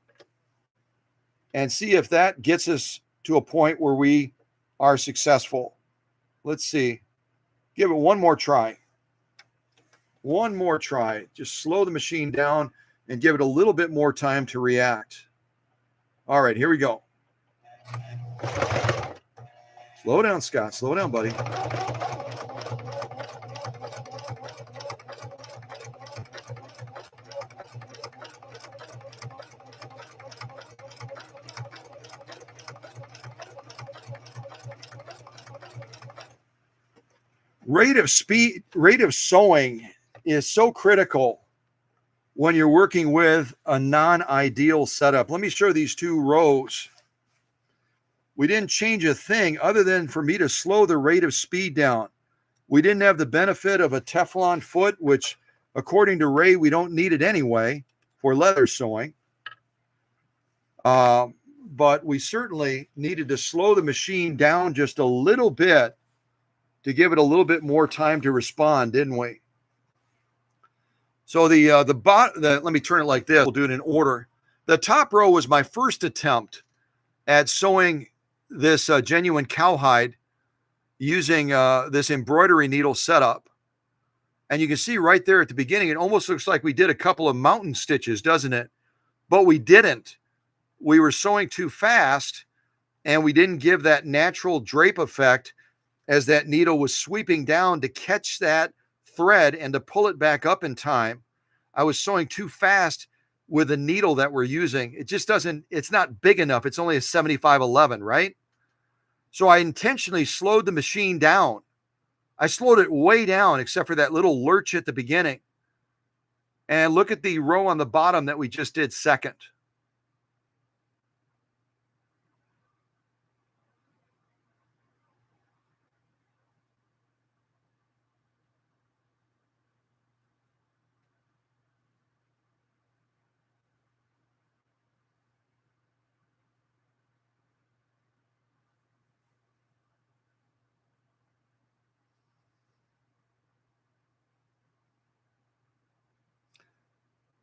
S1: and see if that gets us to a point where we are successful. Let's see. Give it one more try. One more try. Just slow the machine down and give it a little bit more time to react. All right, here we go. Slow down, Scott. Slow down, buddy. Rate of sewing is so critical when you're working with a non-ideal setup. Let me show these two rows. We didn't change a thing other than for me to slow the rate of speed down. We didn't have the benefit of a Teflon foot, which according to Ray, we don't need it anyway for leather sewing. But we certainly needed to slow the machine down just a little bit to give it a little bit more time to respond, didn't we? So let me turn it like this. We'll do it in order. The top row was my first attempt at sewing this genuine cowhide using this embroidery needle setup. And you can see right there at the beginning, it almost looks like we did a couple of mountain stitches, doesn't it? But we didn't. We were sewing too fast, and we didn't give that natural drape effect as that needle was sweeping down to catch that thread and to pull it back up in time. I was sewing too fast with the needle that we're using. It just doesn't, it's not big enough. It's only a 7511, right? So I intentionally slowed the machine down. I slowed it way down, except for that little lurch at the beginning. And look at the row on the bottom that we just did second.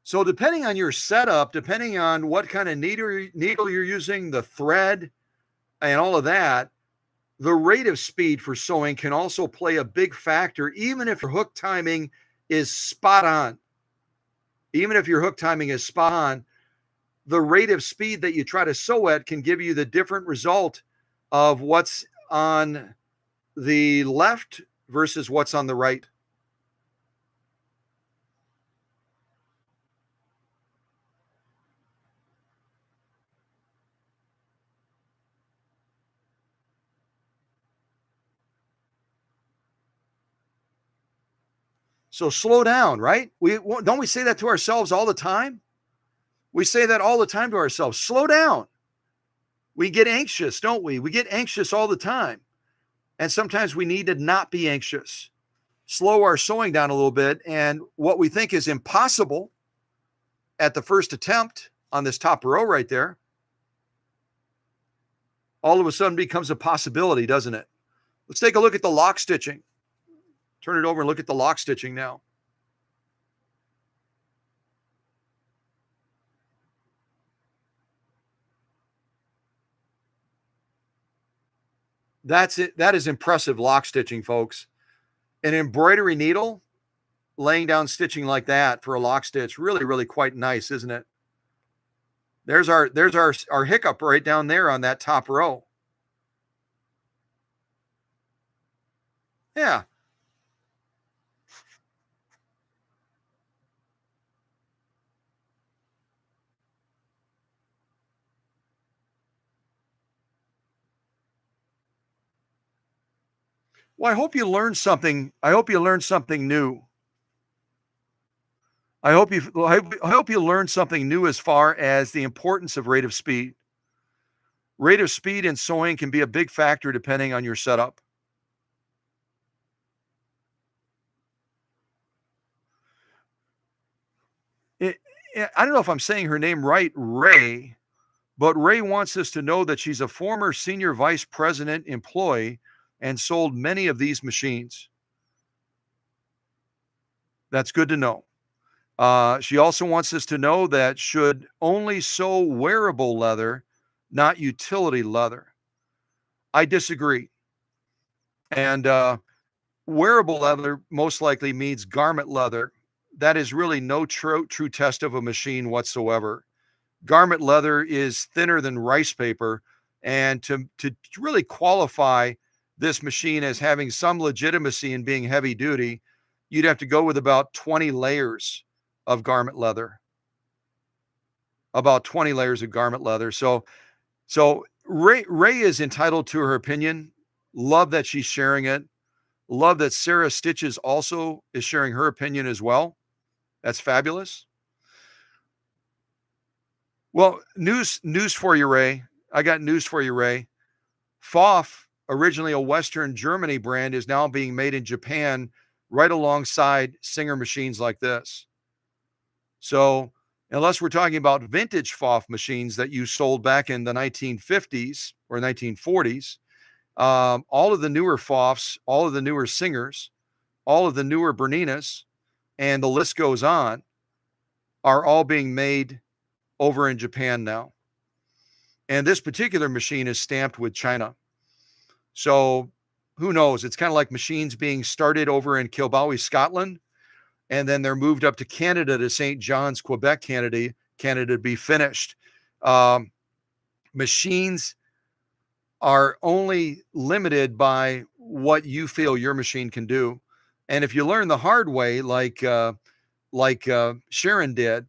S1: So depending on your setup, depending on what kind of needle you're using, the thread, and all of that, the rate of speed for sewing can also play a big factor, even if your hook timing is spot on. Even if your hook timing is spot on, the rate of speed that you try to sew at can give you the different result of what's on the left versus what's on the right. So slow down, right? Don't we say that to ourselves all the time? We say that all the time to ourselves. Slow down. We get anxious, don't we? We get anxious all the time. And sometimes we need to not be anxious. Slow our sewing down a little bit. And what we think is impossible at the first attempt on this top row right there, all of a sudden becomes a possibility, doesn't it? Let's take a look at the lock stitching. Turn it over and look at the lock stitching now. That's it. That is impressive lock stitching, folks. An embroidery needle laying down stitching like that for a lock stitch, really, really quite nice, isn't it? There's our hiccup right down there on that top row. Yeah. Well, I hope you learned something. I hope you learned something new. I hope you learned something new as far as the importance of rate of speed. Rate of speed in sewing can be a big factor depending on your setup. It, I don't know if I'm saying her name right, Ray, but Ray wants us to know that she's a former senior vice president employee and sold many of these machines. That's good to know. She also wants us to know that should only sew wearable leather, not utility leather. I disagree. And wearable leather most likely means garment leather. That is really no true test of a machine whatsoever. Garment leather is thinner than rice paper, and to really qualify this machine as having some legitimacy in being heavy duty, you'd have to go with about 20 layers of garment leather. About 20 layers of garment leather. So Ray is entitled to her opinion. Love that she's sharing it. Love that Sarah Stitches also is sharing her opinion as well. That's fabulous. Well, news for you, Ray. I got news for you, Ray. Pfaff, originally a Western Germany brand, is now being made in Japan right alongside Singer machines like this. So, unless we're talking about vintage Pfaff machines that you sold back in the 1950s or 1940s, all of the newer Pfaffs, all of the newer Singers, all of the newer Berninas, and the list goes on, are all being made over in Japan now. And this particular machine is stamped with China. So who knows? It's kind of like machines being started over in Kilbowie, Scotland, and then they're moved up to Canada, to St. John's, Quebec, Canada to be finished. Um, Machines are only limited by what you feel your machine can do. And if you learn the hard way, like Sharon did,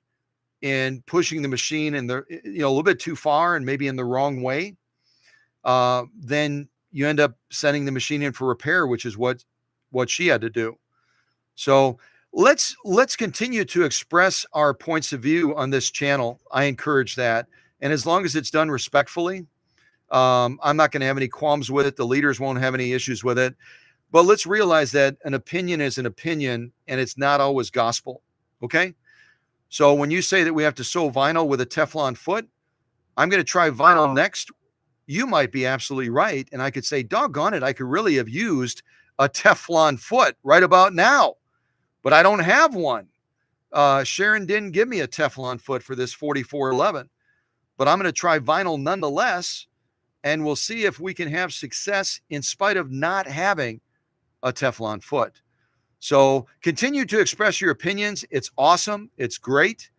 S1: in pushing the machine in the a little bit too far and maybe in the wrong way, then you end up sending the machine in for repair, which is what she had to do. So let's continue to express our points of view on this channel. I encourage that, and as long as it's done respectfully, I'm not going to have any qualms with it. The leaders won't have any issues with it. But let's realize that an opinion is an opinion, and it's not always gospel. Okay. So when you say that we have to sew vinyl with a Teflon foot, I'm going to try vinyl next. You might be absolutely right. And I could say, doggone it, I could really have used a Teflon foot right about now, but I don't have one. Sharon didn't give me a Teflon foot for this 4411, but I'm going to try vinyl nonetheless. And we'll see if we can have success in spite of not having a Teflon foot. So continue to express your opinions. It's awesome. It's great.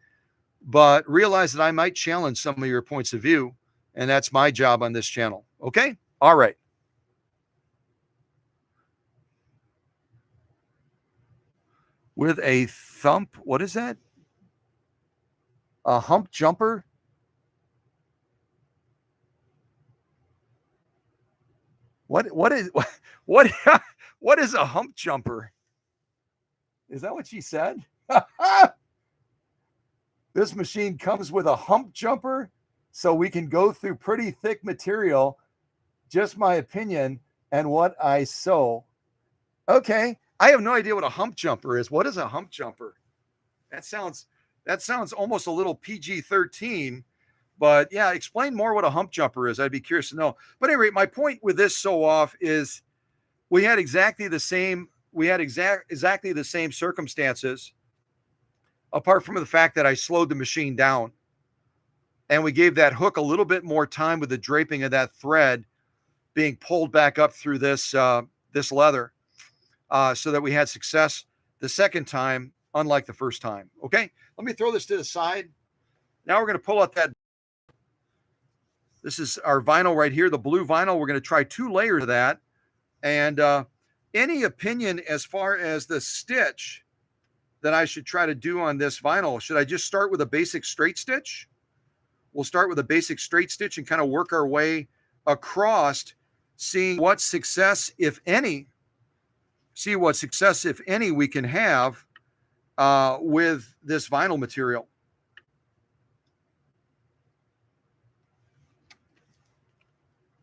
S1: But realize that I might challenge some of your points of view. And that's my job on this channel. Okay? All right. With a thump, what is that? A hump jumper? What is what what is a hump jumper? Is that what she said? This machine comes with a hump jumper, so we can go through pretty thick material. Just my opinion and what I sew. Okay. I have no idea what a hump jumper is. What is a hump jumper? That sounds almost a little PG-13. But yeah, explain more what a hump jumper is. I'd be curious to know. But anyway, my point with this sew off is we had exactly the same circumstances, apart from the fact that I slowed the machine down and we gave that hook a little bit more time with the draping of that thread. being pulled back up through this this leather, so that we had success the second time, unlike the first time. Okay, let me throw this to the side. Now we're going to pull out that. This is our vinyl right here, the blue vinyl. We're going to try 2 layers of that. And any opinion as far as the stitch that I should try to do on this vinyl? Should I just start with a basic straight stitch? We'll start with a basic straight stitch and kind of work our way across, seeing what success, if any, we can have with this vinyl material.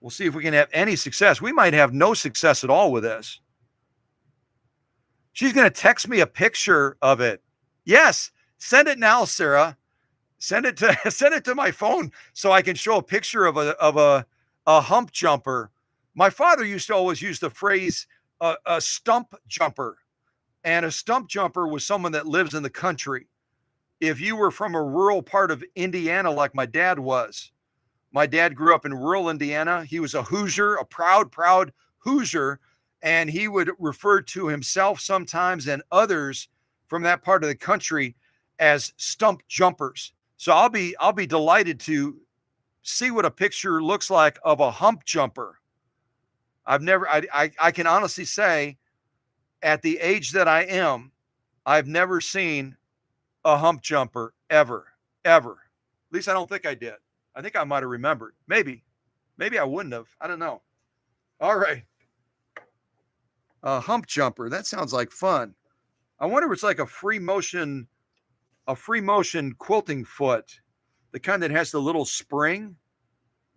S1: We'll see if we can have any success. We might have no success at all with this. She's going to text me a picture of it. Yes, send it now, Sarah. Send it to my phone so I can show a picture of a hump jumper. My father used to always use the phrase a stump jumper, and a stump jumper was someone that lives in the country. If you were from a rural part of Indiana, like my dad was. My dad grew up in rural Indiana. He was a Hoosier, a proud Hoosier, and he would refer to himself sometimes and others from that part of the country as stump jumpers. So I'll be delighted to see what a picture looks like of a hump jumper. I can honestly say, at the age that I am, I've never seen a hump jumper ever. At least I don't think I did. I think I might have remembered. Maybe I wouldn't have. I don't know. All right. A hump jumper. That sounds like fun. I wonder if it's like a free motion quilting foot, the kind that has the little spring.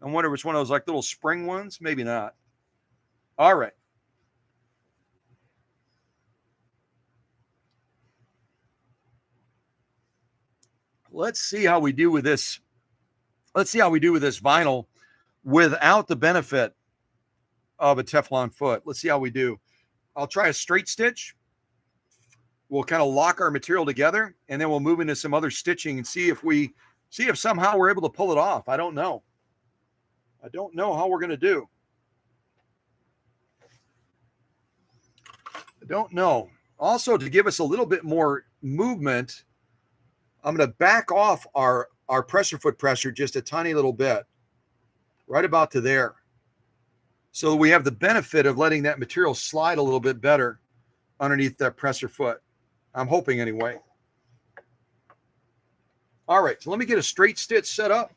S1: I wonder if it's one of those like little spring ones. Maybe not. All right. Let's see how we do with this. Let's see how we do with this vinyl without the benefit of a Teflon foot. Let's see how we do. I'll try a straight stitch. We'll kind of lock our material together, and then we'll move into some other stitching and see if somehow we're able to pull it off. I don't know. I don't know how we're going to do. I don't know. Also, to give us a little bit more movement, I'm going to back off our pressure foot pressure just a tiny little bit, right about to there. So we have the benefit of letting that material slide a little bit better underneath that presser foot. I'm hoping anyway. All right, so let me get a straight stitch set up.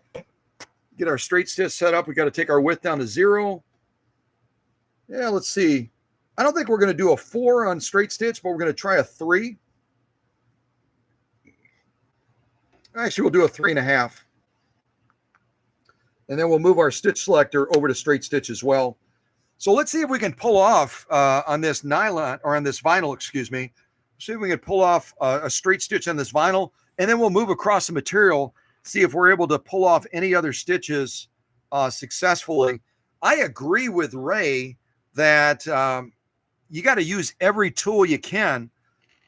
S1: Get our straight stitch set up. We got to take our width down to 0. Yeah, let's see. I don't think we're going to do a 4 on straight stitch, but we're going to try a 3. Actually, we'll do a 3.5. And then we'll move our stitch selector over to straight stitch as well. So let's see if we can pull off on this nylon, or on this vinyl, excuse me. See if we can pull off a straight stitch on this vinyl, and then we'll move across the material, see if we're able to pull off any other stitches successfully. I agree with Ray that you got to use every tool you can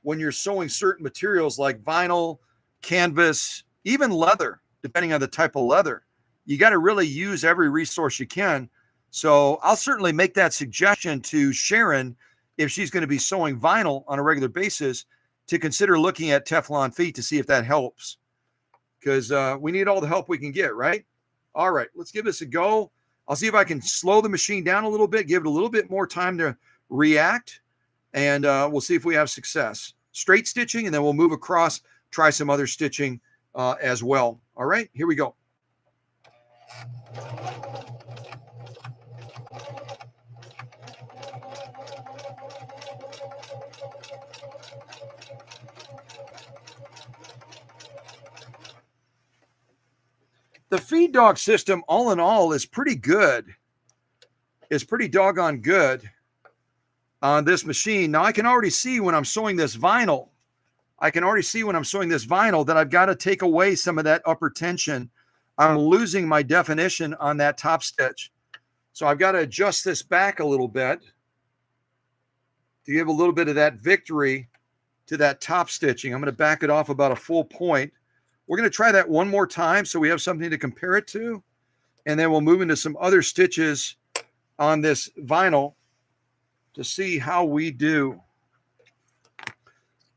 S1: when you're sewing certain materials like vinyl, canvas, even leather, depending on the type of leather. You got to really use every resource you can. So I'll certainly make that suggestion to Sharon, if she's going to be sewing vinyl on a regular basis, to consider looking at Teflon feet to see if that helps. Because we need all the help we can get, right? All right, let's give this a go. I'll see if I can slow the machine down a little bit, give it a little bit more time to react, and we'll see if we have success. Straight stitching, and then we'll move across, try some other stitching as well. All right, here we go. The feed dog system, all in all, is pretty good. It's pretty doggone good on this machine. Now, I can already see when I'm sewing this vinyl, that I've got to take away some of that upper tension. I'm losing my definition on that top stitch. So I've got to adjust this back a little bit to give a little bit of that victory to that top stitching. I'm going to back it off about a full point. We're going to try that one more time so we have something to compare it to. And then we'll move into some other stitches on this vinyl to see how we do.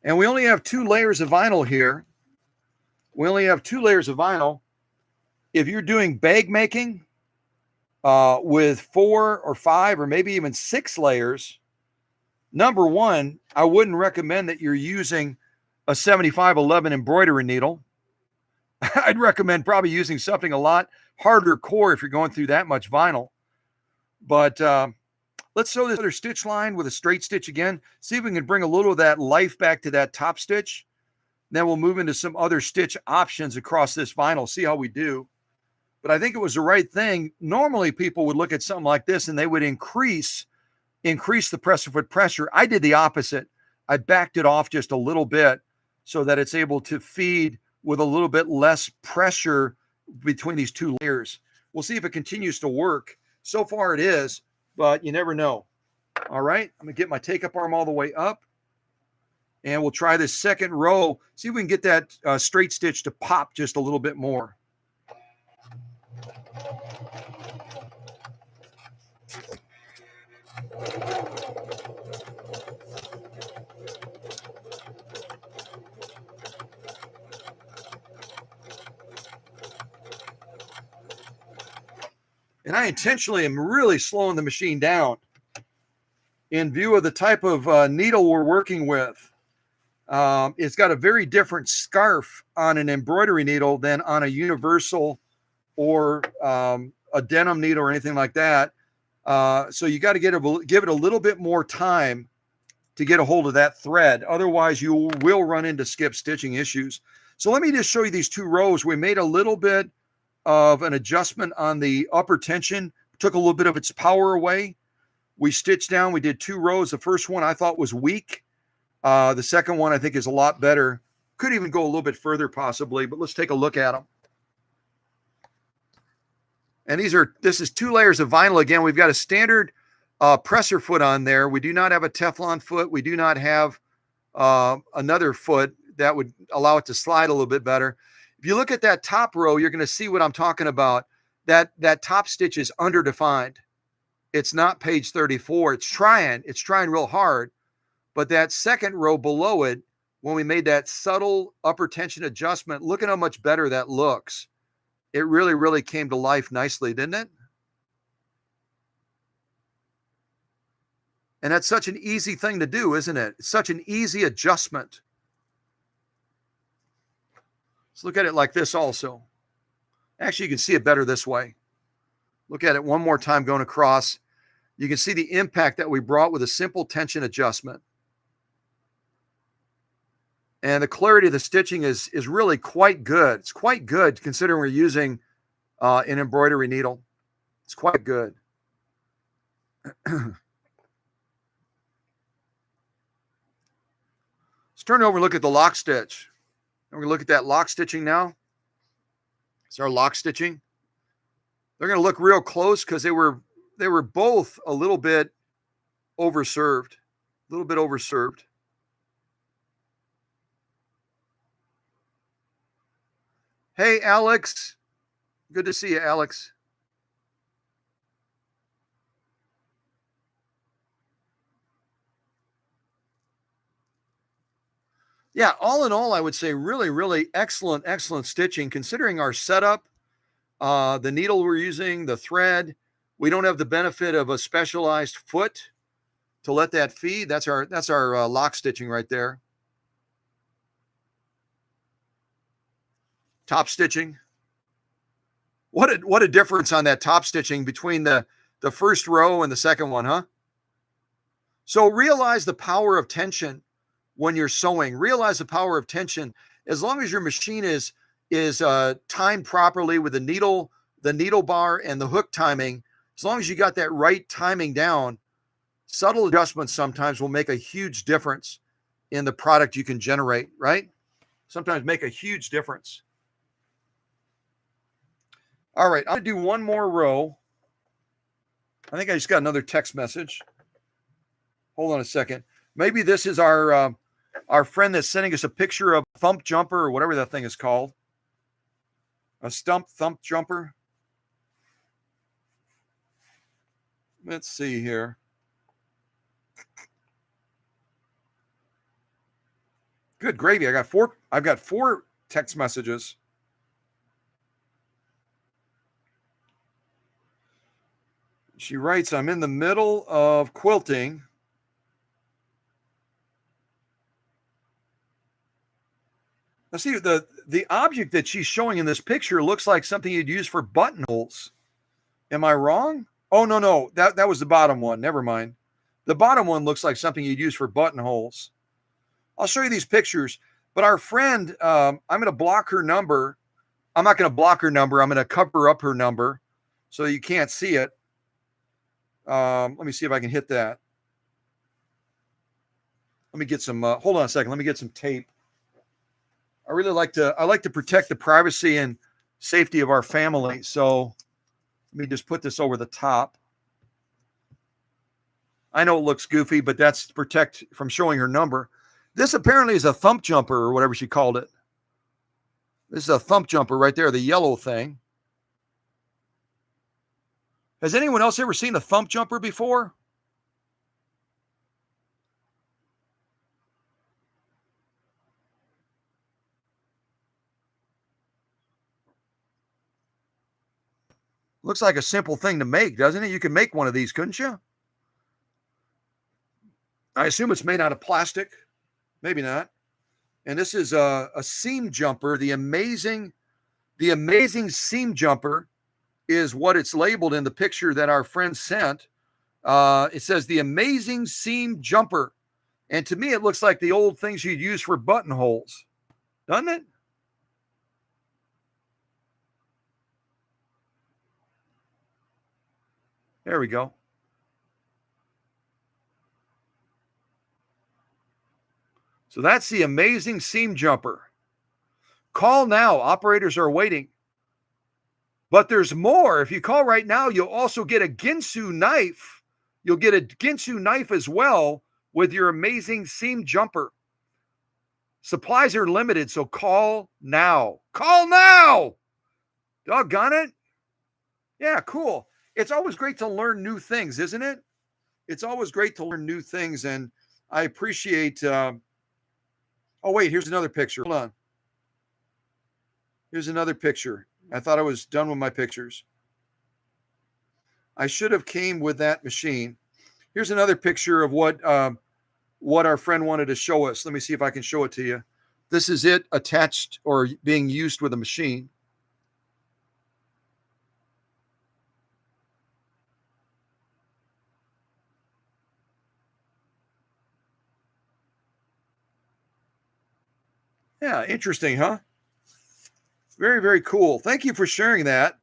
S1: And we only have 2 layers of vinyl here. We only have 2 layers of vinyl. If you're doing bag making with 4 or 5 or maybe even 6 layers, number one, I wouldn't recommend that you're using a 7511 embroidery needle. I'd recommend probably using something a lot harder core if you're going through that much vinyl. But let's sew this other stitch line with a straight stitch again. See if we can bring a little of that life back to that top stitch. Then we'll move into some other stitch options across this vinyl, see how we do. But I think it was the right thing. Normally people would look at something like this and they would increase the presser foot pressure. I did the opposite. I backed it off just a little bit so that it's able to feed with a little bit less pressure between these 2 layers. We'll see if it continues to work. So far it is, but you never know. All right, I'm gonna get my take-up arm all the way up, and we'll try this second row. See if we can get that straight stitch to pop just a little bit more. And I intentionally am really slowing the machine down in view of the type of needle we're working with. It's got a very different scarf on an embroidery needle than on a universal or a denim needle or anything like that. So you got to give it a little bit more time to get a hold of that thread. Otherwise, you will run into skip stitching issues. So let me just show you these 2 rows. We made a little bit of an adjustment on the upper tension, took a little bit of its power away. We stitched down, we did 2 rows. The first one I thought was weak. The second one I think is a lot better. Could even go a little bit further possibly, but let's take a look at them. And this is 2 layers of vinyl. Again, we've got a standard presser foot on there. We do not have a Teflon foot. We do not have another foot that would allow it to slide a little bit better. If you look at that top row, you're going to see what I'm talking about. That top stitch is underdefined. It's not page 34. It's trying real hard. But that second row below it, when we made that subtle upper tension adjustment, look at how much better that looks. It really, really came to life nicely, didn't it? And that's such an easy thing to do, isn't it? It's such an easy adjustment. Let's look at it like this also. Actually, you can see it better this way. Look at it one more time going across. You can see the impact that we brought with a simple tension adjustment. And the clarity of the stitching is really quite good. It's quite good considering we're using an embroidery needle. It's quite good. Let's turn over and look at the lock stitch. And we're going to look at that lock stitching now. It's our lock stitching. They're going to look real close because they were both a little bit overserved. A little bit overserved. Hey, Alex. Good to see you, Alex. Yeah, all in all, I would say really, really excellent stitching considering our setup, the needle we're using, the thread. We don't have the benefit of a specialized foot to let that feed. That's our lock stitching right there. Top stitching. What a difference on that top stitching between the first row and the second one, huh? So realize the power of tension when you're sewing. Realize the power of tension. As long as your machine is timed properly with the needle bar and the hook timing, as long as you got that right timing down, subtle adjustments sometimes will make a huge difference in the product you can generate, right? Sometimes make a huge difference. All right, I'm gonna do one more row. I think I just got another text message. Hold on a second. Maybe this is our friend that's sending us a picture of a thump jumper or whatever that thing is called. A thump jumper. Let's see here. Good gravy. I've got four text messages. She writes, I'm in the middle of quilting. Now see, the object that she's showing in this picture looks like something you'd use for buttonholes. Am I wrong? Oh, no. That was the bottom one. Never mind. The bottom one looks like something you'd use for buttonholes. I'll show you these pictures. But our friend, I'm going to block her number. I'm not going to block her number. I'm going to cover up her number so you can't see it. Let me see if I can hit that. Let me get some, hold on a second. Let me get some tape. I like to protect the privacy and safety of our family. So let me just put this over the top. I know it looks goofy, but that's to protect from showing her number. This apparently is a thump jumper or whatever she called it. This is a thump jumper right there, the yellow thing. Has anyone else ever seen a thump jumper before? Looks like a simple thing to make, doesn't it? You can make one of these, couldn't you? I assume it's made out of plastic. Maybe not. And this is a seam jumper. The amazing seam jumper is what it's labeled in the picture that our friend sent. It says the amazing seam jumper. And to me, it looks like the old things you'd use for buttonholes, doesn't it? There we go. So that's the amazing seam jumper. Call now. Operators are waiting. But there's more. If you call right now, you'll also get a Ginsu knife. You'll get a Ginsu knife as well with your amazing seam jumper. Supplies are limited, so call now. Call now! Doggone it. Yeah, cool. It's always great to learn new things, isn't it? It's always great to learn new things, and I appreciate. Oh, wait, here's another picture. Hold on. Here's another picture. I thought I was done with my pictures. I should have came with that machine. Here's another picture of what our friend wanted to show us. Let me see if I can show it to you. This is it attached or being used with a machine. Yeah, interesting, huh? Very, very cool. Thank you for sharing that.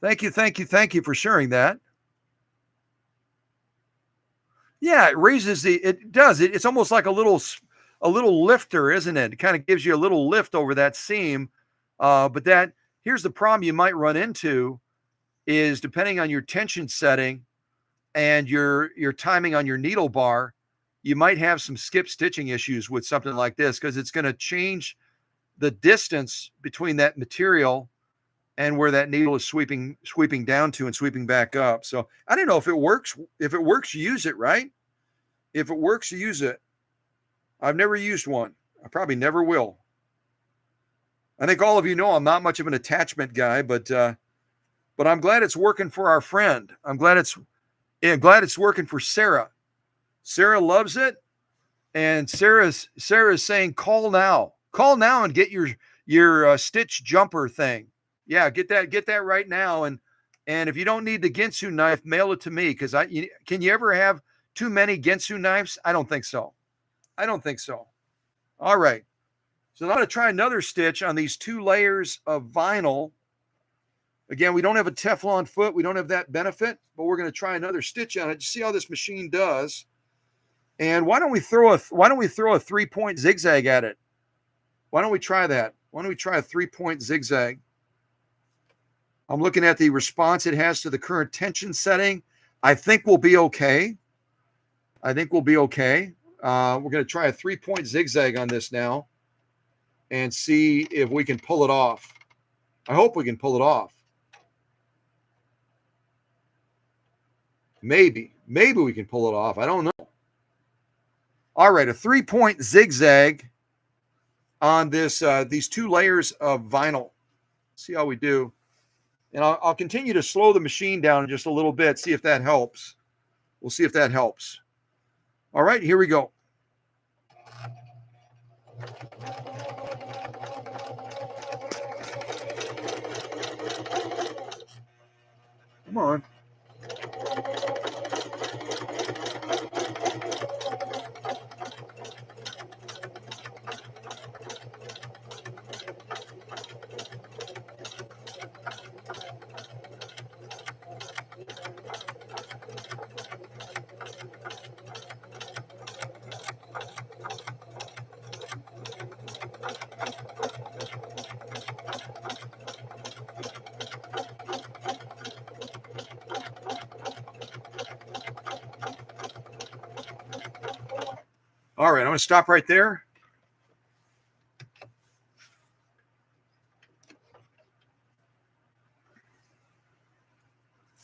S1: Thank you for sharing that. Yeah, it raises it does. It's almost like a little lifter, isn't it? It kind of gives you a little lift over that seam. But here's the problem you might run into is depending on your tension setting and your timing on your needle bar, you might have some skip stitching issues with something like this because it's going to change the distance between that material and where that needle is sweeping down to and sweeping back up. So I don't know if it works. If it works, use it, right? If it works, use it. I've never used one. I probably never will. I think all of you know I'm not much of an attachment guy, but I'm glad it's working for our friend. I'm glad it's working for Sarah. Sarah loves it, and Sarah's saying, "Call now, and get your stitch jumper thing." Yeah, get that right now, and if you don't need the Ginsu knife, mail it to me because can you ever have too many Ginsu knives? I don't think so. All right, so I'm going to try another stitch on these 2 layers of vinyl. Again, we don't have a Teflon foot. We don't have that benefit, but we're going to try another stitch on it to see how this machine does. And why don't we throw a 3-point zigzag at it? Why don't we try that? Why don't we try a 3-point zigzag? I'm looking at the response it has to the current tension setting. I think we'll be okay. We're going to try a 3-point zigzag on this now and see if we can pull it off. I hope we can pull it off. Maybe we can pull it off. I don't know. All right, a 3-point zigzag on this these 2 layers of vinyl. See how we do. And I'll continue to slow the machine down just a little bit, see if that helps. We'll see if that helps. All right, here we go. Come on. All right, I'm going to stop right there.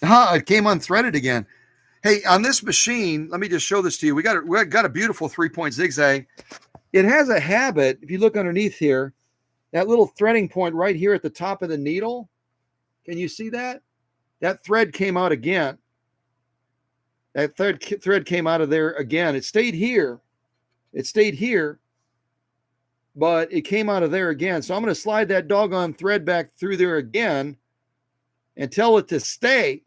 S1: It came unthreaded again. Hey, on this machine, let me just show this to you. We got a beautiful 3-point zigzag. It has a habit, if you look underneath here, that little threading point right here at the top of the needle. Can you see that? That thread came out again. That thread came out of there again. It stayed here. It stayed here, but it came out of there again. So I'm going to slide that doggone thread back through there again and tell it to stay.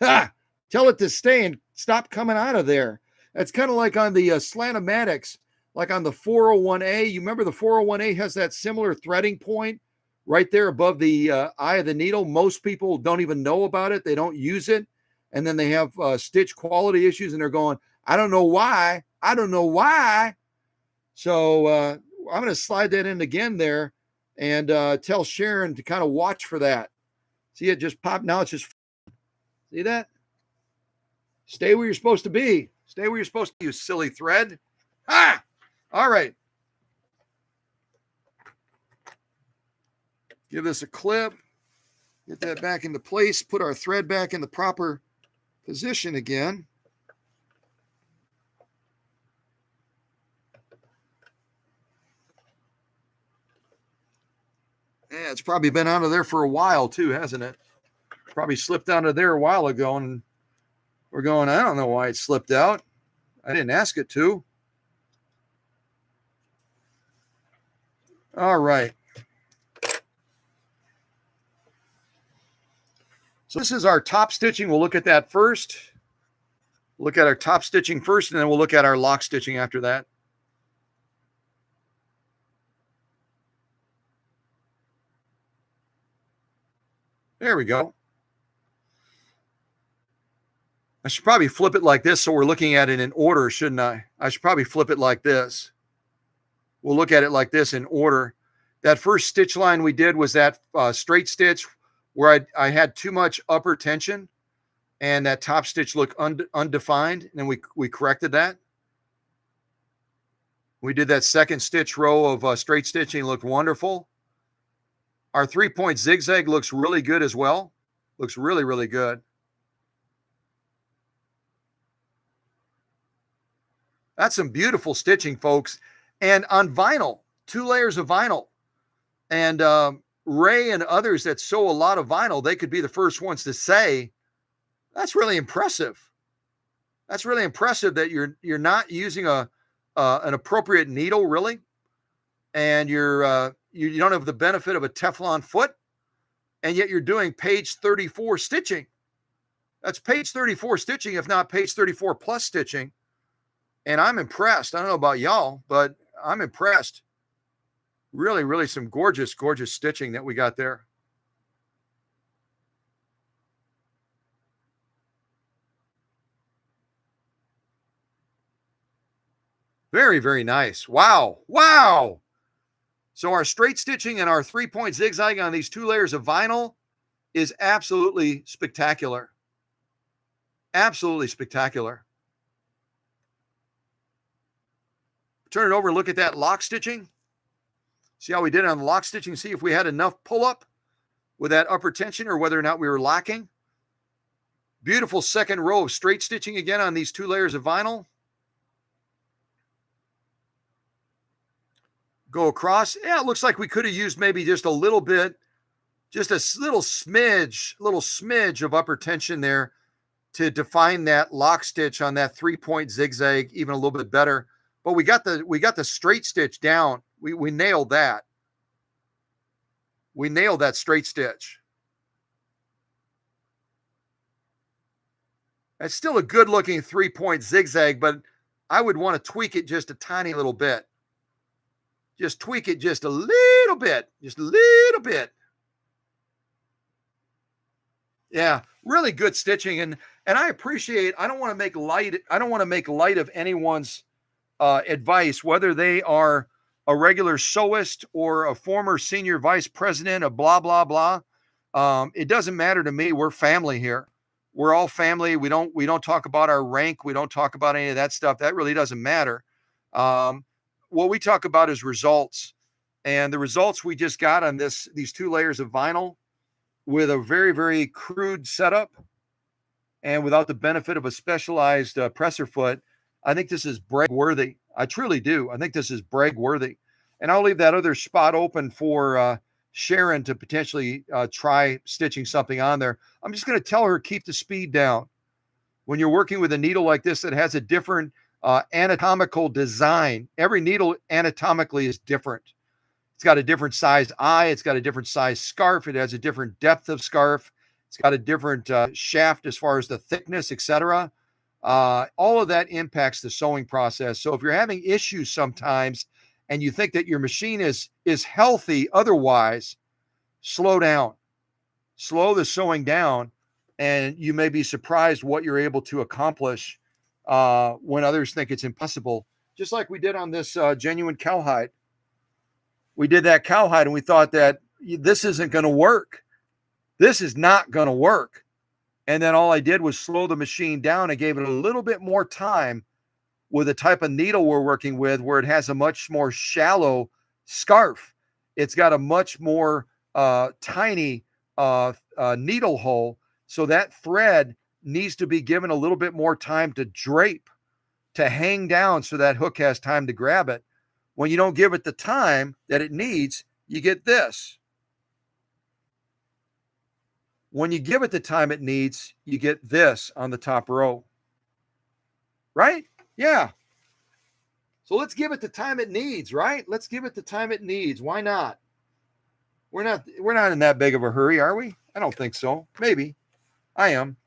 S1: Ha! Tell it to stay and stop coming out of there. That's kind of like on the Slantomatics, like on the 401A. You remember the 401A has that similar threading point right there above the eye of the needle. Most people don't even know about it. They don't use it. And then they have stitch quality issues and they're going, I don't know why. I don't know why. So I'm going to slide that in again there and tell Sharon to kind of watch for that. See, it just popped. Now it's just, see that? Stay where you're supposed to be. Stay where you're supposed to be, you silly thread. Ah! All right. Give this a clip. Get that back into place. Put our thread back in the proper position again. Yeah, it's probably been out of there for a while too, hasn't it? Probably slipped out of there a while ago, and we're going, I don't know why it slipped out. I didn't ask it to. All right. So this is our top stitching. We'll look at that first. Look at our top stitching first, and then we'll look at our lock stitching after that. There we go. I should probably flip it like this so we're looking at it in order, shouldn't I? I should probably flip it like this. We'll look at it like this in order. That first stitch line we did was that straight stitch where I had too much upper tension and that top stitch looked undefined, and then we corrected that. We did that second stitch row of straight stitching, looked wonderful. Our 3-point zigzag looks really good as well. Looks really, really good. That's some beautiful stitching, folks. And on vinyl, 2 layers of vinyl. And Ray and others that sew a lot of vinyl, they could be the first ones to say, that's really impressive. That's really impressive that you're not using an appropriate needle, really. And you don't have the benefit of a Teflon foot, and yet you're doing page 34 stitching. That's page 34 stitching, if not page 34 plus stitching. And I'm impressed. I don't know about y'all, but I'm impressed. Really, really some gorgeous, gorgeous stitching that we got there. Very, very nice. Wow. Wow. So our straight stitching and our 3-point zigzag on these 2 layers of vinyl is absolutely spectacular. Absolutely spectacular. Turn it over and look at that lock stitching. See how we did on the lock stitching. See if we had enough pull up with that upper tension or whether or not we were locking. Beautiful second row of straight stitching again on these 2 layers of vinyl. Go across. Yeah, it looks like we could have used maybe just a little bit, just a little smidge of upper tension there to define that lock stitch on that 3-point zigzag even a little bit better. But we got the straight stitch down. We nailed that. We nailed that straight stitch. It's still a good looking 3-point zigzag, but I would want to tweak it just a tiny little bit. Just tweak it just a little bit, just a little bit. Yeah, really good stitching. And I appreciate, I don't want to make light of anyone's advice, whether they are a regular sewist or a former senior vice president of blah, blah, blah. It doesn't matter to me. We're family here. We're all family. We don't talk about our rank. We don't talk about any of that stuff. That really doesn't matter. What we talk about is results, and the results we just got on these 2 layers of vinyl with a very, very crude setup and without the benefit of a specialized presser foot. I think this is brag worthy. I truly do. I think this is brag worthy. And I'll leave that other spot open for Sharon to potentially try stitching something on there. I'm just going to tell her, keep the speed down. When you're working with a needle like this that has a different anatomical design, every needle anatomically is different. It's got a different size eye. It's got a different size scarf. It has a different depth of scarf. It's got a different shaft as far as the thickness, etc. All of that impacts the sewing process. So if you're having issues sometimes and you think that your machine is healthy otherwise, slow down. Slow the sewing down, and you may be surprised what you're able to accomplish when others think it's impossible. Just like we did on this genuine cowhide. We did that cowhide and we thought that this isn't going to work. This is not going to work. And then all I did was slow the machine down and gave it a little bit more time with the type of needle we're working with, where it has a much more shallow scarf. It's got a much more tiny needle hole. So that thread needs to be given a little bit more time to drape, to hang down so that hook has time to grab it. When you don't give it the time that it needs, you get this. When you give it the time it needs, you get this on the top row. Right? Yeah. So let's give it the time it needs, right? Let's give it the time it needs. Why not? We're not in that big of a hurry, are we? I don't think so. Maybe. I am.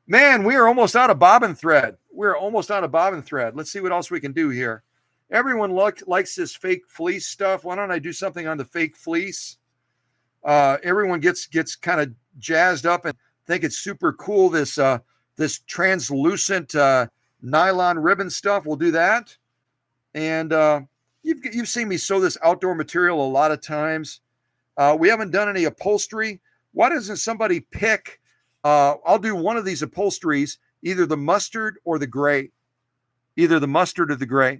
S1: Man, we are almost out of bobbin thread. We're almost out of bobbin thread. Let's see what else we can do here. Everyone likes this fake fleece stuff. Why don't I do something on the fake fleece? Everyone gets kind of jazzed up and think it's super cool. This translucent nylon ribbon stuff. We'll do that. And you've seen me sew this outdoor material a lot of times. We haven't done any upholstery. Why doesn't somebody pick? I'll do one of these upholsteries, either the mustard or the gray. Either the mustard or the gray.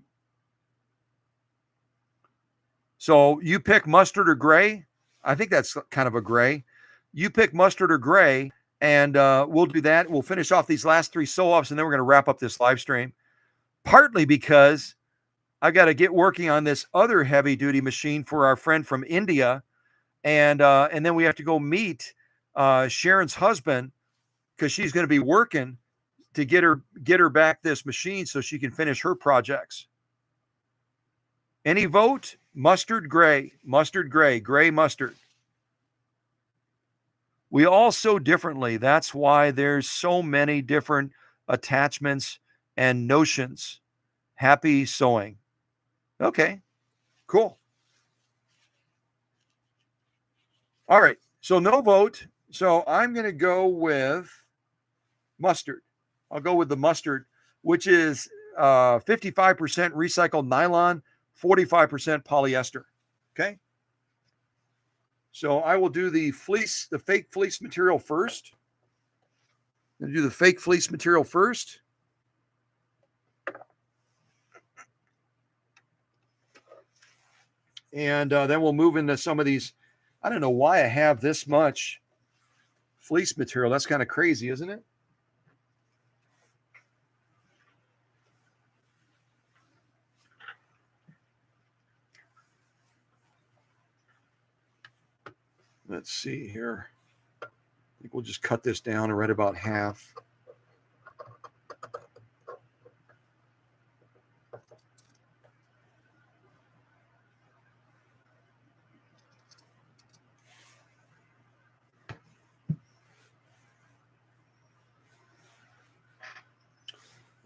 S1: So you pick mustard or gray. I think that's kind of a gray. You pick mustard or gray, and we'll do that. We'll finish off these last 3 sew-offs, and then we're going to wrap up this live stream. Partly because I got to get working on this other heavy-duty machine for our friend from India, and then we have to go meet Sharon's husband, because she's going to be working to get her back this machine so she can finish her projects. Any vote? Mustard, gray, gray mustard. We all sew differently. That's why there's so many different attachments and notions. Happy sewing. Okay, cool. All right, so no vote. So I'm going to go with mustard. I'll go with the mustard, which is 55% recycled nylon, 45% polyester. Okay. So I will do the fleece, the fake fleece material first. I'm going to do the fake fleece material first. And then we'll move into some of these. I don't know why I have this much fleece material. That's kind of crazy, isn't it? Let's see here. I think we'll just cut this down and right about half.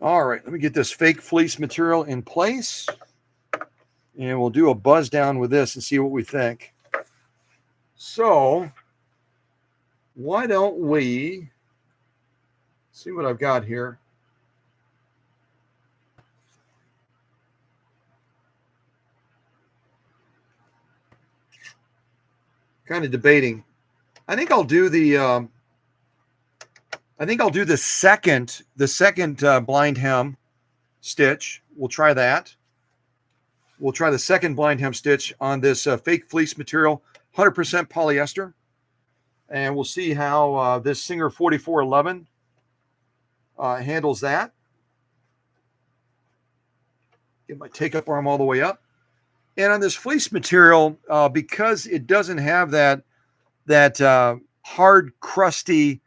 S1: All right, let me get this fake fleece material in place. And we'll do a buzz down with this and see what we think. So, why don't we see what I've got here? Kind of debating. I think I'll do the second blind hem stitch. We'll try that. We'll try the second blind hem stitch on this fake fleece material, 100% polyester. And we'll see how this Singer 4411 handles that. Get my take-up arm all the way up. And on this fleece material, because it doesn't have that hard, crusty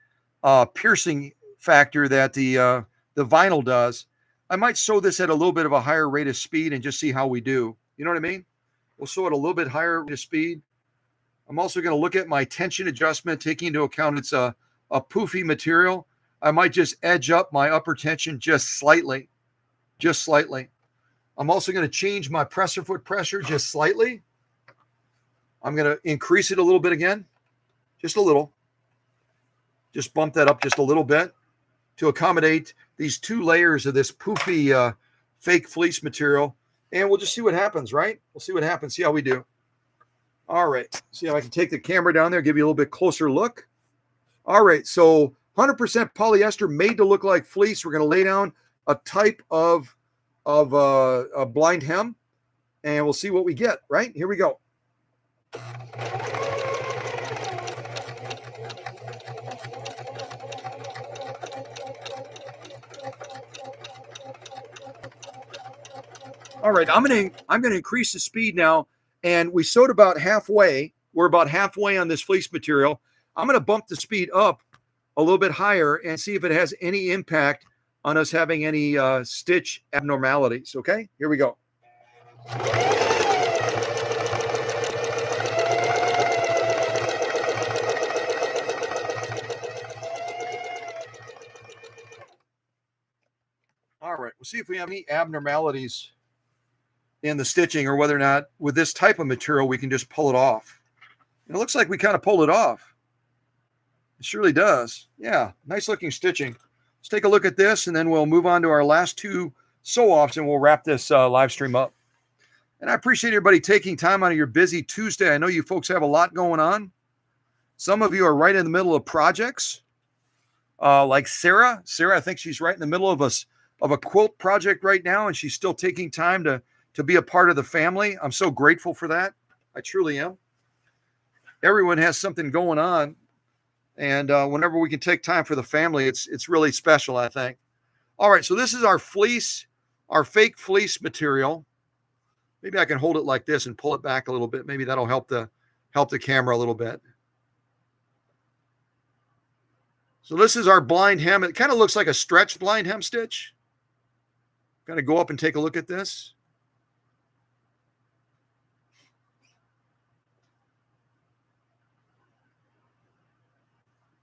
S1: piercing factor that the vinyl does, I might sew this at a little bit of a higher rate of speed and just see how we do. You know what I mean? We'll sew at a little bit higher rate of speed. I'm also going to look at my tension adjustment, taking into account it's a poofy material. I might just edge up my upper tension just slightly. I'm also going to change my presser foot pressure just slightly. I'm going to increase it a little bit again, just a little. Just bump that up just a little bit to accommodate these two layers of this poofy fake fleece material. And we'll just see what happens, right? We'll see what happens, see how we do. All right, see how I can take the camera down there, give you a little bit closer look. All right, so 100% polyester made to look like fleece. We're going to lay down a type of a blind hem, and we'll see what we get, right? Here we go. All right, I'm gonna increase the speed now, and we sewed about halfway. We're about halfway on this fleece material. I'm gonna bump the speed up a little bit higher and see if it has any impact on us having any stitch abnormalities. Okay, here we go. All right, we'll see if we have any abnormalities in the stitching, or whether or not with this type of material we can just pull it off. And it looks like we kind of pulled it off. It surely does. Yeah, nice looking stitching. Let's take a look at this, and then we'll move on to our last two sew-offs, and we'll wrap this live stream up. And I appreciate everybody taking time out of your busy Tuesday. I know you folks have a lot going on. Some of you are right in the middle of projects, like Sarah. Sarah, I think she's right in the middle of a quilt project right now, and she's still taking time to be a part of the family. I'm so grateful for that. I truly am. Everyone has something going on, and whenever we can take time for the family, it's really special, I think. All right, so this is our fleece, our fake fleece material. Maybe I can hold it like this and pull it back a little bit. Maybe that'll help the camera a little bit. So this is our blind hem. It kind of looks like a stretched blind hem stitch. Got to go up and take a look at this.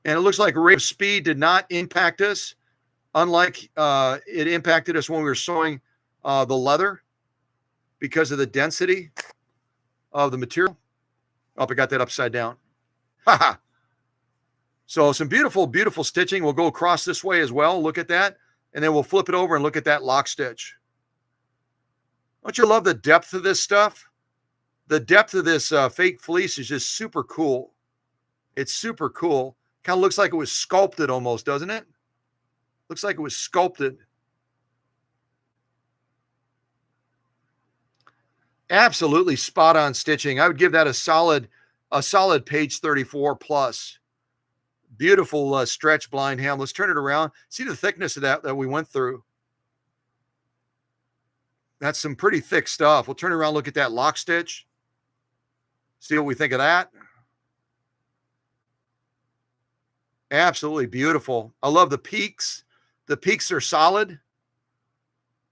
S1: And it looks like rate of speed did not impact us, unlike it impacted us when we were sewing the leather because of the density of the material. Oh, I got that upside down. Haha. So some beautiful, beautiful stitching. We'll go across this way as well. Look at that. And then we'll flip it over and look at that lock stitch. Don't you love the depth of this stuff? The depth of this fake fleece is just super cool. It's super cool. Kind of looks like it was sculpted almost, doesn't it? Looks like it was sculpted. Absolutely spot on stitching. I would give that a solid page 34 plus. Beautiful stretch blind hem. Let's turn it around. See the thickness of that we went through. That's some pretty thick stuff. We'll turn around, look at that lock stitch. See what we think of that. Absolutely beautiful. I love the peaks. The peaks are solid.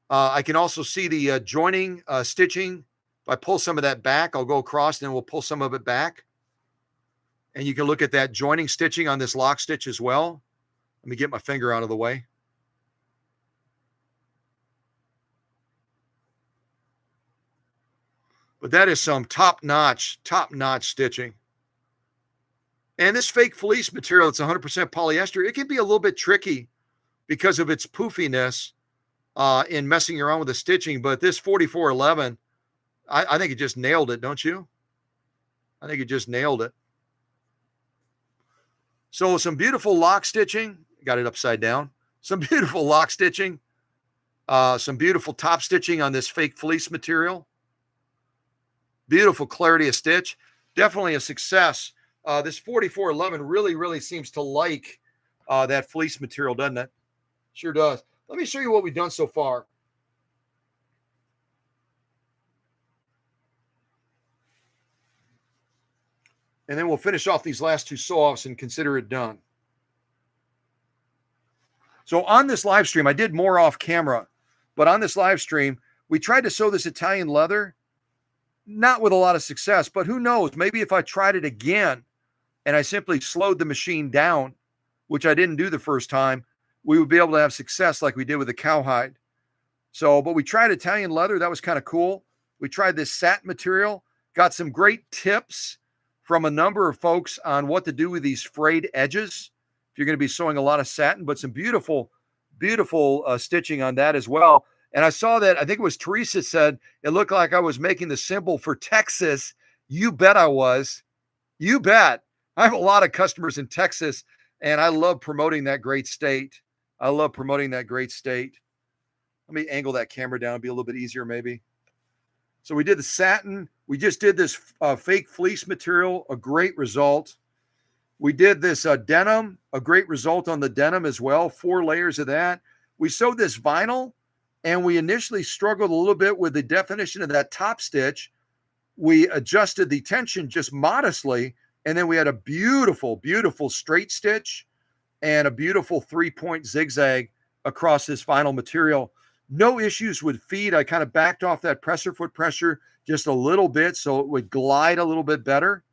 S1: I can also see the joining stitching. If I pull some of that back, I'll go across and then we'll pull some of it back. And you can look at that joining stitching on this lock stitch as well. Let me get my finger out of the way. But that is some top-notch stitching. And this fake fleece material, it's 100% polyester. It can be a little bit tricky because of its poofiness in messing around with the stitching. But this 4411, I think it just nailed it, don't you? I think it just nailed it. So some beautiful lock stitching. Got it upside down. Some beautiful lock stitching. Some beautiful top stitching on this fake fleece material. Beautiful clarity of stitch. Definitely a success. This 4411 really seems to like that fleece material, doesn't it? Sure does. Let me show you what we've done so far. And then we'll finish off these last two sew-offs and consider it done. So on this live stream, I did more off camera, but on this live stream, we tried to sew this Italian leather, not with a lot of success, but who knows? Maybe if I tried it again and I simply slowed the machine down, which I didn't do the first time, we would be able to have success like we did with the cowhide. So, but we tried Italian leather. That was kind of cool. We tried this satin material, got some great tips from a number of folks on what to do with these frayed edges if you're going to be sewing a lot of satin, but some beautiful stitching on that as well. And I saw that, I think it was Teresa said, it looked like I was making the symbol for Texas. You bet I was. You bet. I have a lot of customers in Texas, and I love promoting that great state. I love promoting that great state. Let me angle that camera down, be a little bit easier maybe. So we did the satin. We just did this fake fleece material, a great result. We did this denim, a great result on the denim as well, 4 layers of that. We sewed this vinyl, and we initially struggled a little bit with the definition of that top stitch. We adjusted the tension just modestly, and then we had a beautiful straight stitch and a beautiful 3-point zigzag across this vinyl material. No issues with feed. I kind of backed off that presser foot pressure just a little bit so it would glide a little bit better,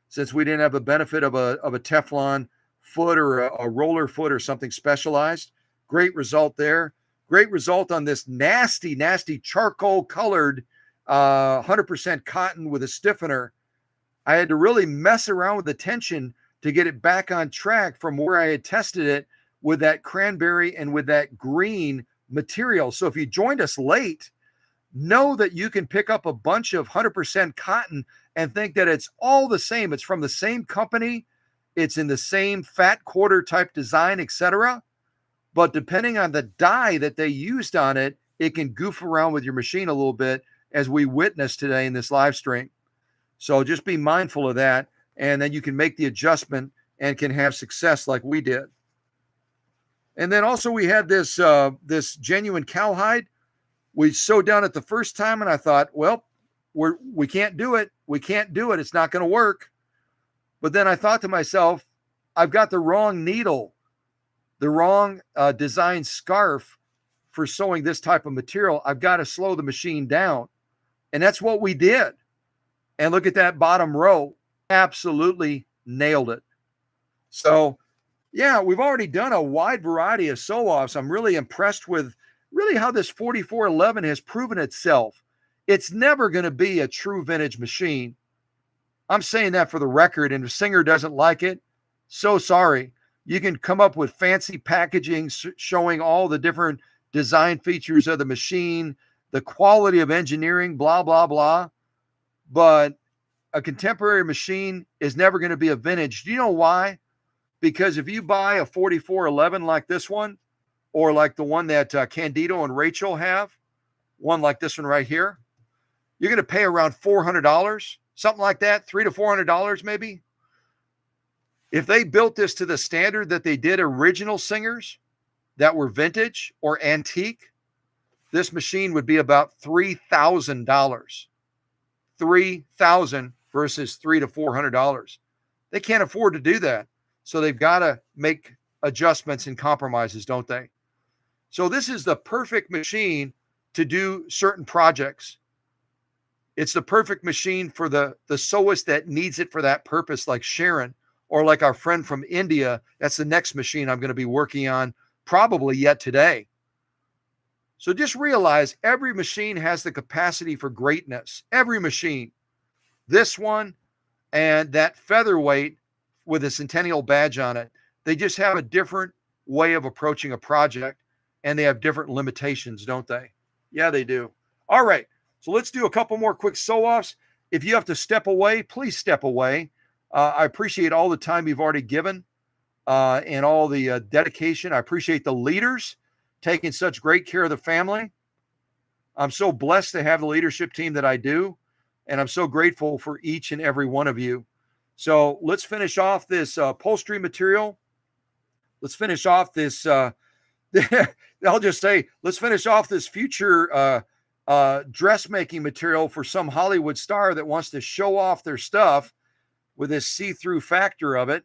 S1: since we didn't have the benefit of a Teflon foot or a roller foot or something specialized. Great result there. Great result on this nasty charcoal colored 100% cotton with a stiffener. I had to really mess around with the tension to get it back on track from where I had tested it with that cranberry and with that green material. So if you joined us late, know that you can pick up a bunch of 100% cotton and think that it's all the same. It's from the same company. It's in the same fat quarter type design, etc. But depending on the dye that they used on it, it can goof around with your machine a little bit, as we witnessed today in this live stream. So just be mindful of that, and then you can make the adjustment and can have success like we did. And then also we had this this genuine cowhide. We sewed down it the first time, and I thought, well, we can't do it. We can't do it. It's not going to work. But then I thought to myself, I've got the wrong needle, the wrong design scarf for sewing this type of material. I've got to slow the machine down. And that's what we did. And look at that bottom row. Absolutely nailed it. So, yeah, we've already done a wide variety of sew-offs. I'm really impressed with really how this 4411 has proven itself. It's never going to be a true vintage machine. I'm saying that for the record, and if Singer doesn't like it, so sorry. You can come up with fancy packaging showing all the different design features of the machine, the quality of engineering, blah, blah, blah. But a contemporary machine is never going to be a vintage. Do you know why? Because if you buy a 4411 like this one, or like the one that Candido and Rachel have, one like this one right here, you're going to pay around $400, something like that, $300 to $400 maybe. If they built this to the standard that they did original singers that were vintage or antique, this machine would be about $3,000. $3,000 versus $300 to $400. They can't afford to do that. So they've got to make adjustments and compromises, don't they? So this is the perfect machine to do certain projects. It's the perfect machine for the sewist that needs it for that purpose, like Sharon, or like our friend from India. That's the next machine I'm going to be working on probably yet today. So just realize every machine has the capacity for greatness. Every machine. This one and that featherweight with a Centennial badge on it, they just have a different way of approaching a project, and they have different limitations, don't they? Yeah, they do. All right. So let's do a couple more quick sew-offs. If you have to step away, please step away. I appreciate all the time you've already given and all the dedication. I appreciate the leaders taking such great care of the family. I'm so blessed to have the leadership team that I do, and I'm so grateful for each and every one of you. So let's finish off this upholstery material. Let's finish off this. I'll just say, let's finish off this future dressmaking material for some Hollywood star that wants to show off their stuff with this see-through factor of it.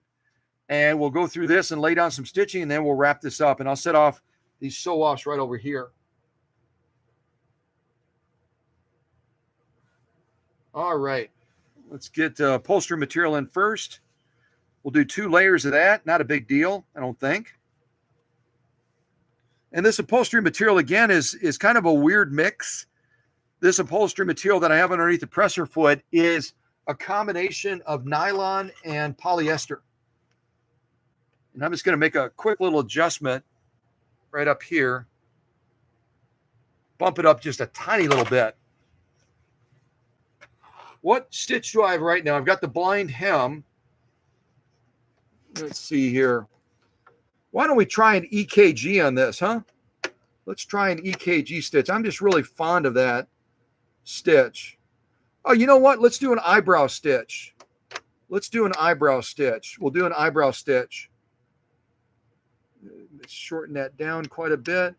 S1: And we'll go through this and lay down some stitching, and then we'll wrap this up. And I'll set off these sew-offs right over here. All right. Let's get upholstery material in first. We'll do 2 layers of that. Not a big deal, I don't think. And this upholstery material, again, is kind of a weird mix. This upholstery material that I have underneath the presser foot is a combination of nylon and polyester. And I'm just going to make a quick little adjustment right up here. Bump it up just a tiny little bit. What stitch do I have right now? I've got the blind hem. Let's see here. Why don't we try an EKG on this, huh? Let's try an EKG stitch. I'm just really fond of that stitch. Oh, you know what? Let's do an eyebrow stitch. Let's do an eyebrow stitch. We'll do an eyebrow stitch. Let's shorten that down quite a bit.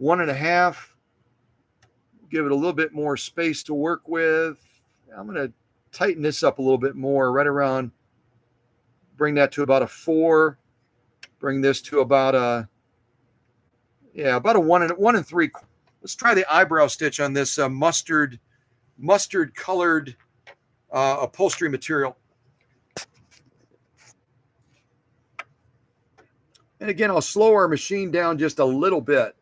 S1: 1.5. Give it a little bit more space to work with. I'm going to tighten this up a little bit more, right around, bring that to about a 4. Bring this to about a, about a 1 and 3. Let's try the eyebrow stitch on this mustard colored upholstery material. And again, I'll slow our machine down just a little bit,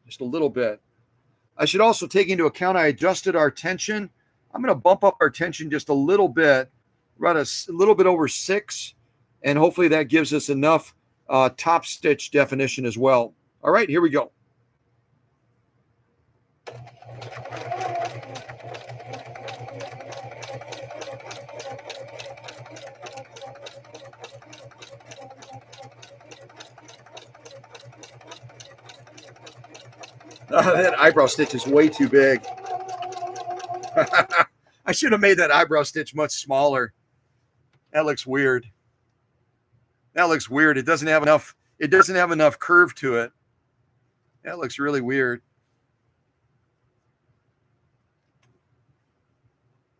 S1: I should also take into account I adjusted our tension. I'm going to bump up our tension just a little bit, right a little bit over 6, and hopefully that gives us enough top stitch definition as well. All right, here we go. That eyebrow stitch is way too big. I should have made that eyebrow stitch much smaller. That looks weird. It doesn't have enough curve to it. That looks really weird.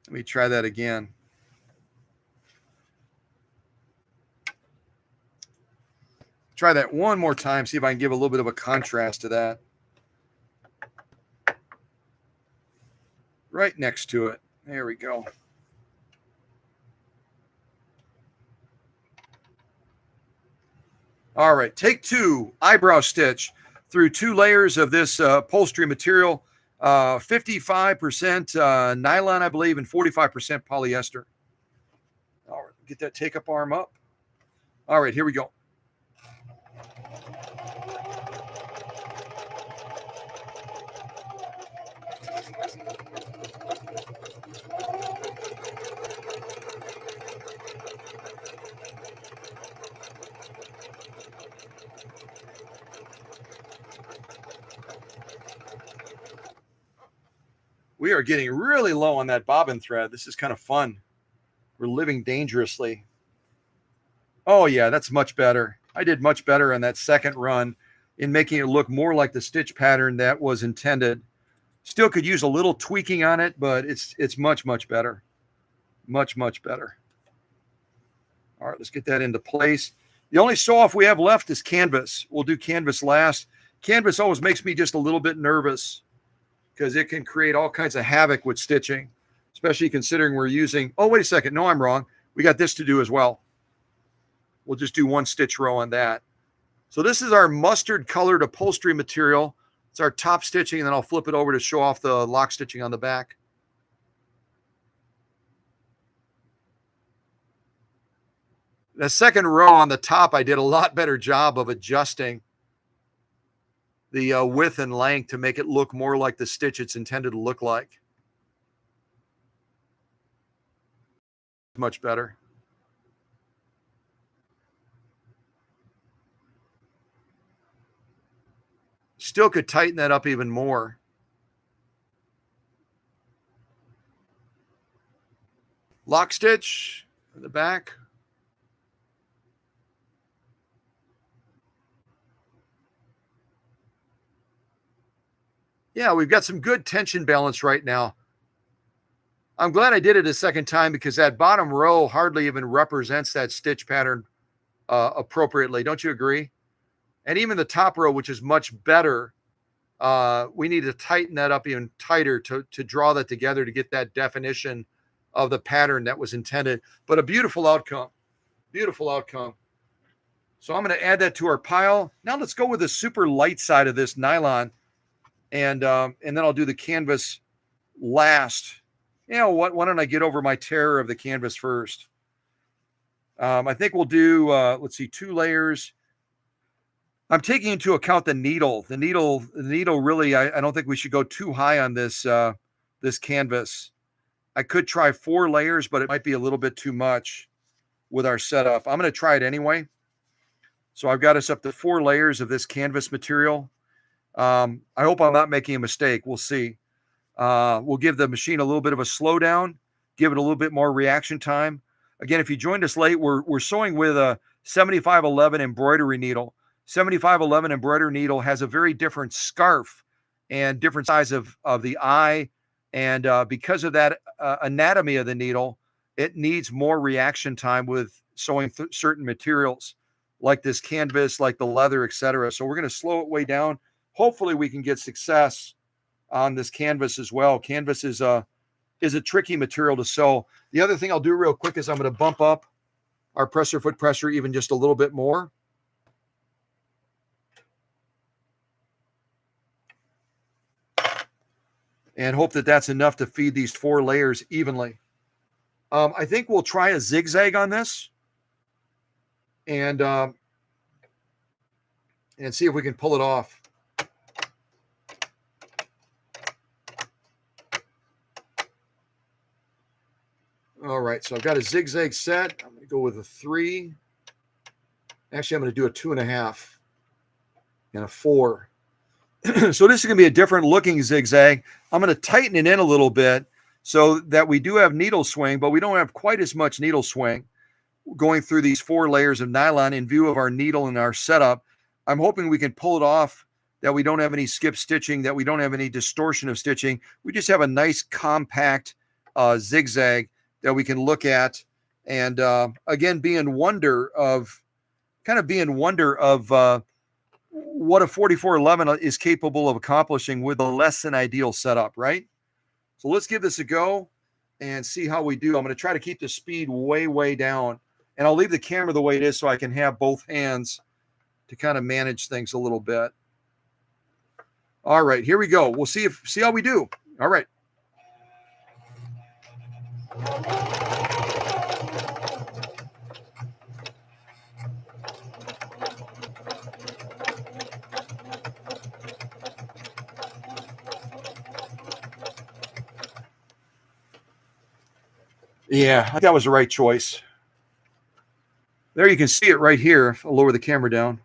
S1: Let me try that again. Try that one more time, see if I can give a little bit of a contrast to that. Right next to it. There we go. All right, take 2, eyebrow stitch through 2 layers of this upholstery material, 55% nylon, I believe, and 45% polyester. All right, get that take-up arm up. All right, here we go. We are getting really low on that bobbin thread. This is kind of fun. We're living dangerously. Oh yeah, that's much better. I did much better on that second run in making it look more like the stitch pattern that was intended. Still could use a little tweaking on it, but it's much, much better. Much, much better. All right, let's get that into place. The only sew-off we have left is canvas. We'll do canvas last. Canvas always makes me just a little bit nervous because it can create all kinds of havoc with stitching, especially considering we're using, oh, wait a second. No, I'm wrong. We got this to do as well. We'll just do one stitch row on that. So this is our mustard colored upholstery material. It's our top stitching, and then I'll flip it over to show off the lock stitching on the back. The second row on the top, I did a lot better job of adjusting the width and length to make it look more like the stitch it's intended to look like. Much better. Still could tighten that up even more. Lock stitch in the back. Yeah, we've got some good tension balance right now. I'm glad I did it a second time because that bottom row hardly even represents that stitch pattern appropriately. Don't you agree? And even the top row, which is much better, we need to tighten that up even tighter to draw that together to get that definition of the pattern that was intended. But a beautiful outcome. Beautiful outcome. So I'm going to add that to our pile. Now let's go with the super light side of this nylon. And then I'll do the canvas last. You know what? Why don't I get over my terror of the canvas first? I think we'll do, let's see, 2 layers. I'm taking into account the needle. The needle really, I don't think we should go too high on this, this canvas. I could try 4 layers, but it might be a little bit too much with our setup. I'm going to try it anyway. So I've got us up to 4 layers of this canvas material. I hope I'm not making a mistake. We'll see. We'll give the machine a little bit of a slowdown, give it a little bit more reaction time. Again, if you joined us late, we're sewing with a 7511 embroidery needle. 7511 embroidery needle has a very different scarf and different size of the eye. And because of that anatomy of the needle, it needs more reaction time with sewing certain materials like this canvas, like the leather, etc. So we're going to slow it way down. Hopefully we can get success on this canvas as well. Canvas is a tricky material to sew. The other thing I'll do real quick is I'm going to bump up our presser foot pressure even just a little bit more. And hope that that's enough to feed these 4 layers evenly. I think we'll try a zigzag on this and see if we can pull it off. All right, so I've got a zigzag set. I'm going to go with a 3. Actually, I'm going to do a 2.5 and a 4. So this is going to be a different looking zigzag. I'm going to tighten it in a little bit so that we do have needle swing, but we don't have quite as much needle swing going through these 4 layers of nylon in view of our needle and our setup. I'm hoping we can pull it off, that we don't have any skip stitching, that we don't have any distortion of stitching. We just have a nice compact zigzag that we can look at and again be in wonder of what a 4411 is capable of accomplishing with a less than ideal setup, right? So let's give this a go and see how we do. I'm going to try to keep the speed way down, and I'll leave the camera the way it is so I can have both hands to kind of manage things a little bit. All right, here we go. We'll see how we do. All right. Yeah, I think that was the right choice. There you can see it right here. I'll lower the camera down.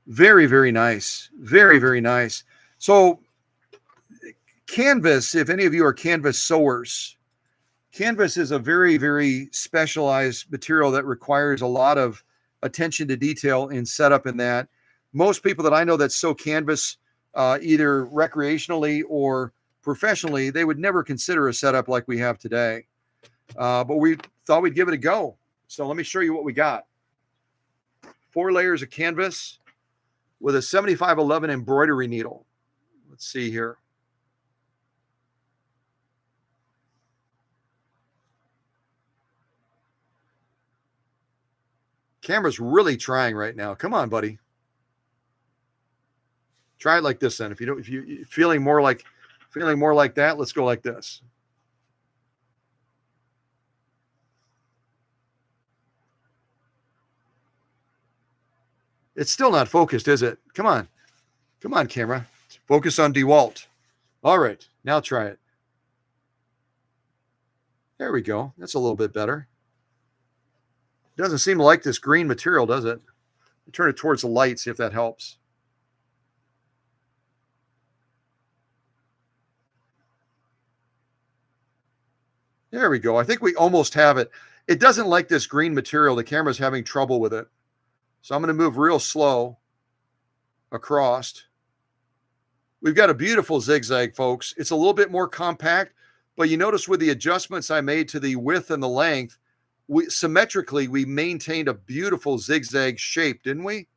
S1: Very nice. Very nice. So canvas, if any of you are canvas sewers, Canvas is a very, very specialized material that requires a lot of attention to detail in setup in that. Most people that I know that sew canvas, either recreationally or professionally, they would never consider a setup like we have today. But we thought we'd give it a go. So let me show you what we got. 4 layers of canvas with a 7511 embroidery needle. Let's see here. Camera's really trying right now. Come on, buddy. Try it like this then. If you're feeling more like that, let's go like this. It's still not focused, is it? Come on. Come on, camera. Focus on DeWalt. All right. Now try it. There we go. That's a little bit better. Doesn't seem to like this green material, does it? Turn it towards the light, see if that helps. There we go. I think we almost have it. It doesn't like this green material. The camera's having trouble with it. So I'm going to move real slow across. We've got a beautiful zigzag, folks. It's a little bit more compact, but you notice with the adjustments I made to the width and the length, symmetrically, we maintained a beautiful zigzag shape, didn't we?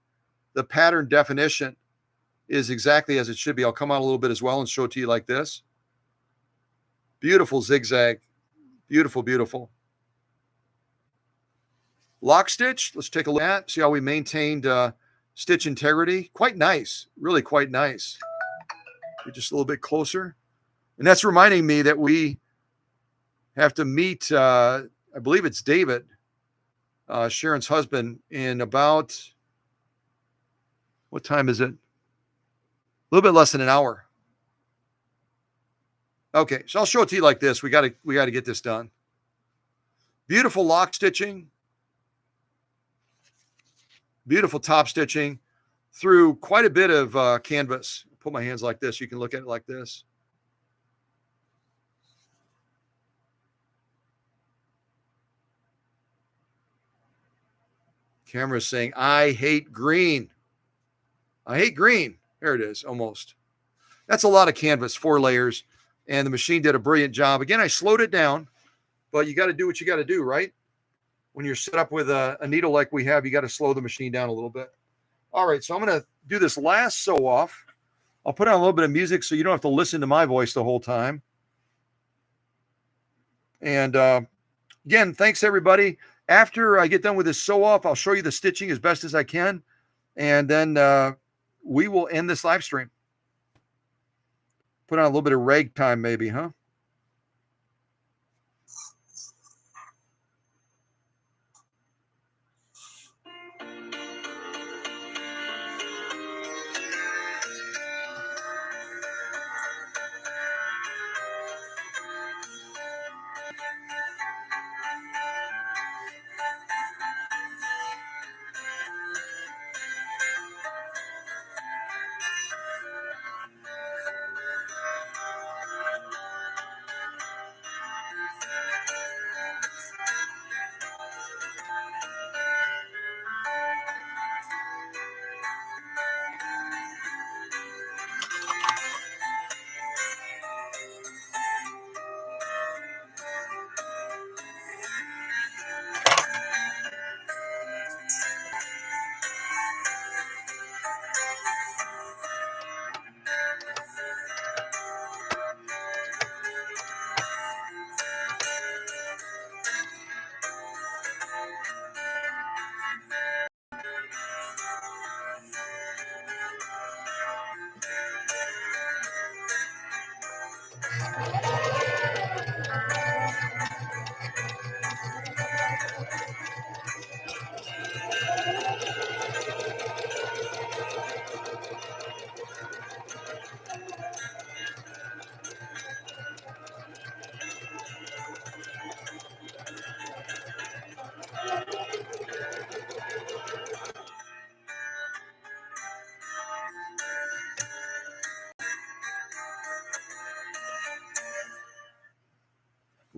S1: The pattern definition is exactly as it should be. I'll come out a little bit as well and show it to you like this. Beautiful zigzag. Beautiful, beautiful. Lock stitch. Let's take a look at. See how we maintained stitch integrity. Quite nice. Really quite nice. Get just a little bit closer. And that's reminding me that we have to meet, I believe it's David, Sharon's husband, in about, what time is it? A little bit less than an hour. Okay, so I'll show it to you like this. We got to get this done. Beautiful lock stitching. Beautiful top stitching through quite a bit of canvas. Put my hands like this. You can look at it like this. Camera's saying, I hate green. I hate green. There it is, almost. That's a lot of canvas, 4 layers. And the machine did a brilliant job. Again, I slowed it down, but you got to do what you got to do, right? When you're set up with a needle like we have, you got to slow the machine down a little bit. All right, so I'm going to do this last sew off. I'll put on a little bit of music so you don't have to listen to my voice the whole time. And again, thanks everybody. After I get done with this sew off, I'll show you the stitching as best as I can. And then we will end this live stream. Put on a little bit of ragtime maybe, huh?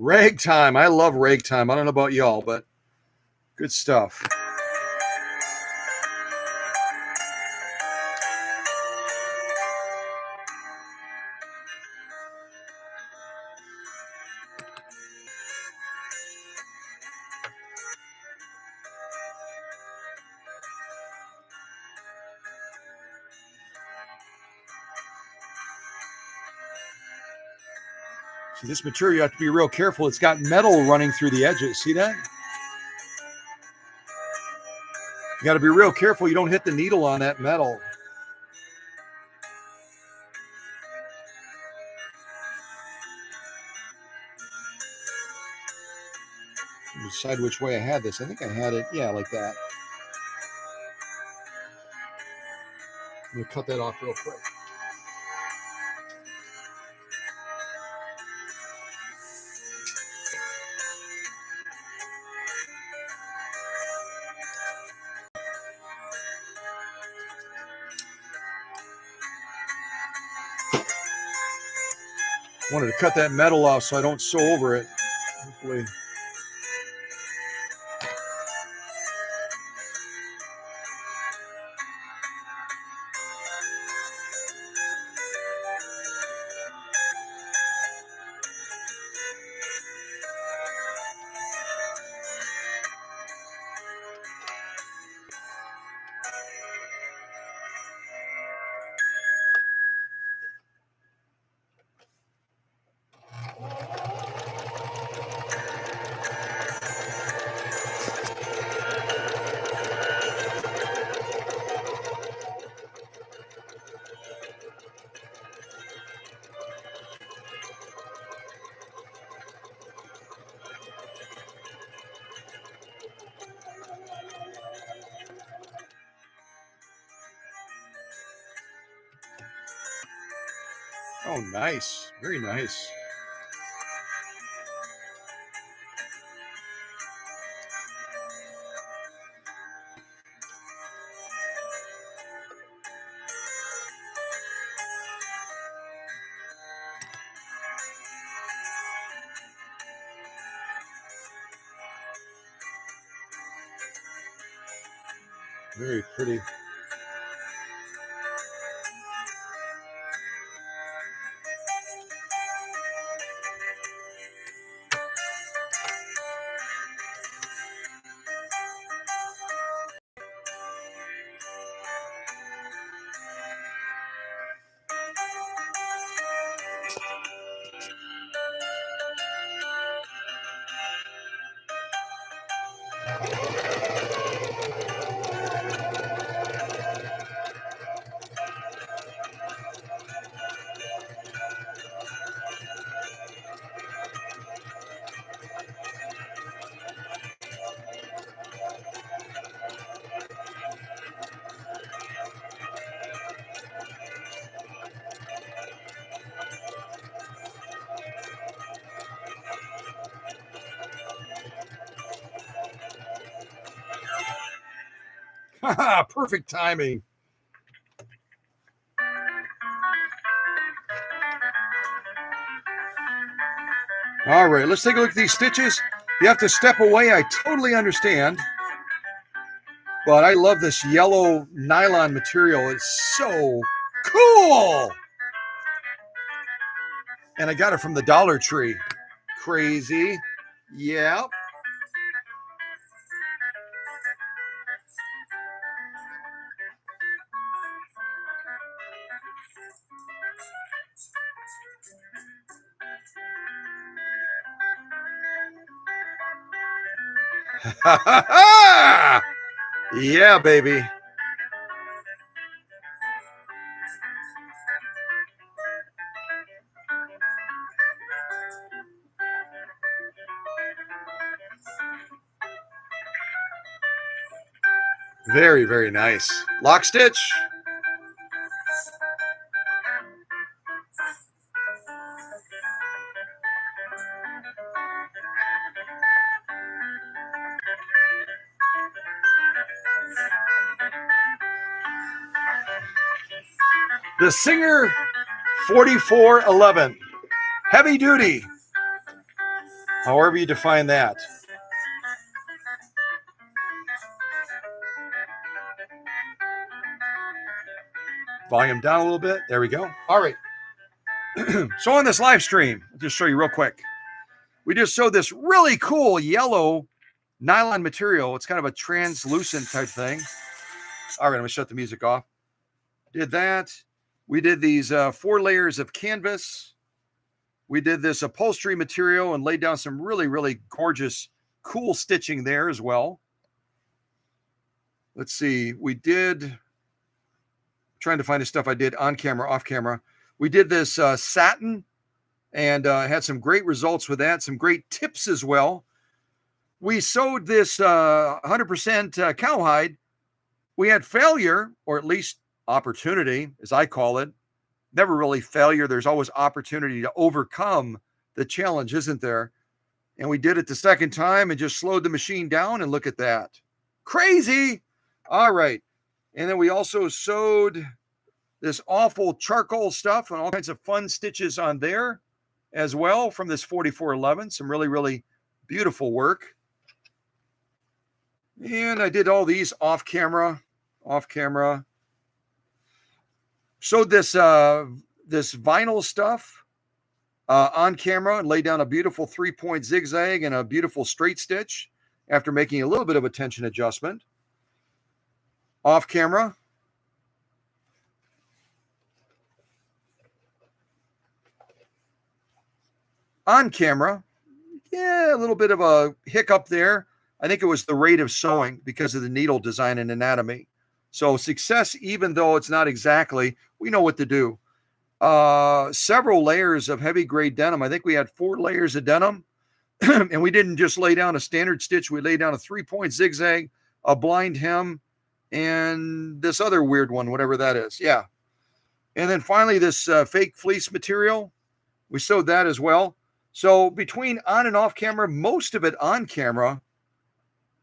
S1: Ragtime. I love ragtime. I don't know about y'all, but good stuff. So this material, you have to be real careful. It's got metal running through the edges. See that? You got to be real careful you don't hit the needle on that metal. Decide which way I had this. I think I had it, yeah, like that. I'm gonna cut that off real quick. Wanted to cut that metal off so I don't sew over it. Hopefully. Oh, nice. Very nice. Very pretty. Perfect timing. All right, let's take a look at these stitches. You have to step away. I totally understand. But I love this yellow nylon material. It's so cool. And I got it from the Dollar Tree. Crazy. Yeah. Yeah, baby. Very, very nice. Lock stitch. The Singer 4411. Heavy duty. however you define that. Volume down a little bit. There we go. All right. So on this live stream, I'll just show you real quick. We just showed this really cool yellow nylon material. It's kind of a translucent type thing. All right, I'm going to shut the music off. Did that. We did these 4 layers of canvas. We did this upholstery material and laid down some really, really gorgeous, cool stitching there as well. Let's see. We did, trying to find the stuff I did on camera, off camera. We did this satin and had some great results with that, some great tips as well. We sewed this 100% cowhide. We had failure, or at least opportunity, as I call it. Never really failure. There's always opportunity to overcome the challenge, isn't there? And we did it the second time and just slowed the machine down, and look at that. Crazy. All right. And then we also sewed this awful charcoal stuff and all kinds of fun stitches on there as well from this 4411. Some really, really beautiful work. And I did all these off camera. Showed this this vinyl stuff on camera and laid down a beautiful 3-point zigzag and a beautiful straight stitch after making a little bit of a tension adjustment. Off camera. On camera, yeah, a little bit of a hiccup there. I think it was the rate of sewing because of the needle design and anatomy. So success, even though it's not exactly, we know what to do. Several layers of heavy grade denim. I think we had 4 layers of denim. And we didn't just lay down a standard stitch. We laid down a 3-point zigzag, a blind hem, and this other weird one, whatever that is. Yeah. And then finally, this fake fleece material. We sewed that as well. So between on and off camera, most of it on camera,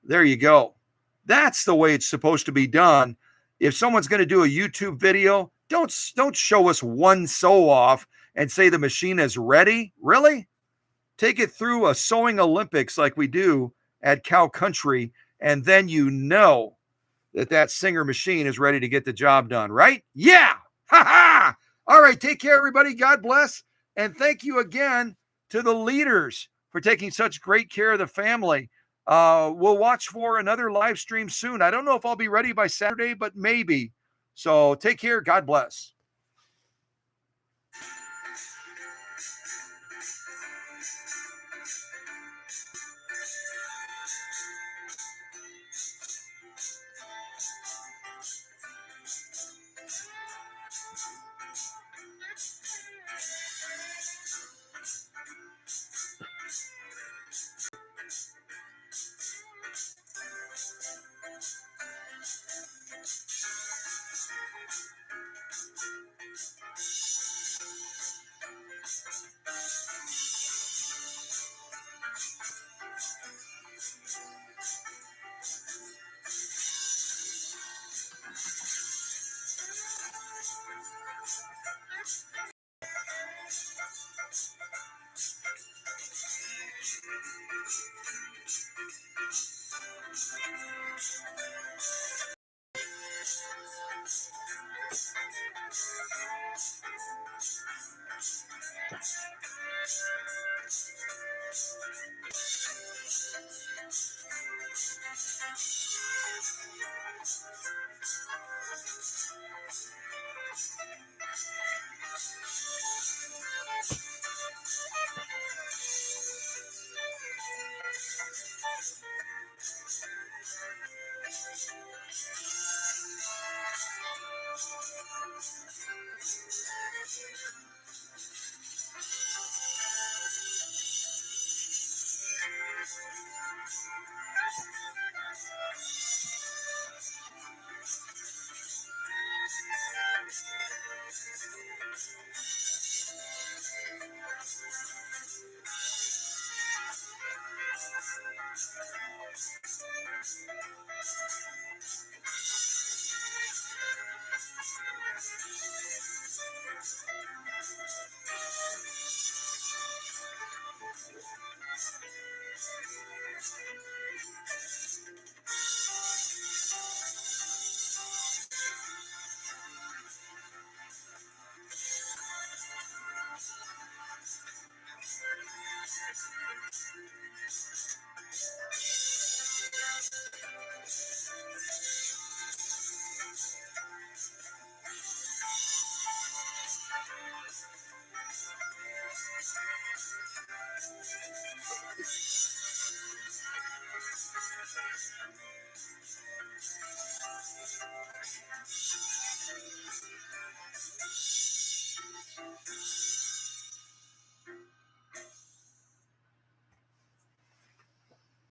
S1: there you go. That's the way it's supposed to be done. If someone's going to do a YouTube video, don't show us one sew off and say the machine is ready. Really? Take it through a sewing Olympics like we do at Cow Country, and then you know that Singer machine is ready to get the job done, right? Yeah. Ha ha. All right. Take care, everybody. God bless. And thank you again to the leaders for taking such great care of the family. We'll watch for another live stream soon. I don't know if I'll be ready by Saturday, but maybe. So take care. God bless.